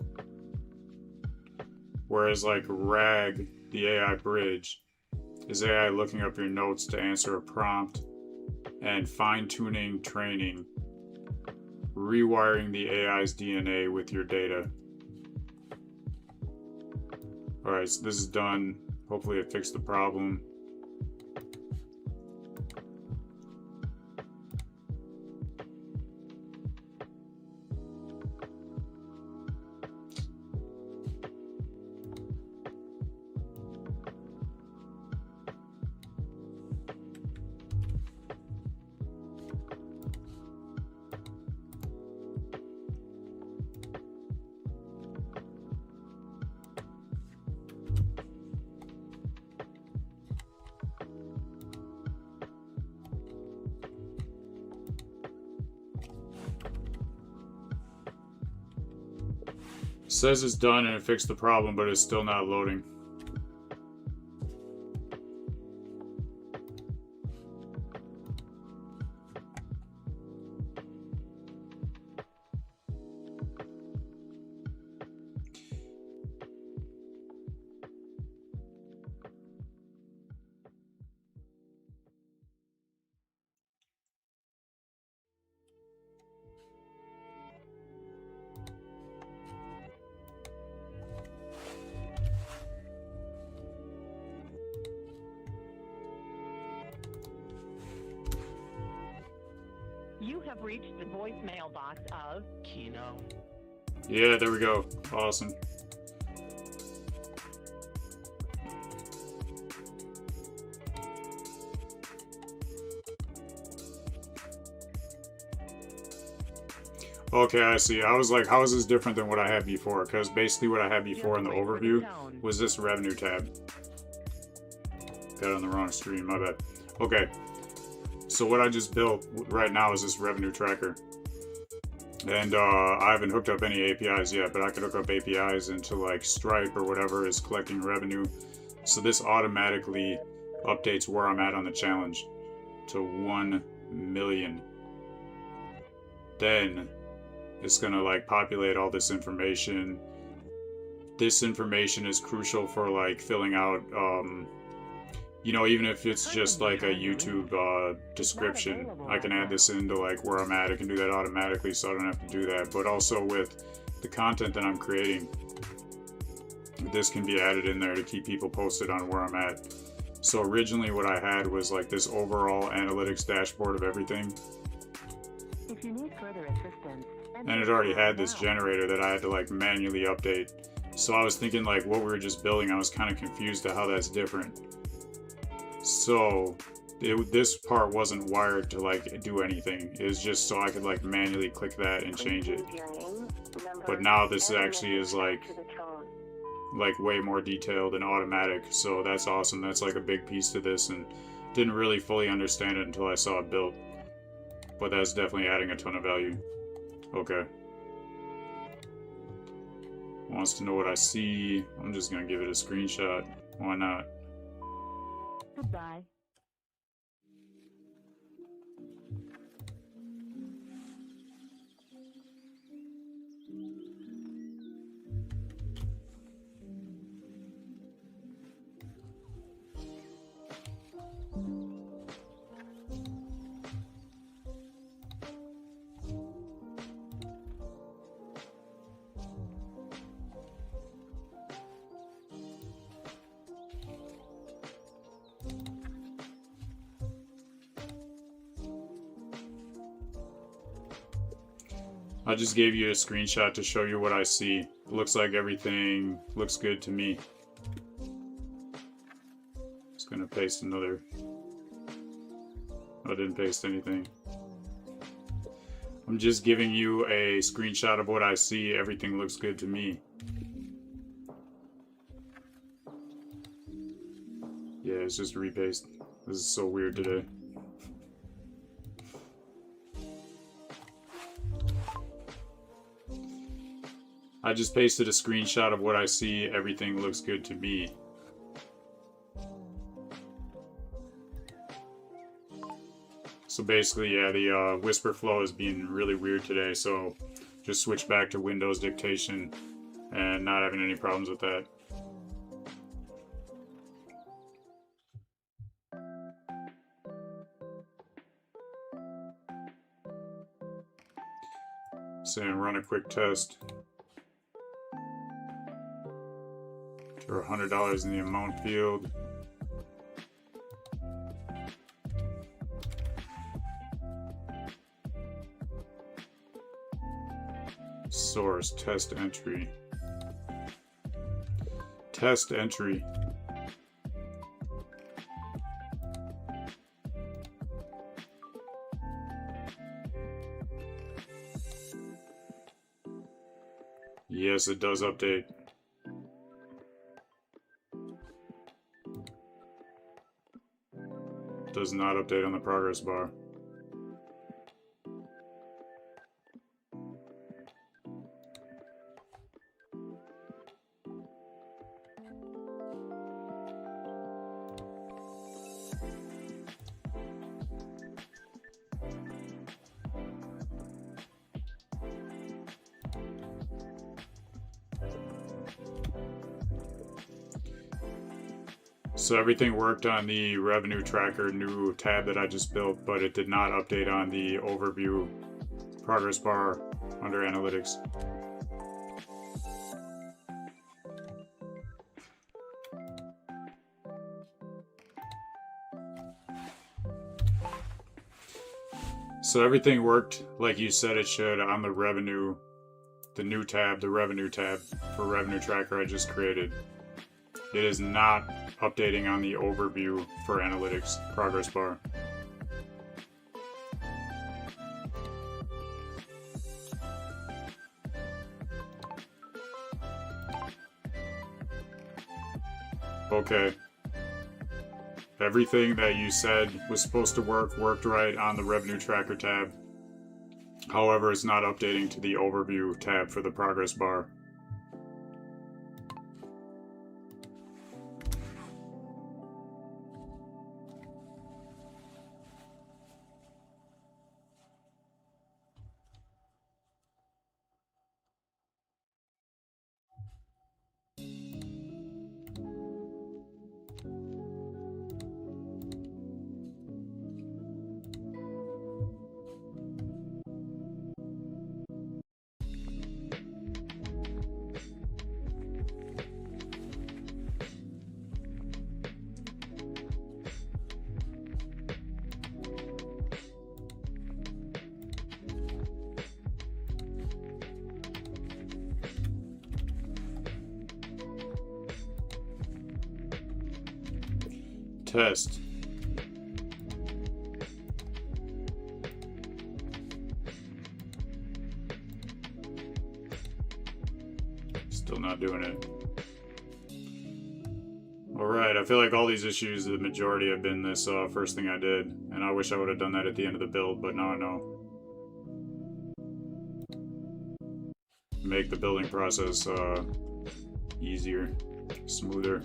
Whereas like RAG, the AI bridge, is AI looking up your notes to answer a prompt, and fine-tuning training, rewiring the AI's DNA with your data. Alright, so this is done. Hopefully it fixed the problem. It says it's done and it fixed the problem, but it's still not loading. You have reached the voicemail box of Kino. Yeah, there we go. Awesome. Okay, I see. I was like, how is this different than what I had before? Because basically what I had before in the overview was this revenue tab. Got it on the wrong screen, my bad. Okay. So what I just built right now is this revenue tracker. And I haven't hooked up any APIs yet, but I could hook up APIs into like Stripe or whatever is collecting revenue. So this automatically updates where I'm at on the challenge to 1 million. Then it's gonna like populate all this information. This information is crucial for like filling out you know, even if it's just like a YouTube description, I can add this into like where I'm at. I can do that automatically, so I don't have to do that. But also with the content that I'm creating, this can be added in there to keep people posted on where I'm at. So originally what I had was like this overall analytics dashboard of everything. If you need further assistance, and it already had this generator that I had to like manually update. So I was thinking like what we were just building, I was kind of confused to how that's different. So this part wasn't wired to like do anything. It was just so I could like manually click that and change it. But now this actually is like way more detailed and automatic. So that's awesome. That's like a big piece to this, and didn't really fully understand it until I saw it built. But that's definitely adding a ton of value. Okay. Wants to know what I see. I'm just gonna give it a screenshot. Why not? Goodbye. I just gave you a screenshot to show you what I see. It looks like everything looks good to me. Just gonna paste another. I didn't paste anything. I'm just giving you a screenshot of what I see. Everything looks good to me. Yeah, it's just a repaste. This is so weird today. I just pasted a screenshot of what I see. Everything looks good to me. So basically, yeah, the whisper flow is being really weird today. So just switch back to Windows dictation and not having any problems with that. Saying run a quick test. For $100 in the amount field. Source, test entry. Test entry. Yes, it does update. Does not update on the progress bar. So everything worked on the revenue tracker new tab that I just built, but it did not update on the overview progress bar under analytics. So everything worked like you said it should on the revenue, the new tab, the revenue tab for revenue tracker I just created. It is not updating on the overview for analytics progress bar. Okay. Everything that you said was supposed to work worked right on the revenue tracker tab. However, it's not updating to the overview tab for the progress bar. Test. Still not doing it. Alright, I feel like all these issues, the majority have been this first thing I did. And I wish I would have done that at the end of the build, but now I know. Make the building process easier, smoother.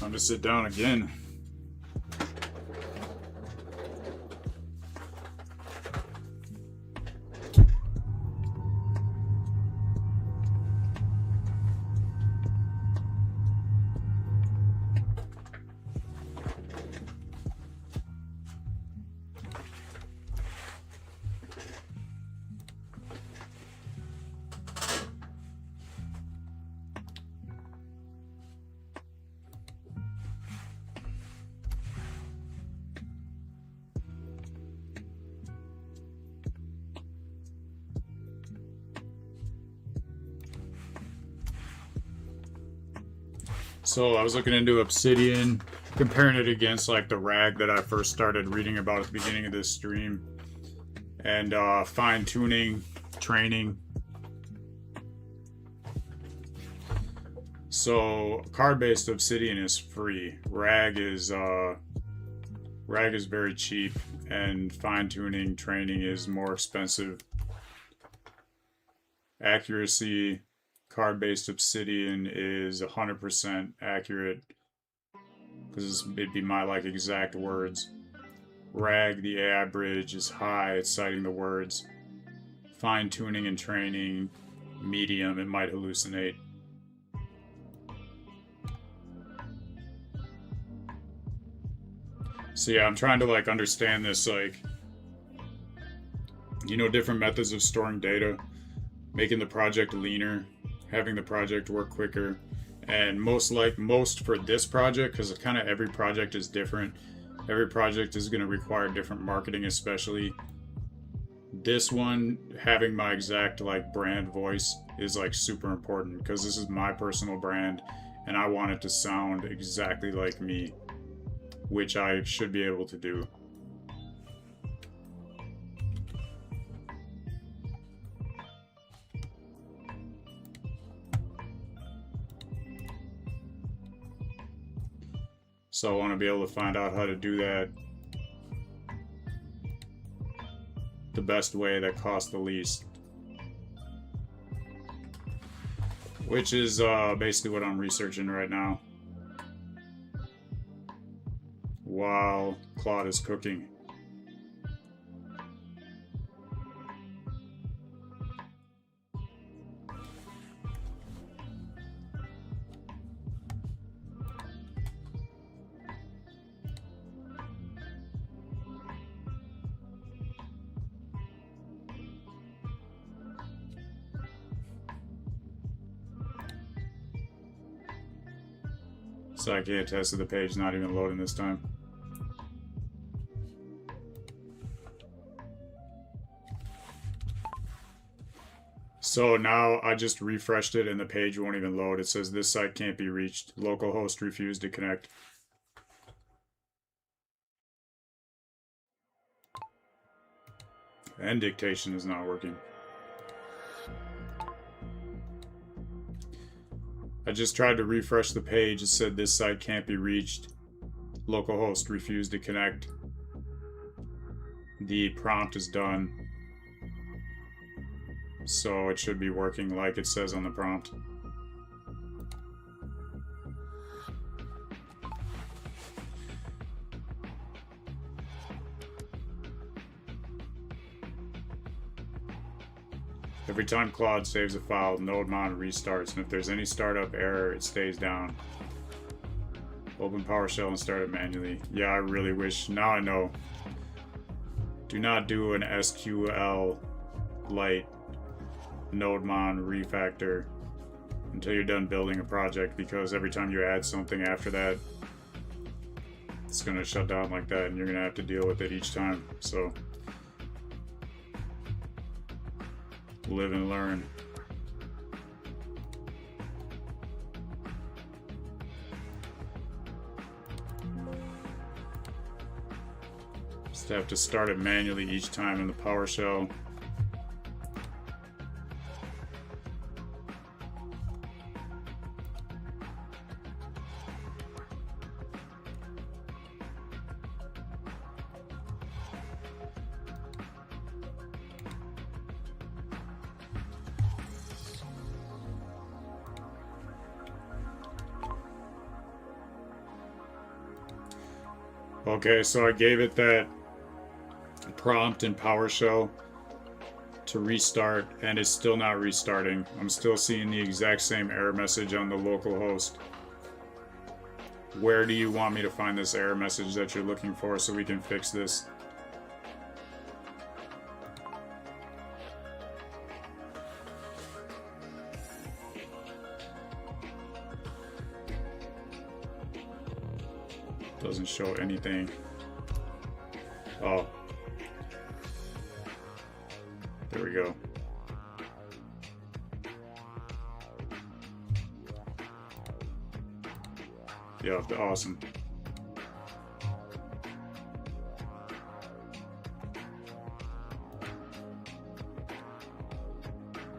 Time to sit down again. So I was looking into Obsidian, comparing it against like the RAG that I first started reading about at the beginning of this stream, and fine-tuning, training. So card-based Obsidian is free. RAG is very cheap, and fine-tuning, training is more expensive. Accuracy. Card-based Obsidian is 100% accurate, because it'd be my like exact words. RAG, the AI bridge, is high, it's citing the words. Fine-tuning and training, medium, it might hallucinate. So yeah, I'm trying to like understand this, like, you know, different methods of storing data, making the project leaner, having the project work quicker, and most for this project, because kind of every project is different. Every project is going to require different marketing, especially this one. Having my exact like brand voice is like super important because this is my personal brand and I want it to sound exactly like me, which I should be able to do. So I want to be able to find out how to do that the best way that costs the least. Which is basically what I'm researching right now while Claude is cooking. So I can't test that the page not even loading this time. So now I just refreshed it and the page won't even load. It says this site can't be reached. Localhost refused to connect. And dictation is not working. I just tried to refresh the page. It said this site can't be reached. Localhost refused to connect. The prompt is done. So it should be working like it says on the prompt. Every time Claude saves a file, NodeMon restarts, and if there's any startup error, it stays down. Open PowerShell and start it manually. Yeah, I really wish. Now I know. Do not do an SQL Lite NodeMon refactor until you're done building a project, because every time you add something after that, it's going to shut down like that, and you're going to have to deal with it each time. So live and learn. Just have to start it manually each time in the PowerShell. Okay, so I gave it that prompt in PowerShell to restart, and it's still not restarting. I'm still seeing the exact same error message on the local host. Where do you want me to find this error message that you're looking for so we can fix this? Doesn't show anything. Oh. There we go. Yeah, awesome.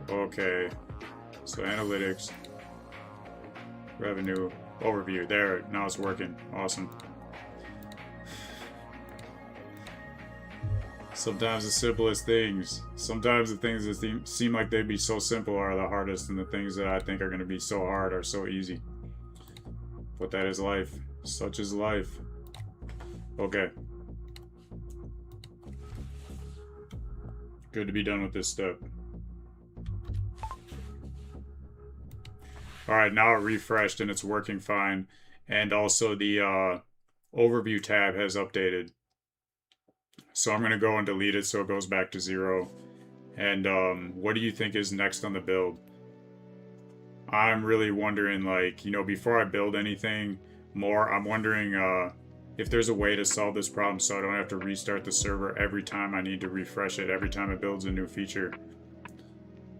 Okay. So analytics, revenue, overview. There, now it's working. Awesome. Sometimes the simplest things, sometimes the things that seem like they'd be so simple are the hardest, and the things that I think are going to be so hard are so easy. But that is life. Such is life. Okay. Good to be done with this step. Alright, now it refreshed and it's working fine. And also the overview tab has updated. So I'm going to go and delete it so it goes back to 0. And what do you think is next on the build? I'm really wondering, like, you know, before I build anything more, I'm wondering if there's a way to solve this problem so I don't have to restart the server every time I need to refresh it, every time it builds a new feature.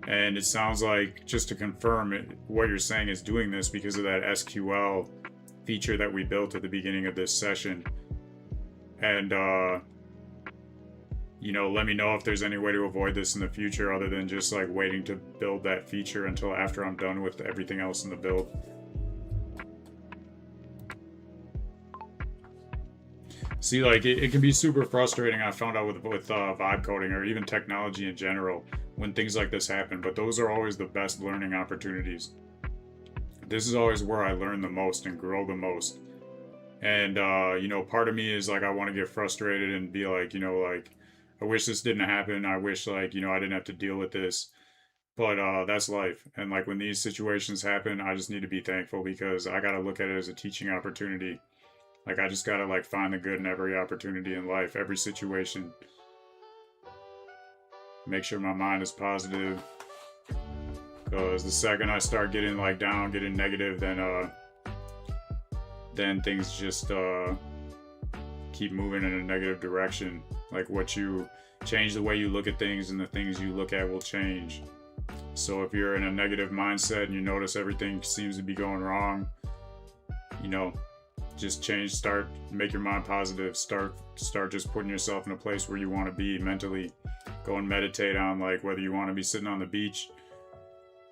And it sounds like, just to confirm it, what you're saying is doing this because of that SQL feature that we built at the beginning of this session. And you know, let me know if there's any way to avoid this in the future other than just like waiting to build that feature until after I'm done with everything else in the build. See, like, it can be super frustrating, I found out with vibe coding or even technology in general when things like this happen, but those are always the best learning opportunities. This is always where I learn the most and grow the most. And, you know, part of me is like, I want to get frustrated and be like, you know, like, I wish this didn't happen. I wish, like, you know, I didn't have to deal with this. But that's life. And like when these situations happen, I just need to be thankful because I got to look at it as a teaching opportunity. Like I just got to like find the good in every opportunity in life, every situation. Make sure my mind is positive. Because the second I start getting like down, getting negative, then things just keep moving in a negative direction. Like what you change the way you look at things and the things you look at will change. So if you're in a negative mindset and you notice everything seems to be going wrong, you know, just make your mind positive. Start just putting yourself in a place where you want to be mentally. Go and meditate on like whether you want to be sitting on the beach,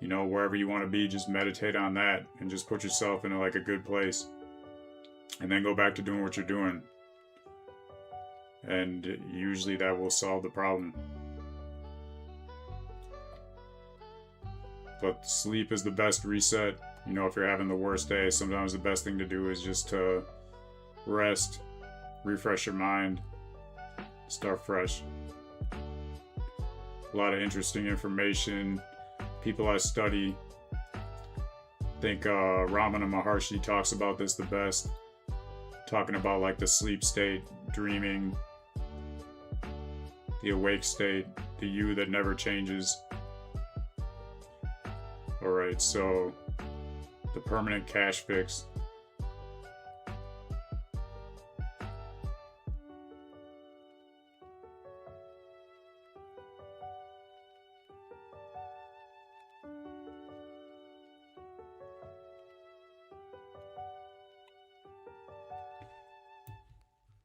you know, wherever you want to be, just meditate on that and just put yourself in like a good place. And then go back to doing what you're doing. And usually that will solve the problem. But sleep is the best reset. You know, if you're having the worst day, sometimes the best thing to do is just to rest, refresh your mind, start fresh. A lot of interesting information. People I study. I think Ramana Maharshi talks about this the best. Talking about like the sleep state, dreaming, the awake state, the you that never changes. Alright, so the permanent cache fix.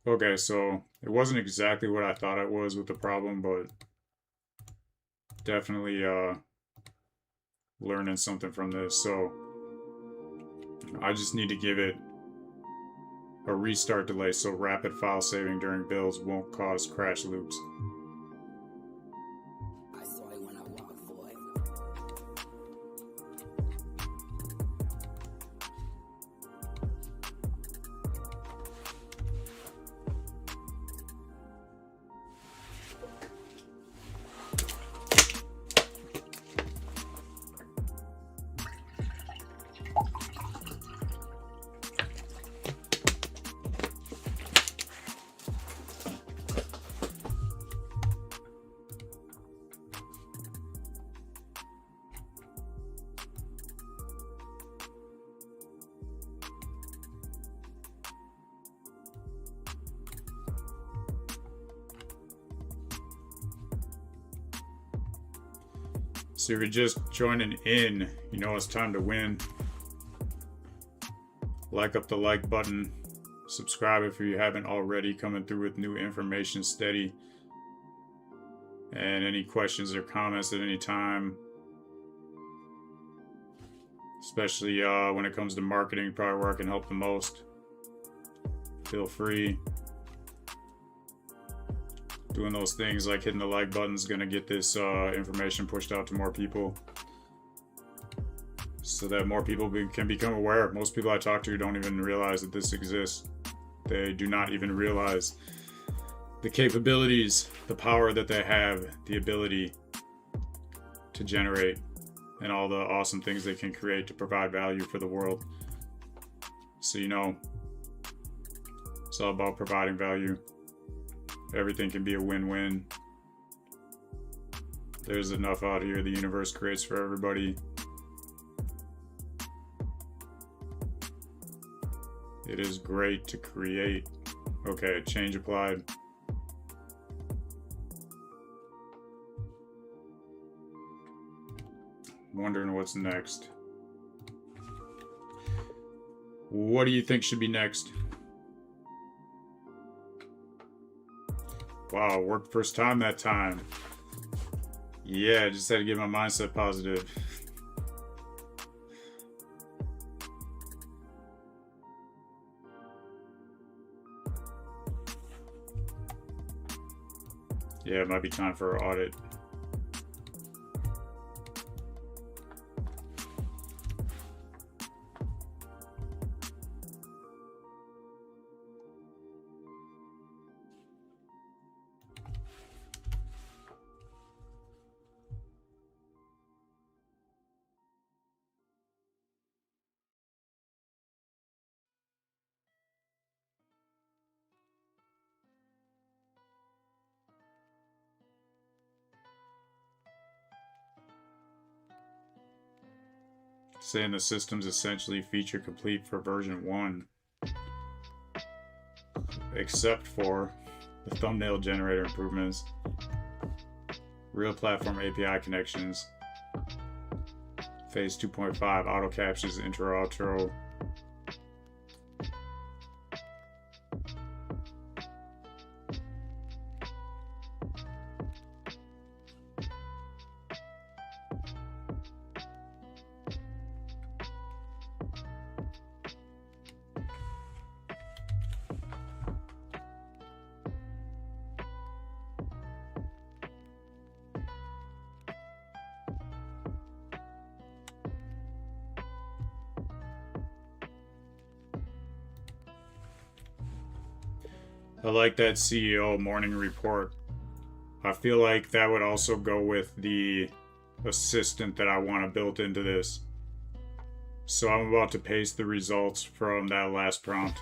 Okay, so it wasn't exactly what I thought it was with the problem, but definitely learning something from this. So I just need to give it a restart delay so rapid file saving during builds won't cause crash loops. So if you're just joining in, you know it's time to win. Like up the like button. Subscribe if you haven't already, coming through with new information steady. And any questions or comments at any time. Especially when it comes to marketing, probably where I can help the most. Feel free. Doing those things like hitting the like button is going to get this information pushed out to more people so that more people can become aware. Most people I talk to don't even realize that this exists. They do not even realize the capabilities, the power that they have, the ability to generate, and all the awesome things they can create to provide value for the world. So, you know, It's all about providing value. Everything can be a win-win. There's enough out here the universe creates for everybody. It is great to create. Okay, change applied. Wondering what's next. What do you think should be next? Wow, worked first time that time. Yeah, I just had to get my mindset positive. Yeah, it might be time for an audit. Saying the system's essentially feature complete for version 1. Except for the thumbnail generator improvements, real platform API connections, phase 2.5, auto captions, intro, outro. I like that CEO morning report. I feel like that would also go with the assistant that I want to build into this. So I'm about to paste the results from that last prompt.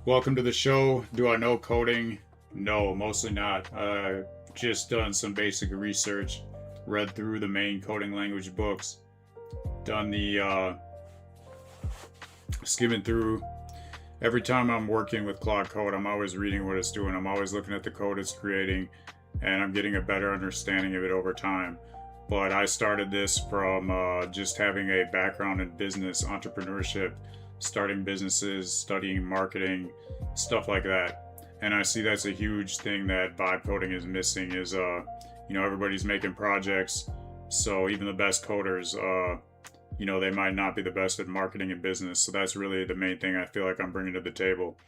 Welcome to the show. Do I know coding? No, mostly not. Just done some basic research, read through the main coding language books, done the skimming through every time I'm working with Claude Code, I'm always reading what it's doing. I'm always looking at the code it's creating, and I'm getting a better understanding of it over time. But I started this from just having a background in business, entrepreneurship, starting businesses, studying marketing, stuff like that. And I see that's a huge thing that vibe coding is missing is, everybody's making projects. So even the best coders, they might not be the best at marketing and business. So that's really the main thing I feel like I'm bringing to the table.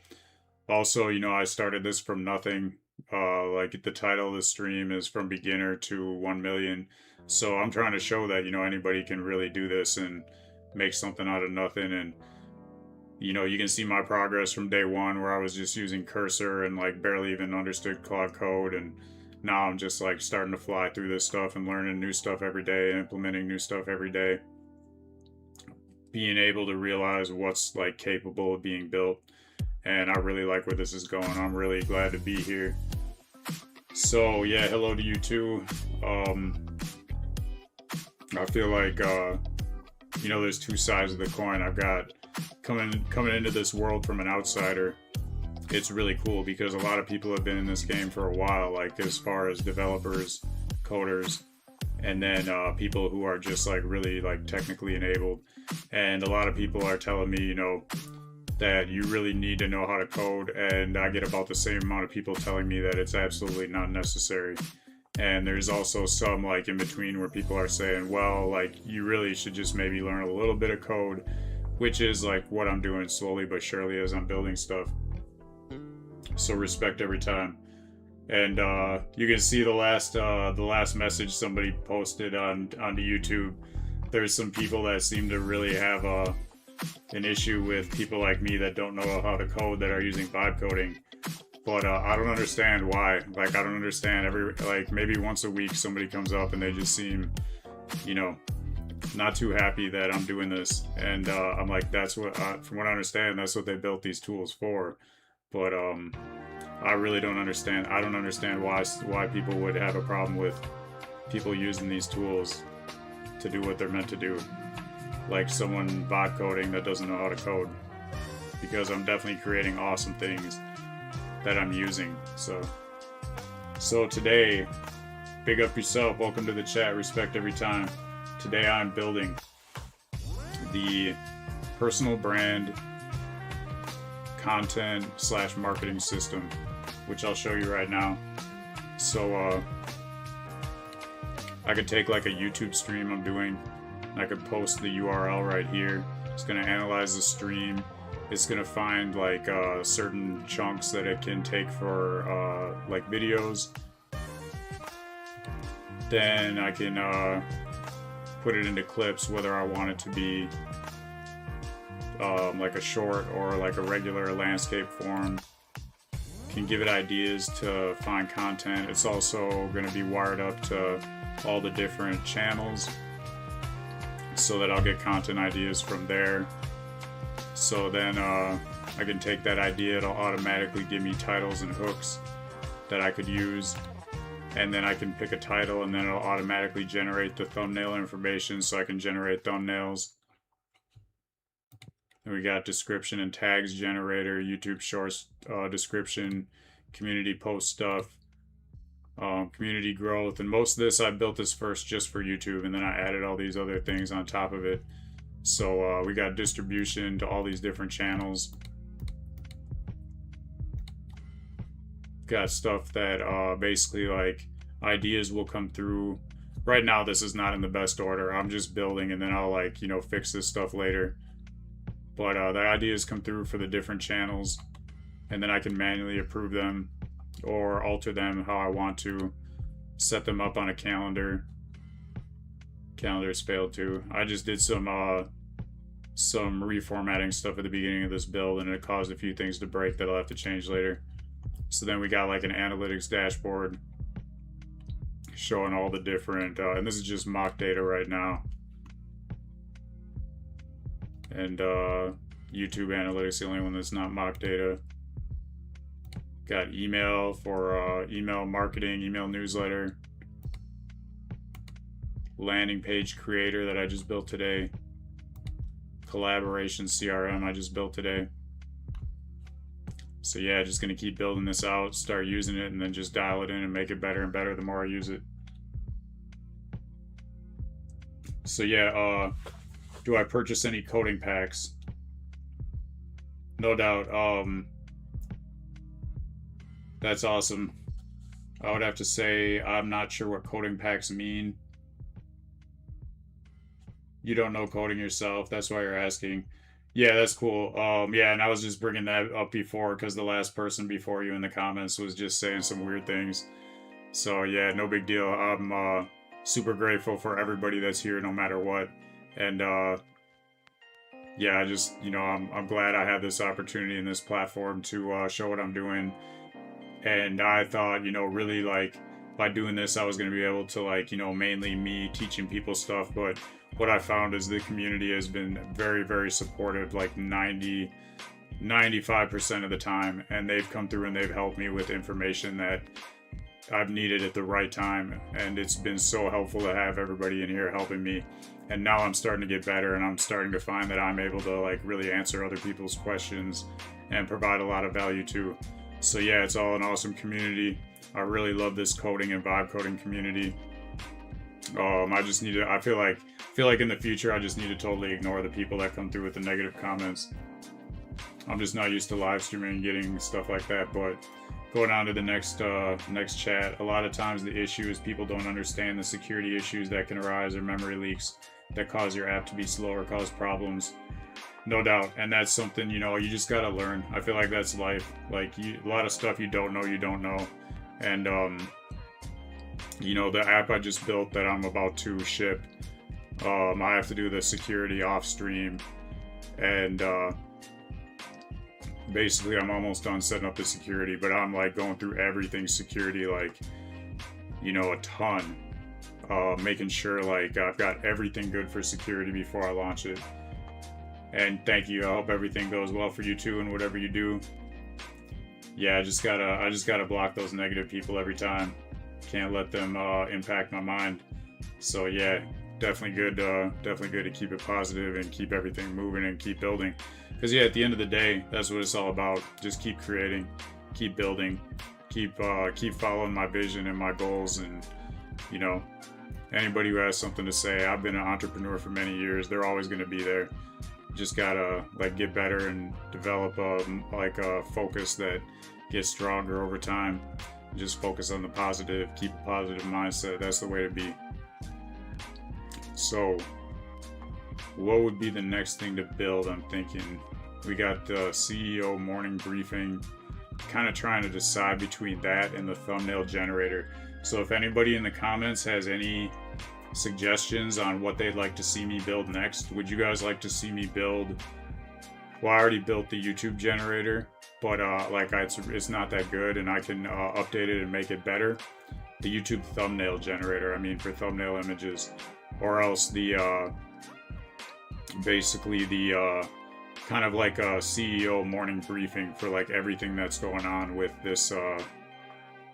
Also, I started this from nothing. Like the title of the stream is From Beginner to 1 Million. So I'm trying to show that, anybody can really do this and make something out of nothing. And, you can see my progress from day one where I was just using cursor and like barely even understood Claude Code. And now I'm just like starting to fly through this stuff and learning new stuff every day and implementing new stuff every day. Being able to realize what's like capable of being built. And I really like where this is going. I'm really glad to be here. So yeah, hello to you too. I feel like, there's two sides of the coin. I've got coming into this world from an outsider. It's really cool because a lot of people have been in this game for a while, like as far as developers, coders, and then people who are just like really like technically enabled. And a lot of people are telling me, that you really need to know how to code, and I get about the same amount of people telling me that it's absolutely not necessary. And there's also some like in between where people are saying, well, like you really should just maybe learn a little bit of code, which is like what I'm doing slowly but surely as I'm building stuff. So respect every time. And you can see the last message somebody posted onto YouTube. There's some people that seem to really have an issue with people like me that don't know how to code that are using vibe coding. But I don't understand why. Like I don't understand maybe once a week somebody comes up and they just seem, not too happy that I'm doing this. And I'm like, that's what, from what I understand, that's what they built these tools for. But I really don't understand. I don't understand why people would have a problem with people using these tools to do what they're meant to do. Like someone vibe coding that doesn't know how to code. Because I'm definitely creating awesome things that I'm using. So today, big up yourself. Welcome to the chat. Respect every time. Today I'm building the personal brand content / marketing system, which I'll show you right now. So I could take like a YouTube stream I'm doing, and I could post the URL right here. It's going to analyze the stream. It's going to find like certain chunks that it can take for like videos. Then I can put it into clips, whether I want it to be like a short or like a regular landscape form. Can give it ideas to find content. It's also going to be wired up to all the different channels so that I'll get content ideas from there. So then I can take that idea, it'll automatically give me titles and hooks that I could use. And then I can pick a title and then it'll automatically generate the thumbnail information so I can generate thumbnails. And we got description and tags generator, YouTube Shorts description, community post stuff, community growth. And most of this, I built this first just for YouTube and then I added all these other things on top of it. So we got distribution to all these different channels. Got stuff that basically like ideas will come through. Right now this is not in the best order. I'm just building and then I'll like, fix this stuff later. But the ideas come through for the different channels and then I can manually approve them or alter them how I want to. Set them up on a calendar. Calendar's failed too. I just did some reformatting stuff at the beginning of this build and it caused a few things to break that I'll have to change later. So then we got like an analytics dashboard showing all the different, and this is just mock data right now. And YouTube analytics, the only one that's not mock data. Got email for email marketing, email newsletter. Landing page creator that I just built today. Collaboration CRM I just built today. So yeah, just gonna keep building this out, start using it, and then just dial it in and make it better and better the more I use it. So yeah, do I purchase any coding packs? No doubt. That's awesome. I would have to say I'm not sure what coding packs mean. You don't know coding yourself. That's why you're asking. Yeah, that's cool. Yeah, and I was just bringing that up before because the last person before you in the comments was just saying some weird things. So yeah, no big deal. I'm super grateful for everybody that's here, no matter what. And yeah, I just, I'm glad I have this opportunity and this platform to show what I'm doing. And I thought, really like by doing this, I was going to be able to like, mainly me teaching people stuff. But what I found is the community has been very, very supportive, like 95% of the time. And they've come through and they've helped me with information that I've needed at the right time. And it's been so helpful to have everybody in here helping me. And now I'm starting to get better, and I'm starting to find that I'm able to like really answer other people's questions and provide a lot of value too. So yeah, it's all an awesome community. I really love this coding and vibe coding community. I just need to, I feel like in the future, I just need to totally ignore the people that come through with the negative comments. I'm just not used to live streaming and getting stuff like that. But going on to the next chat, a lot of times the issue is people don't understand the security issues that can arise or memory leaks that cause your app to be slow or cause problems. No doubt. And that's something, you just got to learn. I feel like that's life. Like a lot of stuff you don't know. And, the app I just built that I'm about to ship, I have to do the security off stream. And basically I'm almost done setting up the security, but I'm like going through everything security, like, a ton. Making sure like I've got everything good for security before I launch it. And thank you. I hope everything goes well for you too, and whatever you do. Yeah, I just gotta block those negative people every time. Can't let them impact my mind. So yeah, definitely good to keep it positive and keep everything moving and keep building. Because yeah, at the end of the day, that's what it's all about. Just keep creating, keep building, keep following my vision and my goals. And anybody who has something to say, I've been an entrepreneur for many years. They're always going to be there. Just gotta like get better and develop a focus that gets stronger over time. Just focus on the positive, keep a positive mindset. That's the way to be. So what would be the next thing to build? I'm thinking we got the CEO morning briefing, kind of trying to decide between that and the thumbnail generator. So if anybody in the comments has any suggestions on what they'd like to see me build next, would you guys like to see me build, well, I already built the YouTube generator, but it's not that good, and I can update it and make it better. The YouTube thumbnail generator, for thumbnail images, or else the basically the kind of like a CEO morning briefing for like everything that's going on with this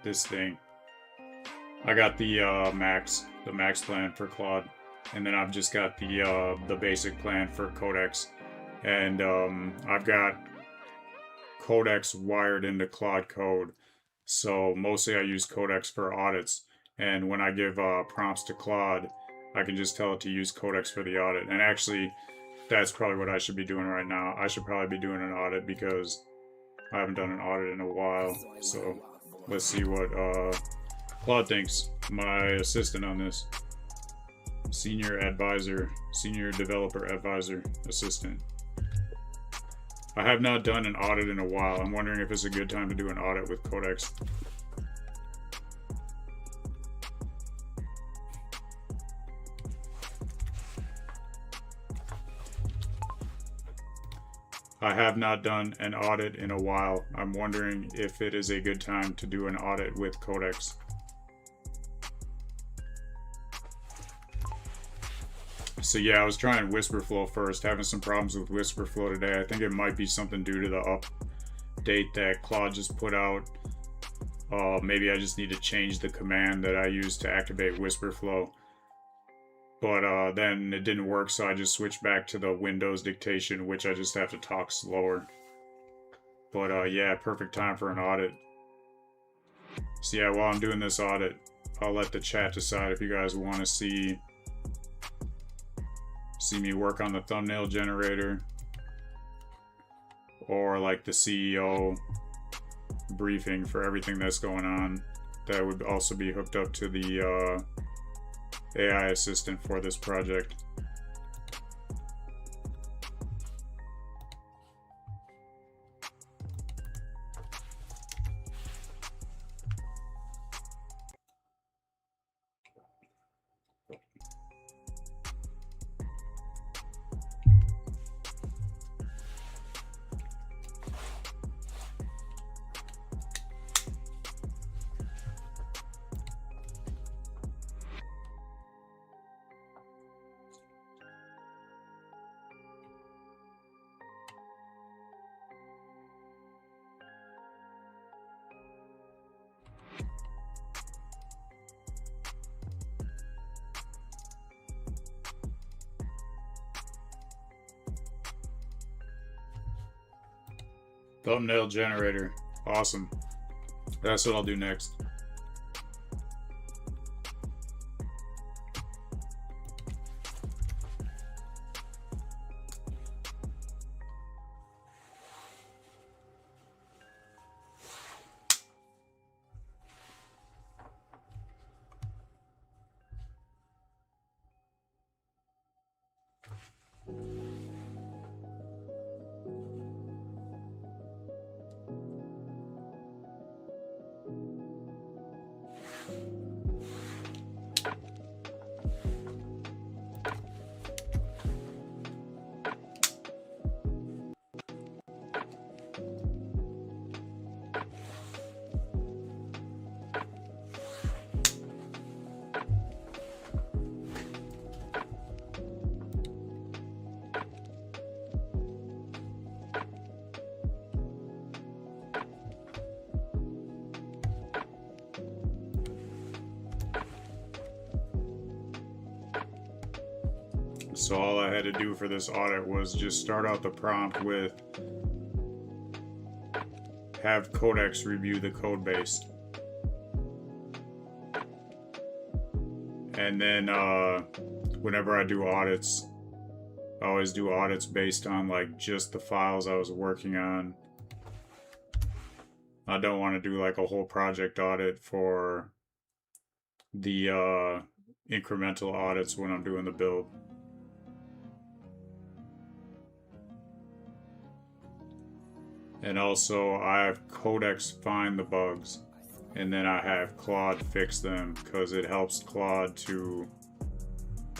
this thing. I got the max plan for Claude, and then I've just got the basic plan for Codex, and I've got Codex wired into Claude Code. So mostly I use Codex for audits, and when I give prompts to Claude, I can just tell it to use Codex for the audit. And actually, that's probably what I should be doing right now. I should probably be doing an audit because I haven't done an audit in a while. So let's see what Claude thinks, my assistant on this. Senior developer advisor assistant. I have not done an audit in a while. I'm wondering if it's a good time to do an audit with Codex. I have not done an audit in a while. I'm wondering if it is a good time to do an audit with Codex. So yeah, I was trying Whisperflow first, having some problems with Whisperflow today. I think it might be something due to the update that Claude just put out. Maybe I just need to change the command that I use to activate Whisperflow. But then it didn't work, so I just switched back to the Windows dictation, which I just have to talk slower. But yeah, perfect time for an audit. So yeah, while I'm doing this audit, I'll let the chat decide if you guys want to see me work on the thumbnail generator or like the CEO briefing for everything that's going on. That would also be hooked up to the AI assistant for this project. Thumbnail generator. Awesome. That's what I'll do next. So all I had to do for this audit was just start out the prompt with have Codex review the code base. And then whenever I do audits, I always do audits based on like just the files I was working on. I don't want to do like a whole project audit for the incremental audits when I'm doing the build. And also I have Codex find the bugs, and then I have Claude fix them, because it helps Claude to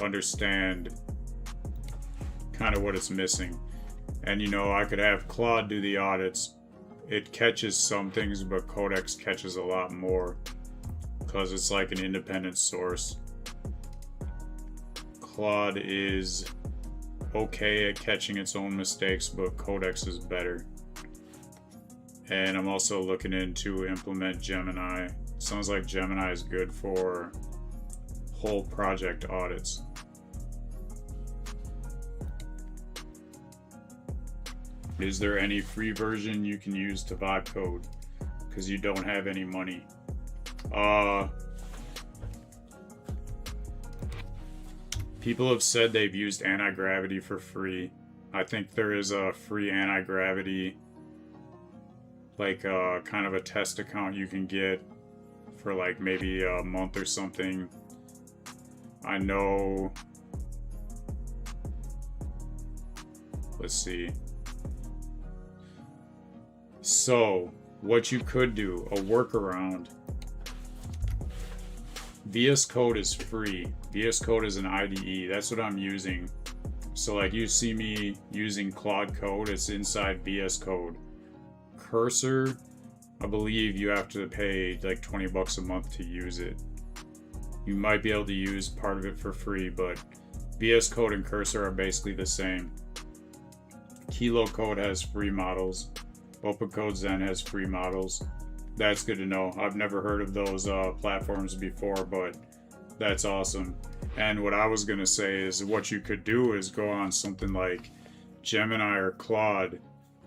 understand kind of what it's missing. And you know, I could have Claude do the audits. It catches some things, but Codex catches a lot more because it's like an independent source. Claude is okay at catching its own mistakes, but Codex is better. And I'm also looking into implement Gemini. Sounds like Gemini is good for whole project audits. Is there any free version you can use to vibe code? Because you don't have any money. People have said they've used anti-gravity for free. I think there is a free anti-gravity, like kind of a test account you can get for like maybe a month or something. I know, let's see. So what you could do, a workaround, VS Code is free. VS Code is an IDE. That's what I'm using. So like you see me using Claude Code, it's inside VS Code. Cursor, I believe you have to pay like 20 bucks a month to use it. You might be able to use part of it for free, but VS Code and Cursor are basically the same. Kilo Code has free models. Opus Code Zen has free models. That's good to know. I've never heard of those platforms before, but that's awesome. And what I was gonna say is what you could do is go on something like Gemini or Claude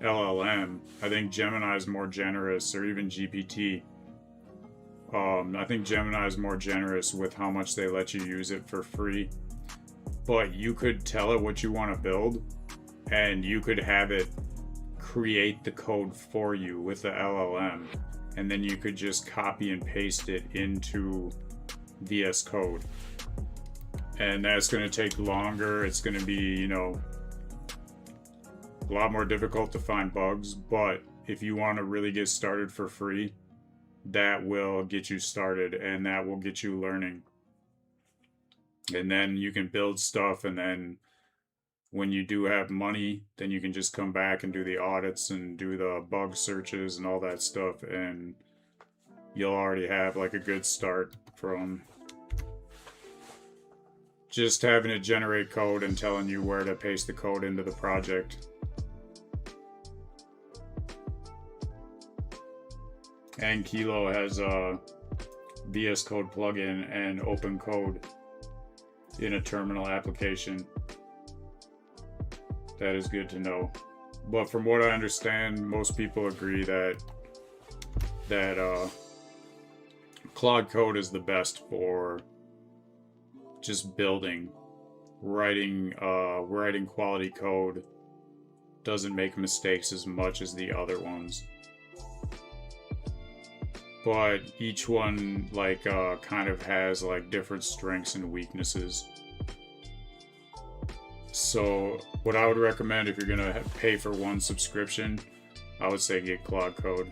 LLM. I think Gemini is more generous, or even GPT. I think Gemini is more generous with how much they let you use it for free. But you could tell it what you want to build, and you could have it create the code for you with the LLM, and then you could just copy and paste it into VS Code. And that's going to take longer. It's going to be, you know, a lot more difficult to find bugs, but if you want to really get started for free, that will get you started and that will get you learning. And then you can build stuff, and then when you do have money, then you can just come back and do the audits and do the bug searches and all that stuff, and you'll already have like a good start from just having it generate code and telling you where to paste the code into the project. And Kilo has a VS Code plugin and open code in a terminal application. That is good to know. But from what I understand, most people agree that Claude Code is the best for just building, writing quality code. Doesn't make mistakes as much as the other ones. But each one kind of has like different strengths and weaknesses. So what I would recommend if you're gonna pay for one subscription, I would say get Claude Code.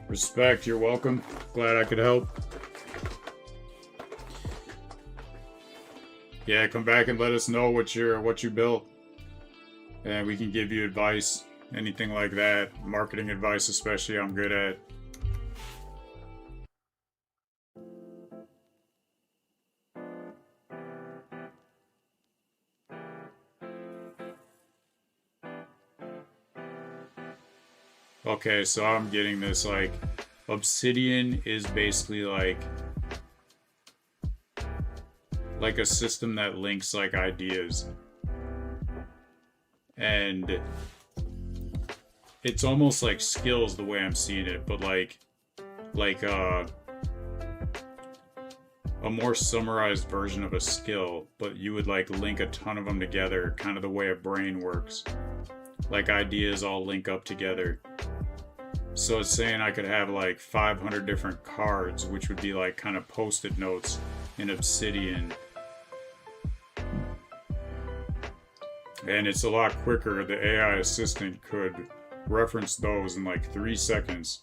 Respect, you're welcome. Glad I could help. Yeah, come back and let us know what you built, and we can give you advice, anything like that. Marketing advice especially, I'm good at. Okay, so I'm getting this, like, Obsidian is basically like a system that links like ideas. And it's almost like skills the way I'm seeing it, but like a more summarized version of a skill, but you would like link a ton of them together, kind of the way a brain works. Like ideas all link up together. So it's saying I could have like 500 different cards, which would be like kind of post-it notes in Obsidian. And it's a lot quicker. The AI assistant could reference those in like 3 seconds.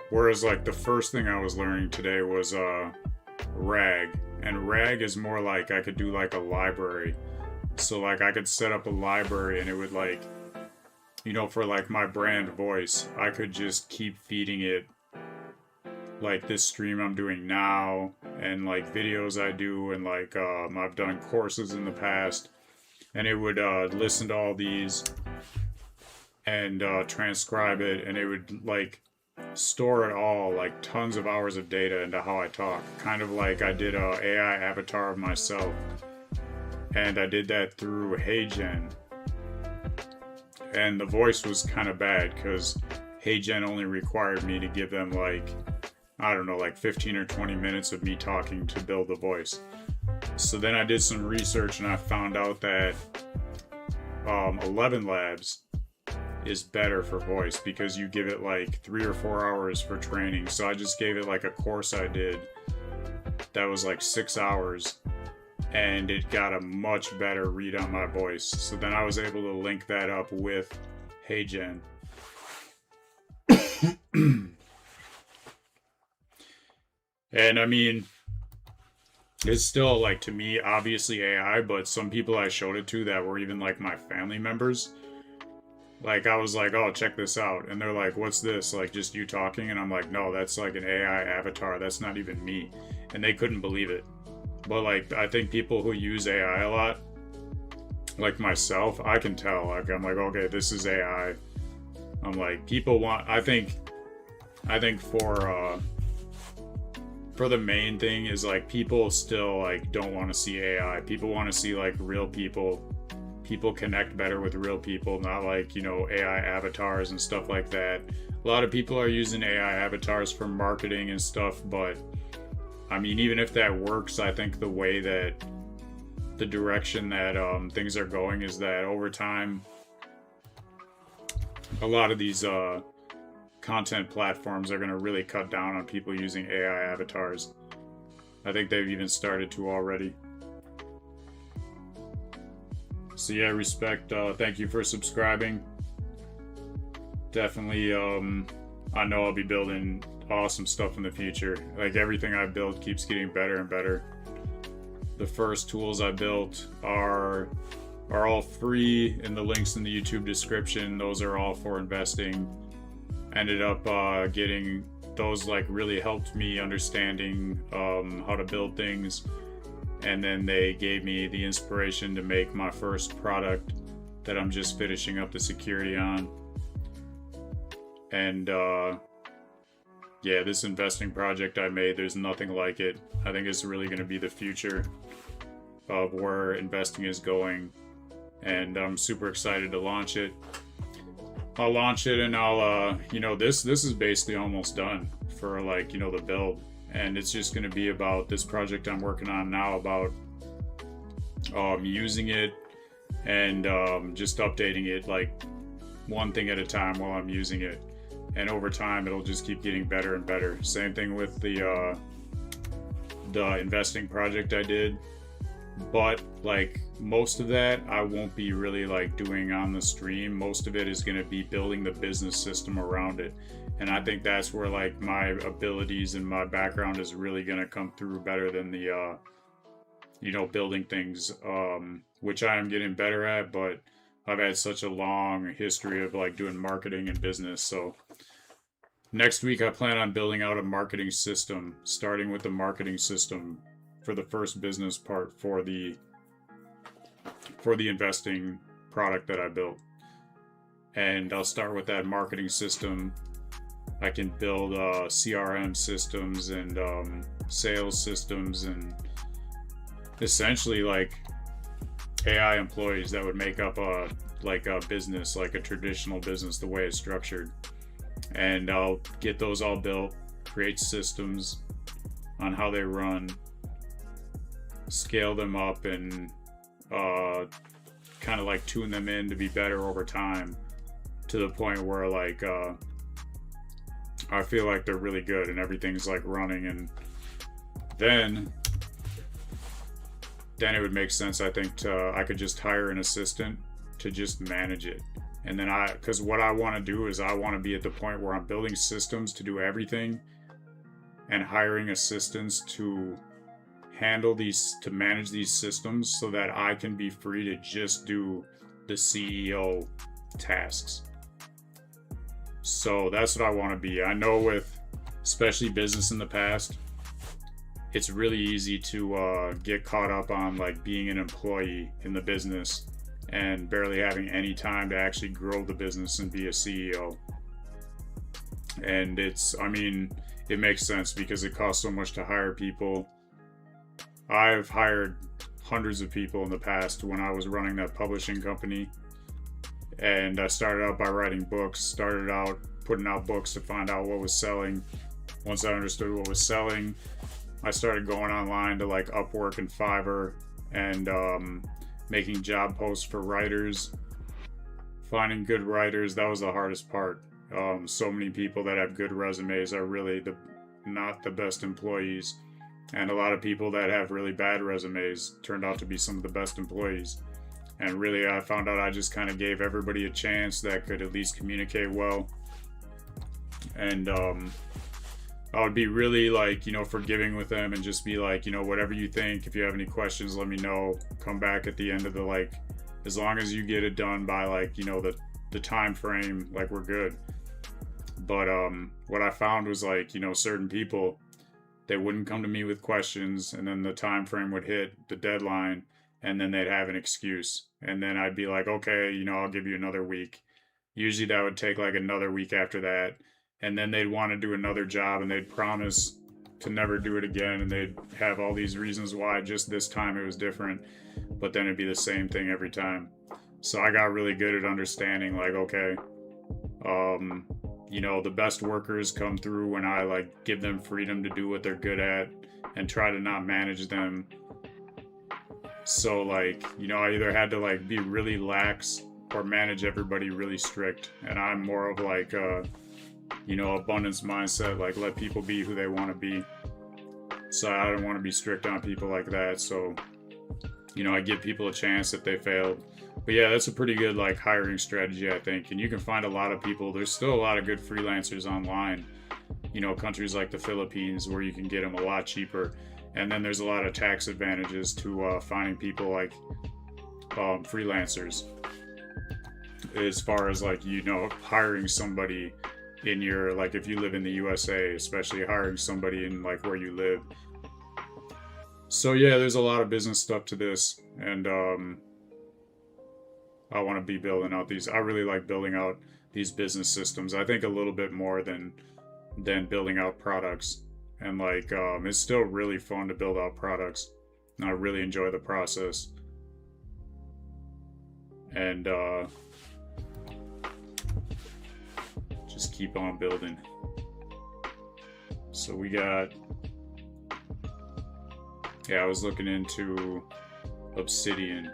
Whereas like the first thing I was learning today was RAG. And RAG is more like I could do like a library. So like I could set up a library and it would like, you know, for like my brand voice, I could just keep feeding it like this stream I'm doing now and like videos I do, and like I've done courses in the past, and it would listen to all these and transcribe it, and it would like store it all, like tons of hours of data into how I talk, kind of like I did a AI avatar of myself, and I did that through HeyGen. And the voice was kind of bad because HeyGen only required me to give them like, I don't know, like 15 or 20 minutes of me talking to build the voice. So then I did some research and I found out that 11 Labs is better for voice because you give it like 3 or 4 hours for training. So I just gave it like a course I did that was like 6 hours. And it got a much better read on my voice. So then I was able to link that up with HeyGen. And I mean, It's still like, to me, obviously AI, but some people I showed it to that were even like my family members, like I was like, oh, check this out, and they're like, what's this, like just you talking? And I'm like, no, that's like an AI avatar, that's not even me. And they couldn't believe it. But like, I think people who use AI a lot, like myself, I can tell, like I'm like, okay, this is AI. I'm like, people want, I think for the main thing is like, people still like don't want to see AI. People want to see like real people. People connect better with real people, not like, you know, AI avatars and stuff like that. A lot of people are using AI avatars for marketing and stuff, but I mean, even if that works, I think the way that the direction that things are going is that over time, a lot of these content platforms are going to really cut down on people using AI avatars. I think they've even started to already. So yeah, respect. Thank you for subscribing. Definitely, I know I'll be building awesome stuff in the future. Like, everything I build keeps getting better and better. The first tools I built are all free, and the links in the YouTube description, those are all for investing. Ended up getting those, like, really helped me understanding how to build things, and then they gave me the inspiration to make my first product that I'm just finishing up the security on. And yeah, this investing project I made, there's nothing like it. I think it's really going to be the future of where investing is going, and I'm super excited to launch it. I'll launch it, and I'll, you know, this is basically almost done for, like, you know, the build. And it's just going to be about this project I'm working on now, about using it and just updating it, like, one thing at a time while I'm using it. And over time, it'll just keep getting better and better. Same thing with the investing project I did. But like, most of that I won't be really like doing on the stream. Most of it is going to be building the business system around it. And I think that's where like my abilities and my background is really going to come through better than the you know, building things, which I am getting better at, but I've had such a long history of like doing marketing and business. So next week I plan on building out a marketing system, starting with the marketing system for the first business part for the investing product that I built. And I'll start with that marketing system. I can build CRM systems and sales systems, and essentially like AI employees that would make up a business, like a traditional business, the way it's structured. And I'll get those all built, create systems on how they run, scale them up, and kind of like tune them in to be better over time, to the point where like I feel like they're really good and everything's like running. And then it would make sense, I think, I could just hire an assistant to just manage it. And then because what I want to do is I want to be at the point where I'm building systems to do everything and hiring assistants to handle these, to manage these systems, so that I can be free to just do the CEO tasks. So that's what I want to be. I know with especially business in the past, it's really easy to get caught up on like being an employee in the business and barely having any time to actually grow the business and be a CEO. And I mean, it makes sense because it costs so much to hire people. I've hired hundreds of people in the past when I was running that publishing company. And I started out by writing books, started out putting out books to find out what was selling. Once I understood what was selling, I started going online to like Upwork and Fiverr and making job posts for writers, finding good writers. That was the hardest part. So many people that have good resumes are really not the best employees. And a lot of people that have really bad resumes turned out to be some of the best employees. And really, I found out I just kind of gave everybody a chance that could at least communicate well. And I would be really like, you know, forgiving with them and just be like, you know, whatever you think, if you have any questions, let me know. Come back at the end of the, like, as long as you get it done by, like, you know, the time frame, like, we're good. But what I found was, like, you know, certain people, they wouldn't come to me with questions, and then the time frame would hit the deadline, and then they'd have an excuse, and then I'd be like, okay, you know, I'll give you another week. Usually that would take like another week after that, and then they'd want to do another job, and they'd promise to never do it again, and they'd have all these reasons why just this time it was different, but then it'd be the same thing every time. So I got really good at understanding, like, okay, you know, the best workers come through when I, like, give them freedom to do what they're good at and try to not manage them. So, like, you know, I either had to, like, be really lax or manage everybody really strict. And I'm more of, like, you know, abundance mindset, like, let people be who they want to be. So I don't want to be strict on people like that. So, you know, I give people a chance if they failed. But yeah, that's a pretty good, like, hiring strategy, I think. And you can find a lot of people. There's still a lot of good freelancers online. You know, countries like the Philippines where you can get them a lot cheaper. And then there's a lot of tax advantages to finding people like freelancers. As far as, like, you know, hiring somebody in your, like, if you live in the USA, especially hiring somebody in, like, where you live. So yeah, there's a lot of business stuff to this. And I want to be building out these. I really like building out these business systems. I think a little bit more than building out products. And, like, it's still really fun to build out products. And I really enjoy the process. And just keep on building. So we got, yeah, I was looking into Obsidian.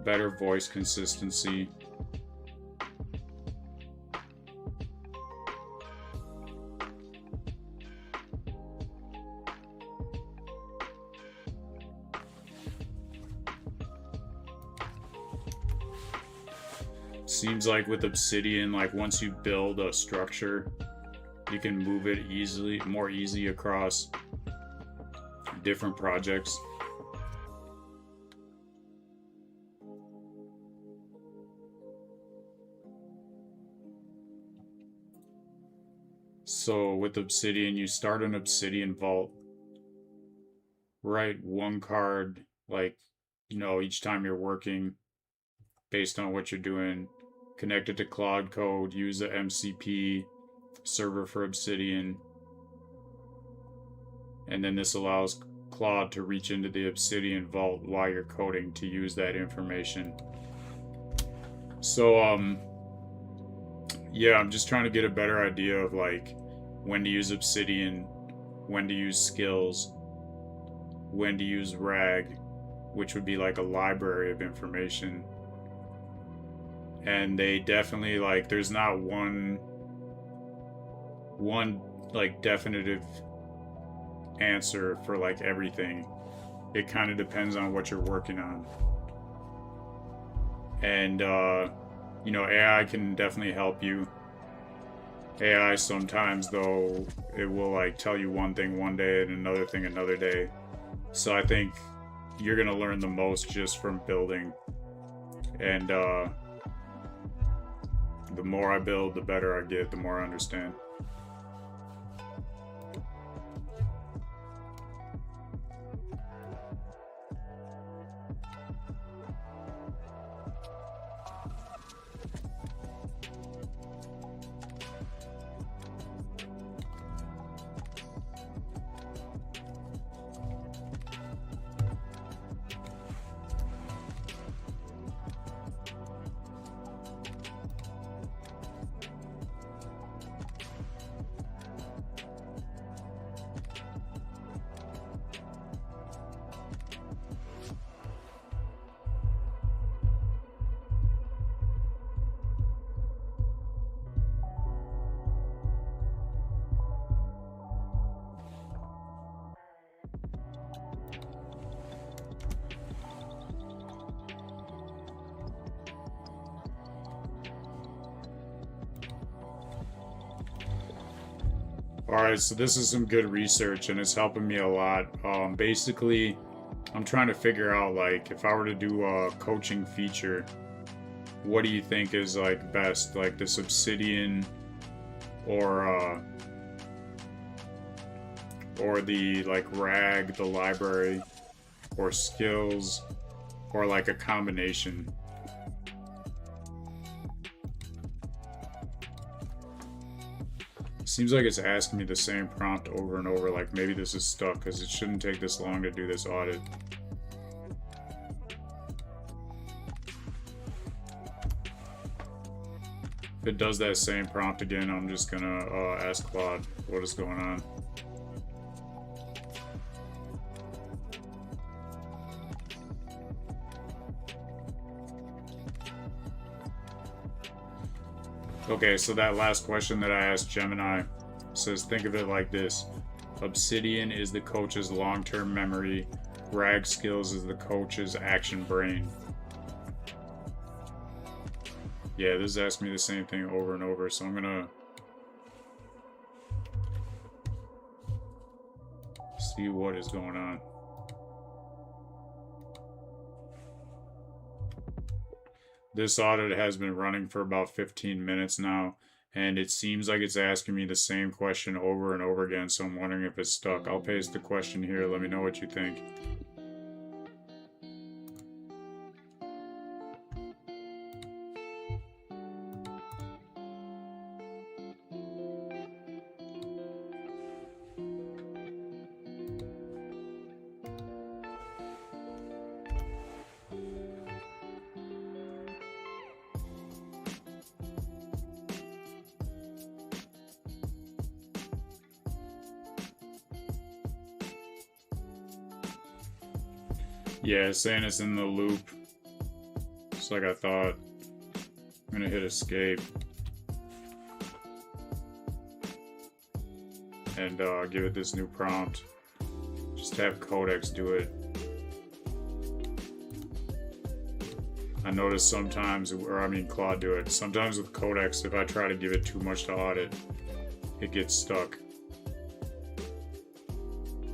Better voice consistency. Seems like with Obsidian, like, once you build a structure, you can move it more easy across different projects. So with Obsidian, you start an Obsidian vault, write one card, like, you know, each time you're working based on what you're doing, connect it to Claude Code, use the MCP server for Obsidian, and then this allows Claude to reach into the Obsidian vault while you're coding to use that information. So yeah, I'm just trying to get a better idea of, like, when to use Obsidian, when to use skills, when to use RAG, which would be like a library of information. And they definitely, like, there's not one like definitive answer for, like, everything. It kind of depends on what you're working on. And you know, AI can definitely help you. AI sometimes, though, it will, like, tell you one thing one day and another thing another day. So I think you're gonna learn the most just from building. And the more I build, the better I get, the more I understand. Alright, so this is some good research and it's helping me a lot. Basically, I'm trying to figure out, like, if I were to do a coaching feature, what do you think is, like, best? Like, this Obsidian or the, like, RAG, the library, or skills, or, like, a combination. Seems like it's asking me the same prompt over and over, like maybe this is stuck because it shouldn't take this long to do this audit. If it does that same prompt again, I'm just gonna ask Claude what is going on. Okay, so that last question that I asked Gemini says, think of it like this. Obsidian is the coach's long-term memory. RAG skills is the coach's action brain. Yeah, this is asking me the same thing over and over, so I'm gonna see what is going on. This audit has been running for about 15 minutes now, and it seems like it's asking me the same question over and over again, so I'm wondering if it's stuck. I'll paste the question here. Let me know what you think. Yeah, it's saying it's in the loop. Just like I thought. I'm gonna hit escape. And give it this new prompt. Just have Codex do it. I notice sometimes, Claude do it. Sometimes with Codex, if I try to give it too much to audit, it gets stuck.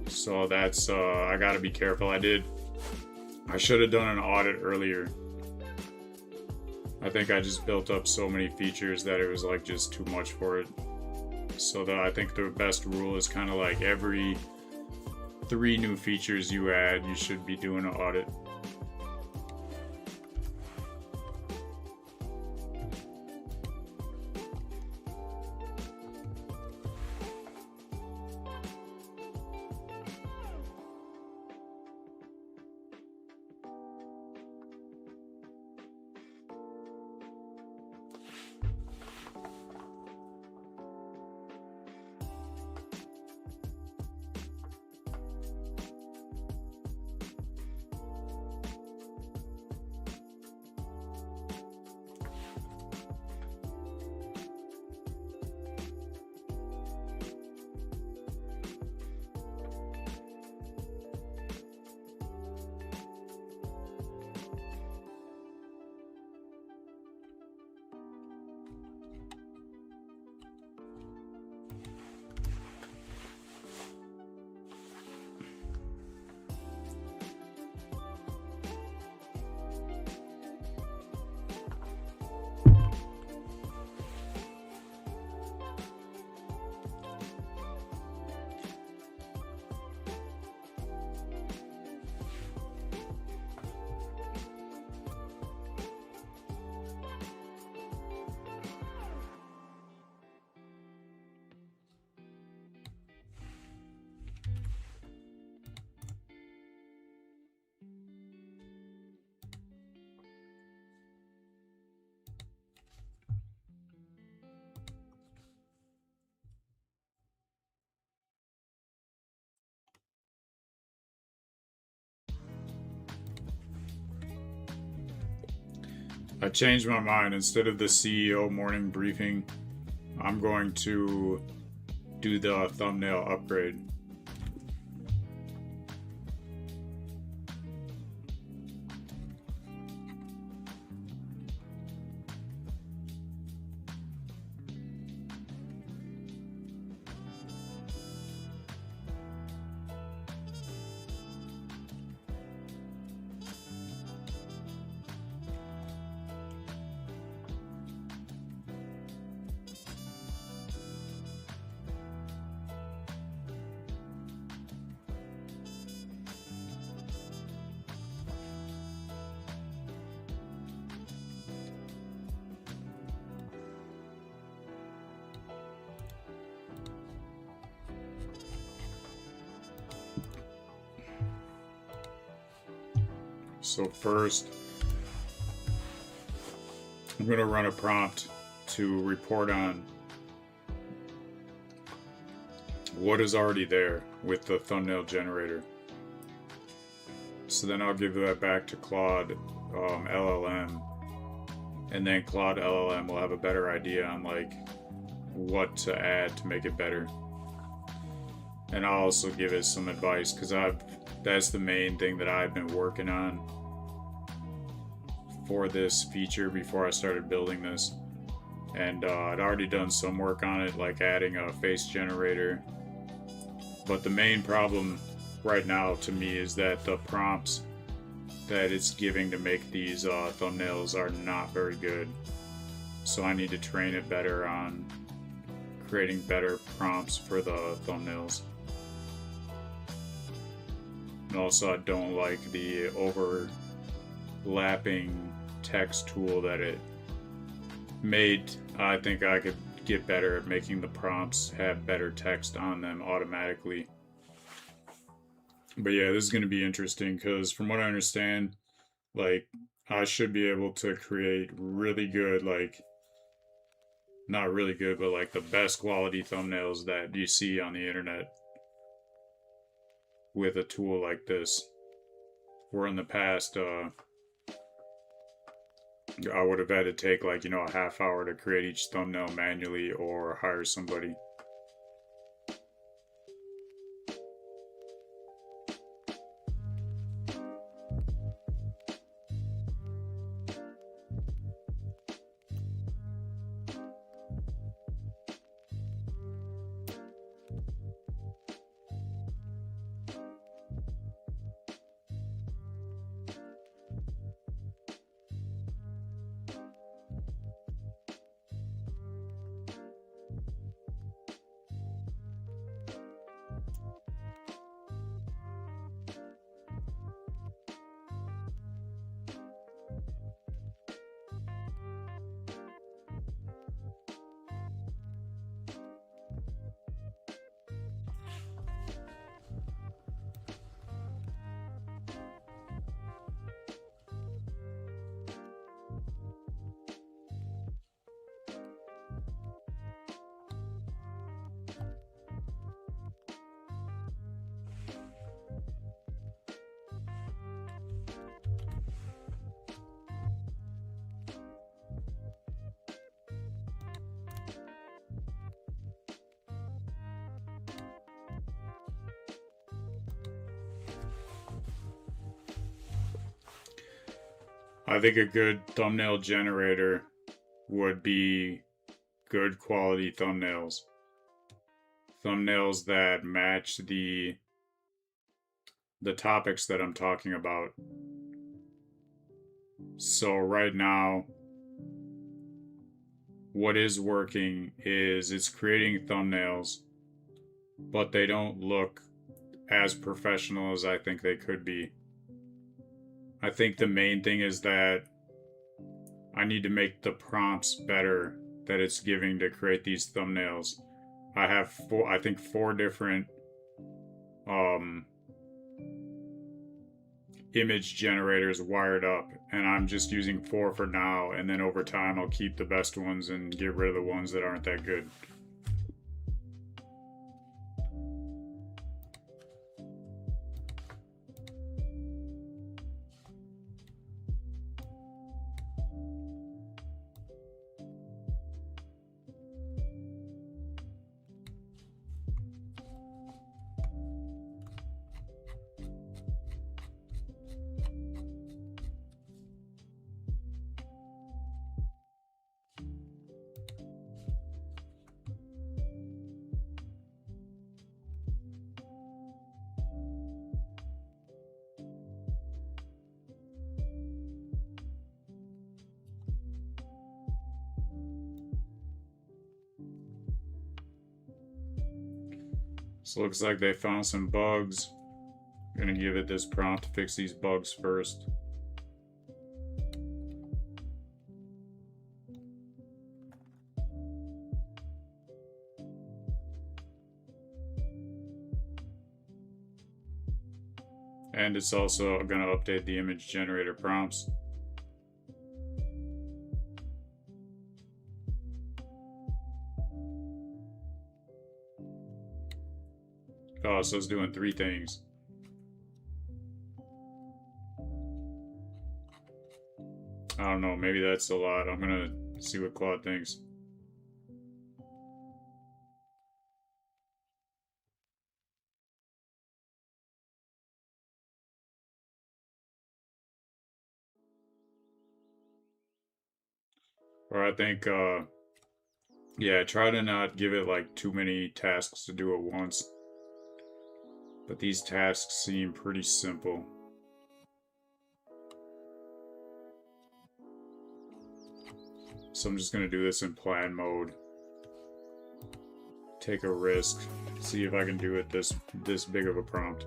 So that's, I gotta be careful. I should have done an audit earlier. I think I just built up so many features that it was like just too much for it. So I think the best rule is kind of like every 3 new features you add, you should be doing an audit. I changed my mind. Instead of the CEO morning briefing, I'm going to do the thumbnail upgrade. So first, I'm going to run a prompt to report on what is already there with the thumbnail generator. So then I'll give that back to Claude LLM, and then Claude LLM will have a better idea on like what to add to make it better. And I'll also give it some advice, because that's the main thing that I've been working on for this feature before I started building this. And I'd already done some work on it, like adding a face generator. But the main problem right now to me is that the prompts that it's giving to make these thumbnails are not very good. So I need to train it better on creating better prompts for the thumbnails. And also I don't like the overlapping text tool that it made. I think I could get better at making the prompts have better text on them automatically. But yeah, this is going to be interesting, because from what I understand, like, I should be able to create really good, like, not really good, but like the best quality thumbnails that you see on the internet with a tool like this. Where in the past, I would have had to take like, a half hour to create each thumbnail manually or hire somebody. I think a good thumbnail generator would be good quality thumbnails. Thumbnails that match the topics that I'm talking about. So right now, what is working is it's creating thumbnails, but they don't look as professional as I think they could be. I think the main thing is that I need to make the prompts better that it's giving to create these thumbnails. I have four different image generators wired up, and I'm just using 4 for now, and then over time I'll keep the best ones and get rid of the ones that aren't that good. So looks like they found some bugs. I'm gonna give it this prompt to fix these bugs first. And it's also going to update the image generator prompts. Oh, so it's doing 3 things. I don't know, maybe that's a lot. I'm gonna see what Claude thinks. Or I think, yeah, try to not give it like too many tasks to do at once. But these tasks seem pretty simple. So I'm just gonna do this in plan mode. Take a risk. See if I can do it this big of a prompt.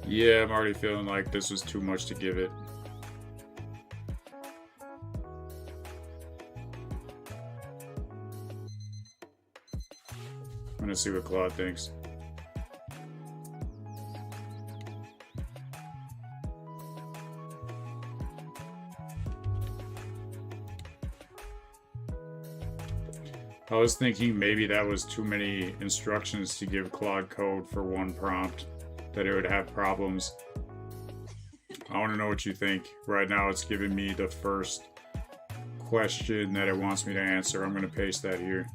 Yeah, I'm already feeling like this was too much to give it. I'm gonna see what Claude thinks. I was thinking maybe that was too many instructions to give Claude Code for one prompt, that it would have problems. I want to know what you think. Right now it's giving me the first question that it wants me to answer. I'm going to paste that here.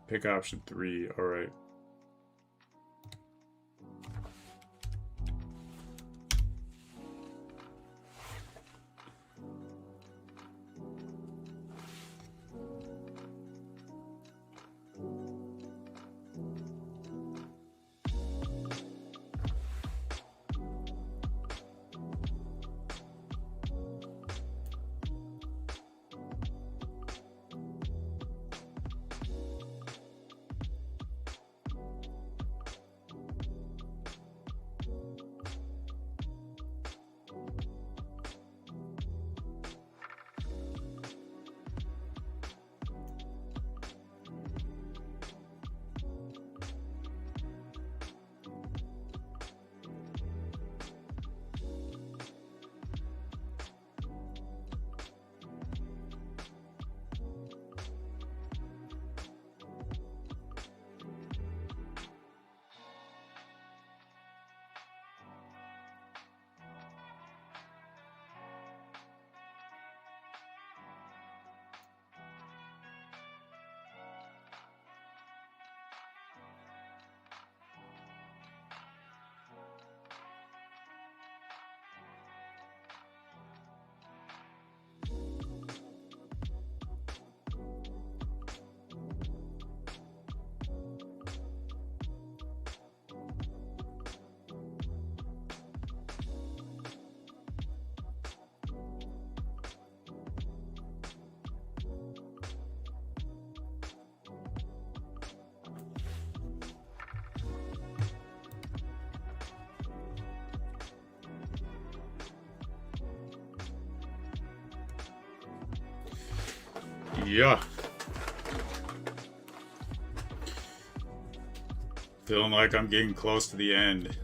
Pick option 3. All right. Yeah. Feeling like I'm getting close to the end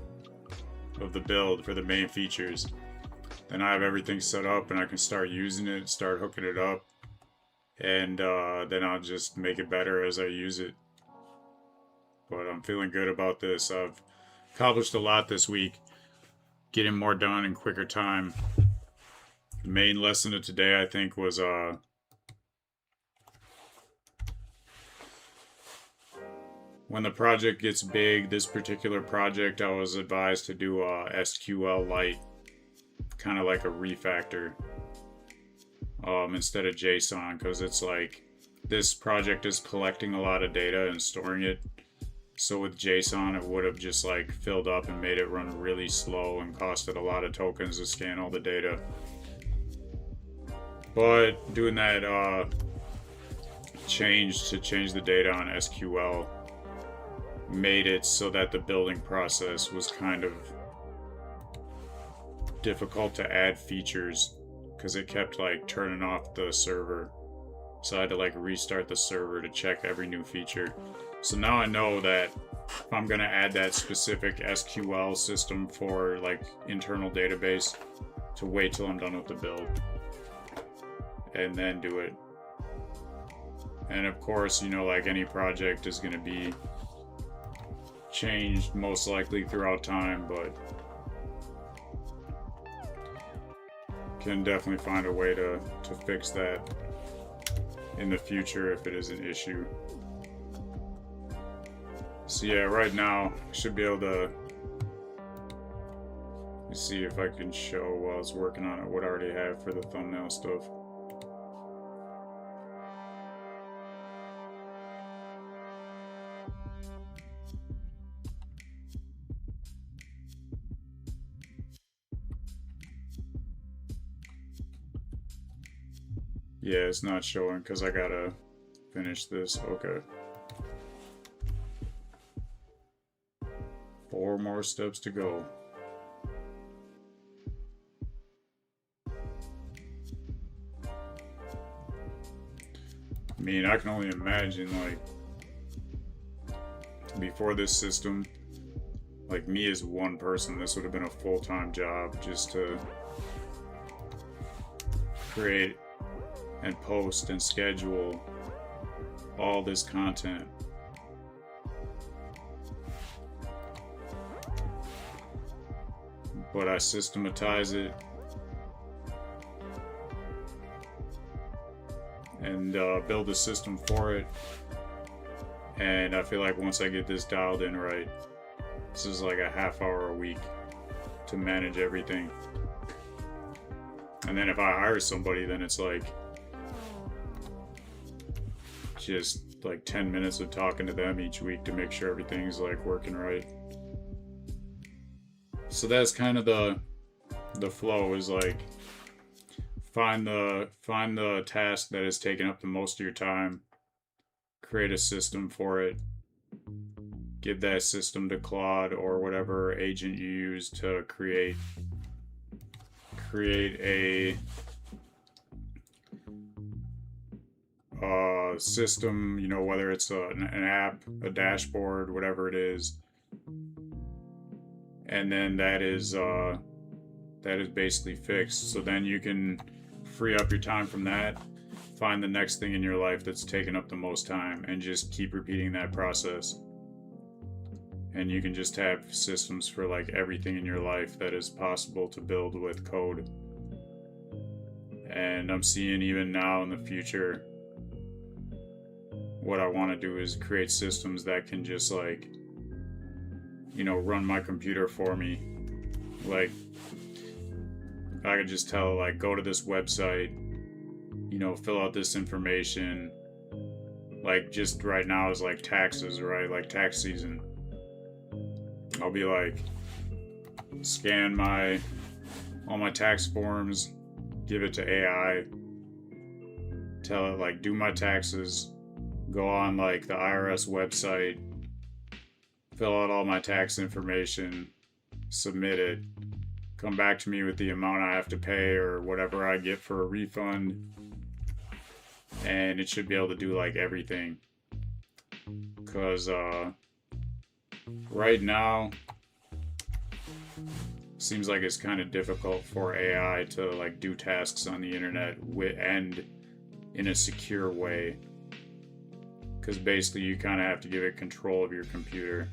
of the build for the main features. Then I have everything set up and I can start using it, start hooking it up, and then I'll just make it better as I use it. But I'm feeling good about this. I've accomplished a lot this week, getting more done in quicker time. The main lesson of today, I think, was when the project gets big, this particular project, I was advised to do SQLite, kind of like a refactor, instead of JSON, because it's like this project is collecting a lot of data and storing it. So with JSON, it would have just like filled up and made it run really slow and costed a lot of tokens to scan all the data. But doing that change the data on SQL made it so that the building process was kind of difficult to add features because it kept like turning off the server. So I had to like restart the server to check every new feature. So now I know that if I'm gonna add that specific SQL system for like internal database, to wait till I'm done with the build and then do it. And of course, you know, like any project is gonna be changed most likely throughout time, but can definitely find a way to fix that in the future if it is an issue. So yeah, right now I should be able to, let's see if I can show while I was working on it what I already have for the thumbnail stuff. Yeah, it's not showing because I gotta finish this. Okay. 4 more steps to go. I mean, I can only imagine, like, before this system, like me as one person, this would have been a full-time job just to create and post and schedule all this content. But I systematize it and build a system for it. And I feel like once I get this dialed in right, this is like a half-hour a week to manage everything. And then if I hire somebody, then it's like just like 10 minutes of talking to them each week to make sure everything's like working right. So that's kind of the flow, is like find the task that is taking up the most of your time, create a system for it, give that system to Claude or whatever agent you use to create a system, you know, whether it's an app, a dashboard, whatever it is. And then that is basically fixed. So then you can free up your time from that, find the next thing in your life that's taken up the most time, and just keep repeating that process. And you can just have systems for like everything in your life that is possible to build with code. And I'm seeing even now in the future, what I want to do is create systems that can just like, you know, run my computer for me. Like, I could just tell, like, go to this website, you know, fill out this information. Like, just right now is like taxes, right? Like tax season. I'll be like, scan all my tax forms, give it to AI, tell it like, do my taxes, go on like the IRS website, fill out all my tax information, submit it, come back to me with the amount I have to pay or whatever I get for a refund, and it should be able to do like everything. Because Right now, seems like it's kind of difficult for AI to like do tasks on the internet and in a secure way, because basically you kind of have to give it control of your computer.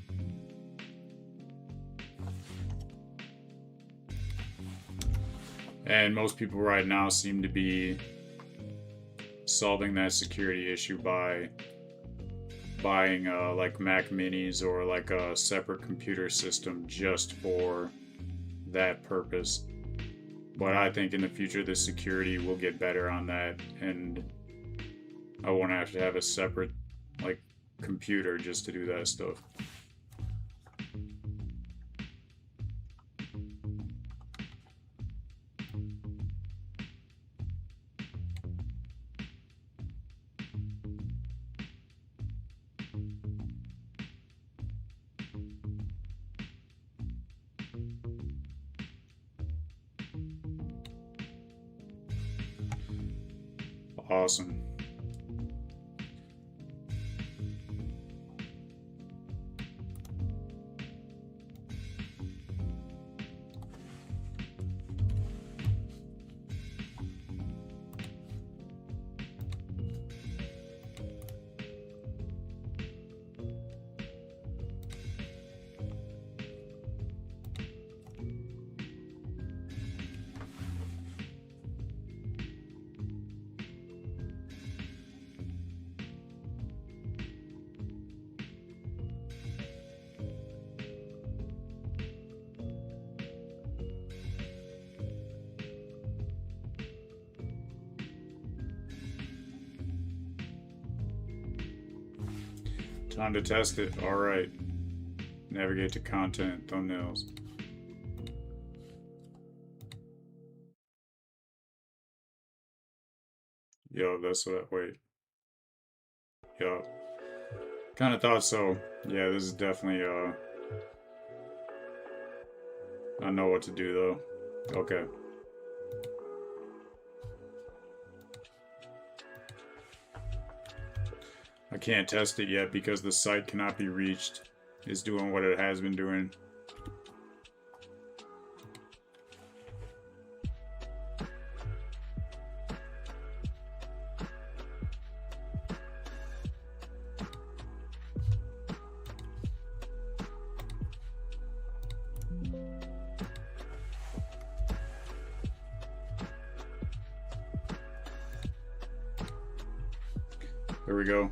And most people right now seem to be solving that security issue by buying like Mac Minis or like a separate computer system just for that purpose. But I think in the future the security will get better on that, and I won't have to have a separate like computer just to do that stuff. Awesome. Time to test it. All right. Navigate to content, thumbnails. Yo, that's what. Wait. Yo. Kind of thought so. Yeah, this is definitely. I know what to do though. Okay. I can't test it yet because the site cannot be reached. It's doing what it has been doing. There we go.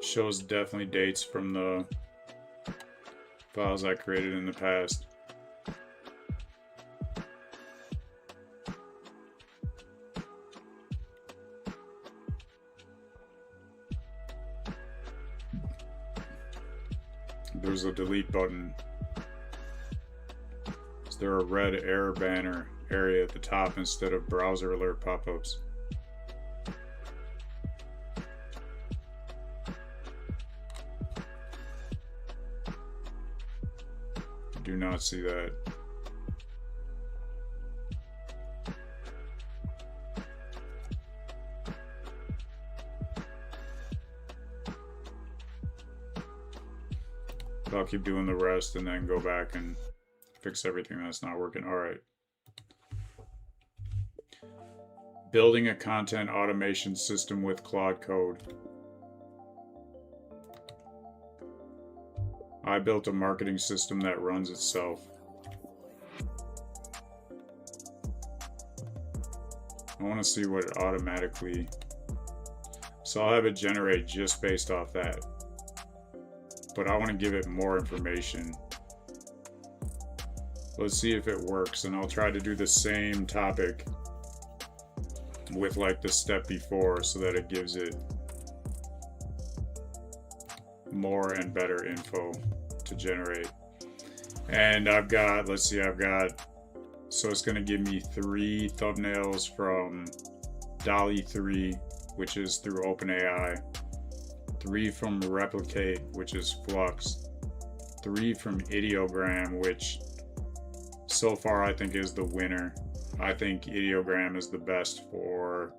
Shows definitely dates from the files I created in the past. There's a delete button. Is there a red error banner area at the top instead of browser alert pop-ups? Do not see that. I'll keep doing the rest and then go back and fix everything that's not working. All right. Building a content automation system with Claude Code. I built a marketing system that runs itself. I want to see what it automatically... So I'll have it generate just based off that. But I want to give it more information. Let's see if it works, and I'll try to do the same topic with like the step before so that it gives it more and better info to generate. And I've got, let's see, I've got So it's gonna give me 3 thumbnails from DALL-E 3, which is through OpenAI, 3 from Replicate, which is Flux, 3 from Ideogram, which so far I think is the winner. I think Ideogram is the best for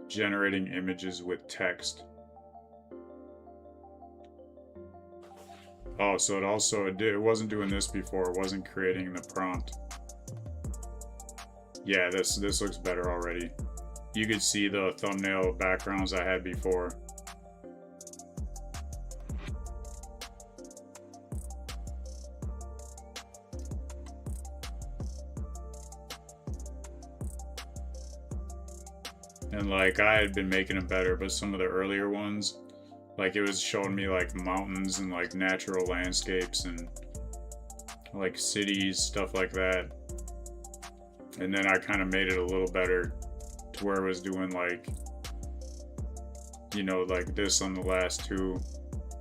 generating images with text. Oh, so it wasn't doing this before. It wasn't creating the prompt. Yeah, this looks better already. You could see the thumbnail backgrounds I had before. And like I had been making them better, but some of the earlier ones, like it was showing me like mountains and like natural landscapes and like cities, stuff like that. And then I kind of made it a little better to where it was doing like, you know, like this on the last 2.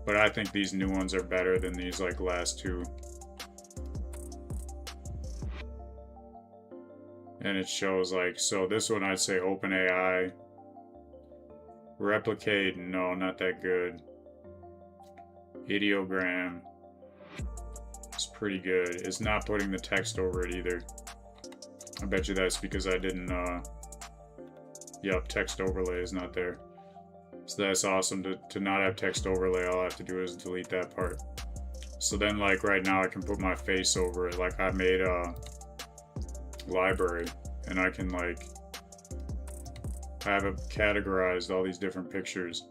But I think these new ones are better than these like last 2. And it shows like, so this one I'd say OpenAI. Replicate, no, not that good. Ideogram, it's pretty good. It's not putting the text over it either. I bet you that's because I didn't, yep, text overlay is not there. So that's awesome. To not have text overlay, all I have to do is delete that part. So then like right now I can put my face over it. Like I made a library and I can like, I have categorized all these different pictures.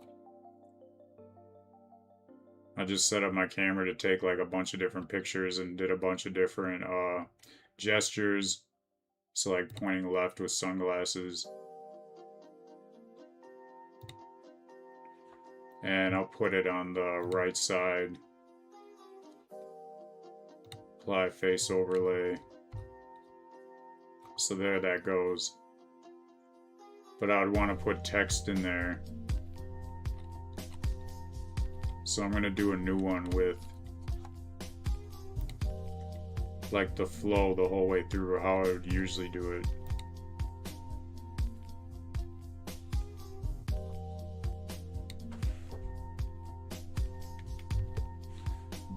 I just set up my camera to take like a bunch of different pictures and did a bunch of different gestures. So like pointing left with sunglasses. And I'll put it on the right side. Apply face overlay. So there that goes. But I would want to put text in there. So I'm going to do a new one with like the flow the whole way through, how I would usually do it.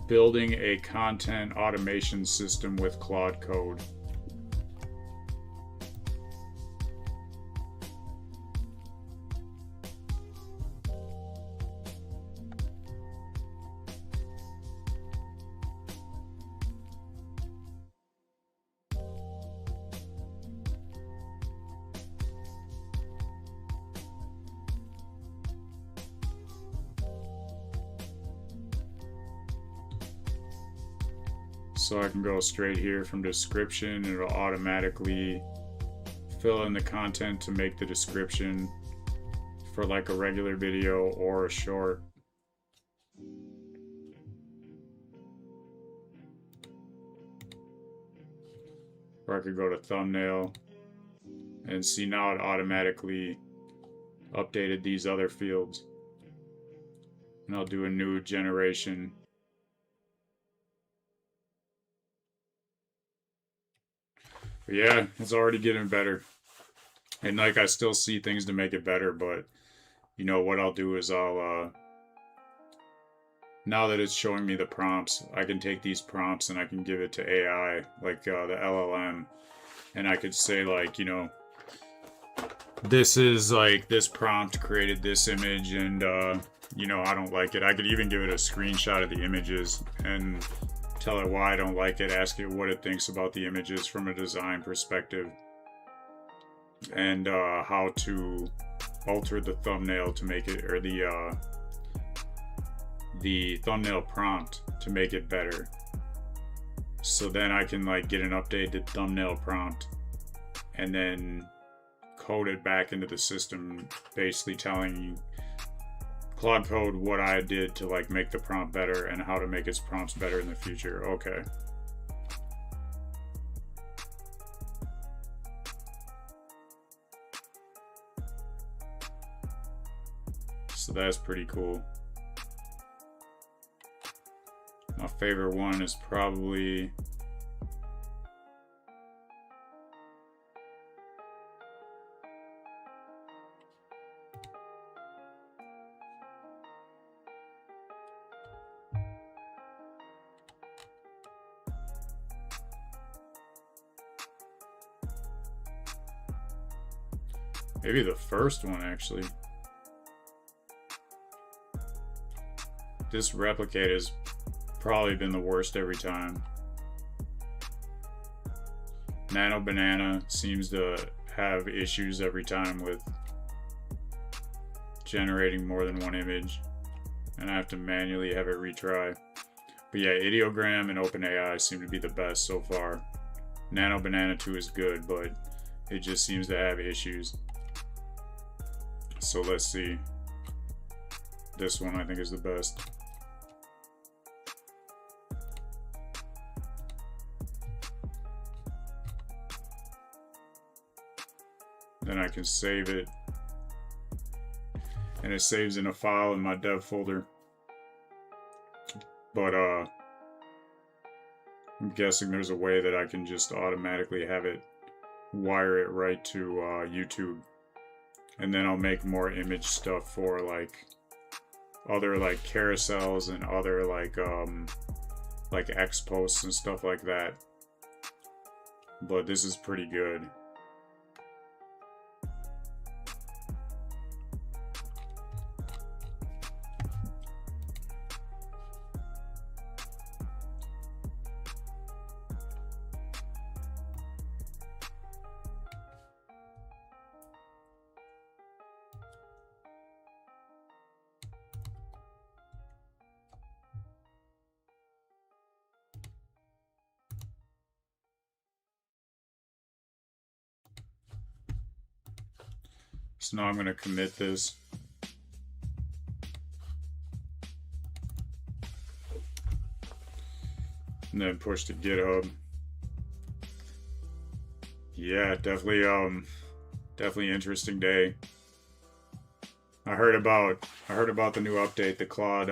Building a content automation system with Claude Code. So I can go straight here from description and it'll automatically fill in the content to make the description for like a regular video or a short. Or I could go to thumbnail and see now it automatically updated these other fields. And I'll do a new generation. But yeah, it's already getting better. And like I still see things to make it better, but you know what I'll do is I'll now that it's showing me the prompts, I can take these prompts and I can give it to AI, like the LLM, and I could say like, you know, this is like this prompt created this image and you know, I don't like it. I could even give it a screenshot of the images and tell it why I don't like it, ask it what it thinks about the images from a design perspective, and how to alter the thumbnail to make it, or the thumbnail prompt to make it better. So then I can like get an updated thumbnail prompt and then code it back into the system, basically telling Claude Code what I did to like make the prompt better and how to make its prompts better in the future. Okay. So that's pretty cool. My favorite one is probably Maybe the first one, actually. This replicate has probably been the worst every time. Nano Banana seems to have issues every time with generating more than one image, and I have to manually have it retry. But yeah, Ideogram and OpenAI seem to be the best so far. Nano Banana 2 is good, but it just seems to have issues. So let's see. This one I think is the best. Then I can save it. And it saves in a file in my dev folder. But I'm guessing there's a way that I can just automatically have it wire it right to YouTube. And then I'll make more image stuff for like other like carousels and other like X posts and stuff like that. But this is pretty good. So now I'm going to commit this. And then push to GitHub. Yeah, definitely interesting day. I heard about the new update, the Claude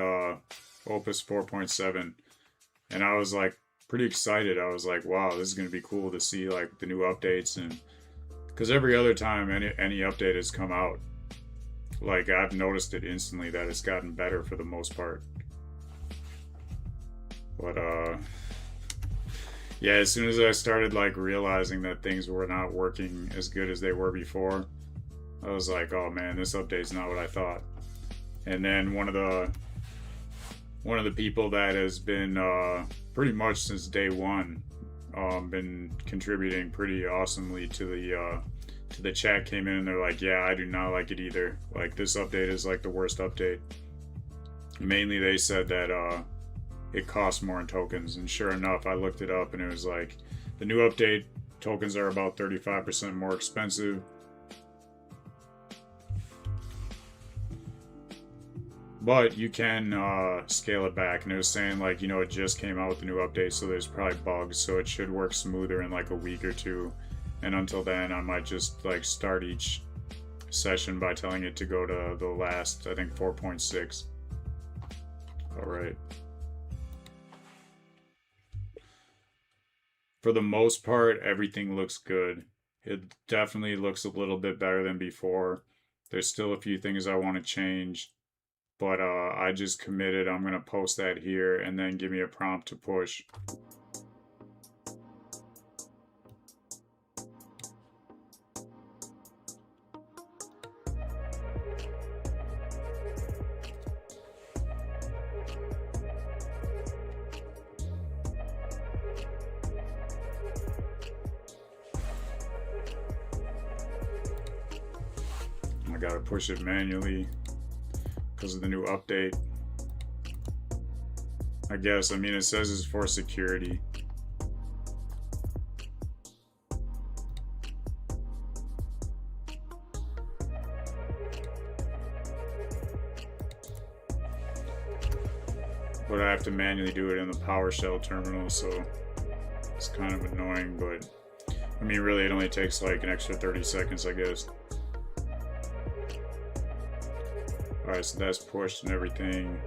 Opus 4.7, and I was like pretty excited. I was like, wow, this is going to be cool to see like the new updates. And because every other time any update has come out, like I've noticed it instantly that it's gotten better for the most part. But yeah, as soon as I started like realizing that things were not working as good as they were before, I was like, oh man, this update's not what I thought. And then one of the people that has been pretty much since day one, been contributing pretty awesomely to the chat came in and they're like, yeah, I do not like it either. Like this update is like the worst update. Mainly they said that it costs more in tokens, and sure enough, I looked it up and it was like the new update tokens are about 35% more expensive. But you can scale it back, and it was saying like, you know, it just came out with the new update, so there's probably bugs, so it should work smoother in like a week or two. And until then, I might just like start each session by telling it to go to the last, I think 4.6. All right. For the most part, everything looks good. It definitely looks a little bit better than before. There's still a few things I want to change. But I just committed. I'm going to post that here and then give me a prompt to push. I got to push it manually because of the new update. I guess, I mean, it says it's for security. But I have to manually do it in the PowerShell terminal, so it's kind of annoying, but I mean, really, it only takes like an extra 30 seconds, I guess. Alright, so that's pushed and everything.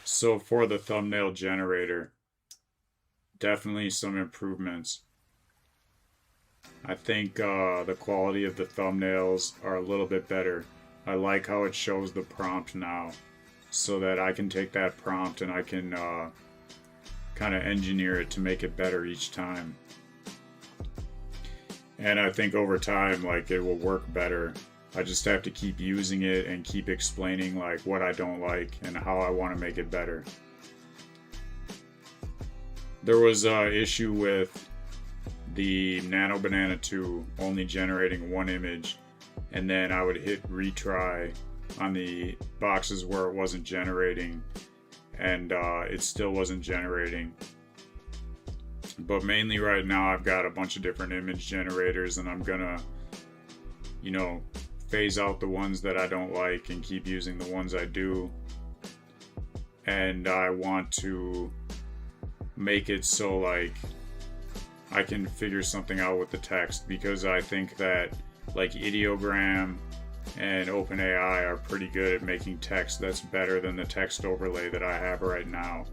So for the thumbnail generator, definitely some improvements. I think the quality of the thumbnails are a little bit better. I like how it shows the prompt now, so that I can take that prompt and I can kind of engineer it to make it better each time. And I think over time, like, it will work better. I just have to keep using it and keep explaining like what I don't like and how I want to make it better. There was an issue with the Nano Banana 2 only generating one image, and then I would hit retry on the boxes where it wasn't generating, and it still wasn't generating. But mainly right now I've got a bunch of different image generators, and I'm gonna, you know, phase out the ones that I don't like and keep using the ones I do. And I want to make it so like I can figure something out with the text, because I think that like Ideogram and OpenAI are pretty good at making text that's better than the text overlay that I have right now.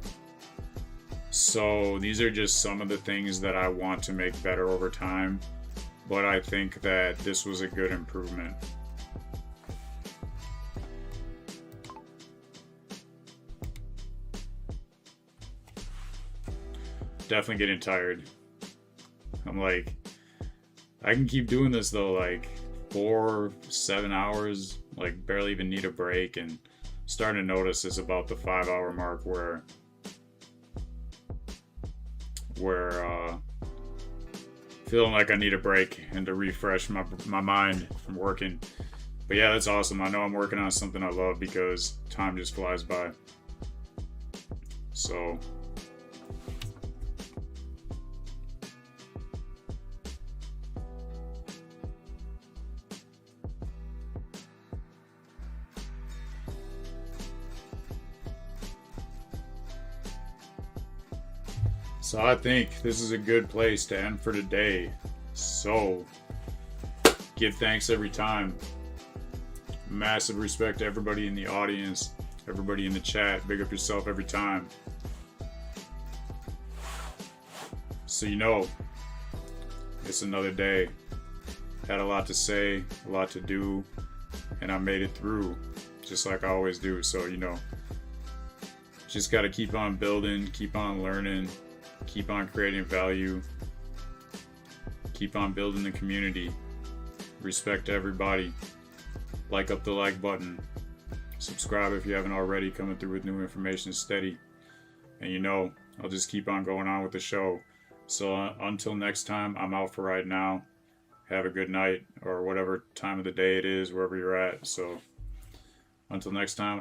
So these are just some of the things that I want to make better over time, but I think that this was a good improvement. Definitely getting tired. I'm like, I can keep doing this though, like 4-7 hours, like barely even need a break, and starting to notice it's about the 5-hour mark where feeling like I need a break and to refresh my mind from working. But yeah, that's awesome. I know I'm working on something I love, because time just flies by. So I think this is a good place to end for today. So, give thanks every time. Massive respect to everybody in the audience, everybody in the chat. Big up yourself every time. So you know, it's another day. Had a lot to say, a lot to do, and I made it through, just like I always do. So, you know, just got to keep on building, keep on learning, keep on creating value, keep on building the community. Respect to everybody. Like up the like button. Subscribe if you haven't already, coming through with new information steady. And you know, I'll just keep on going on with the show. So until next time, I'm out for right now. Have a good night, or whatever time of the day it is, wherever you're at. So until next time.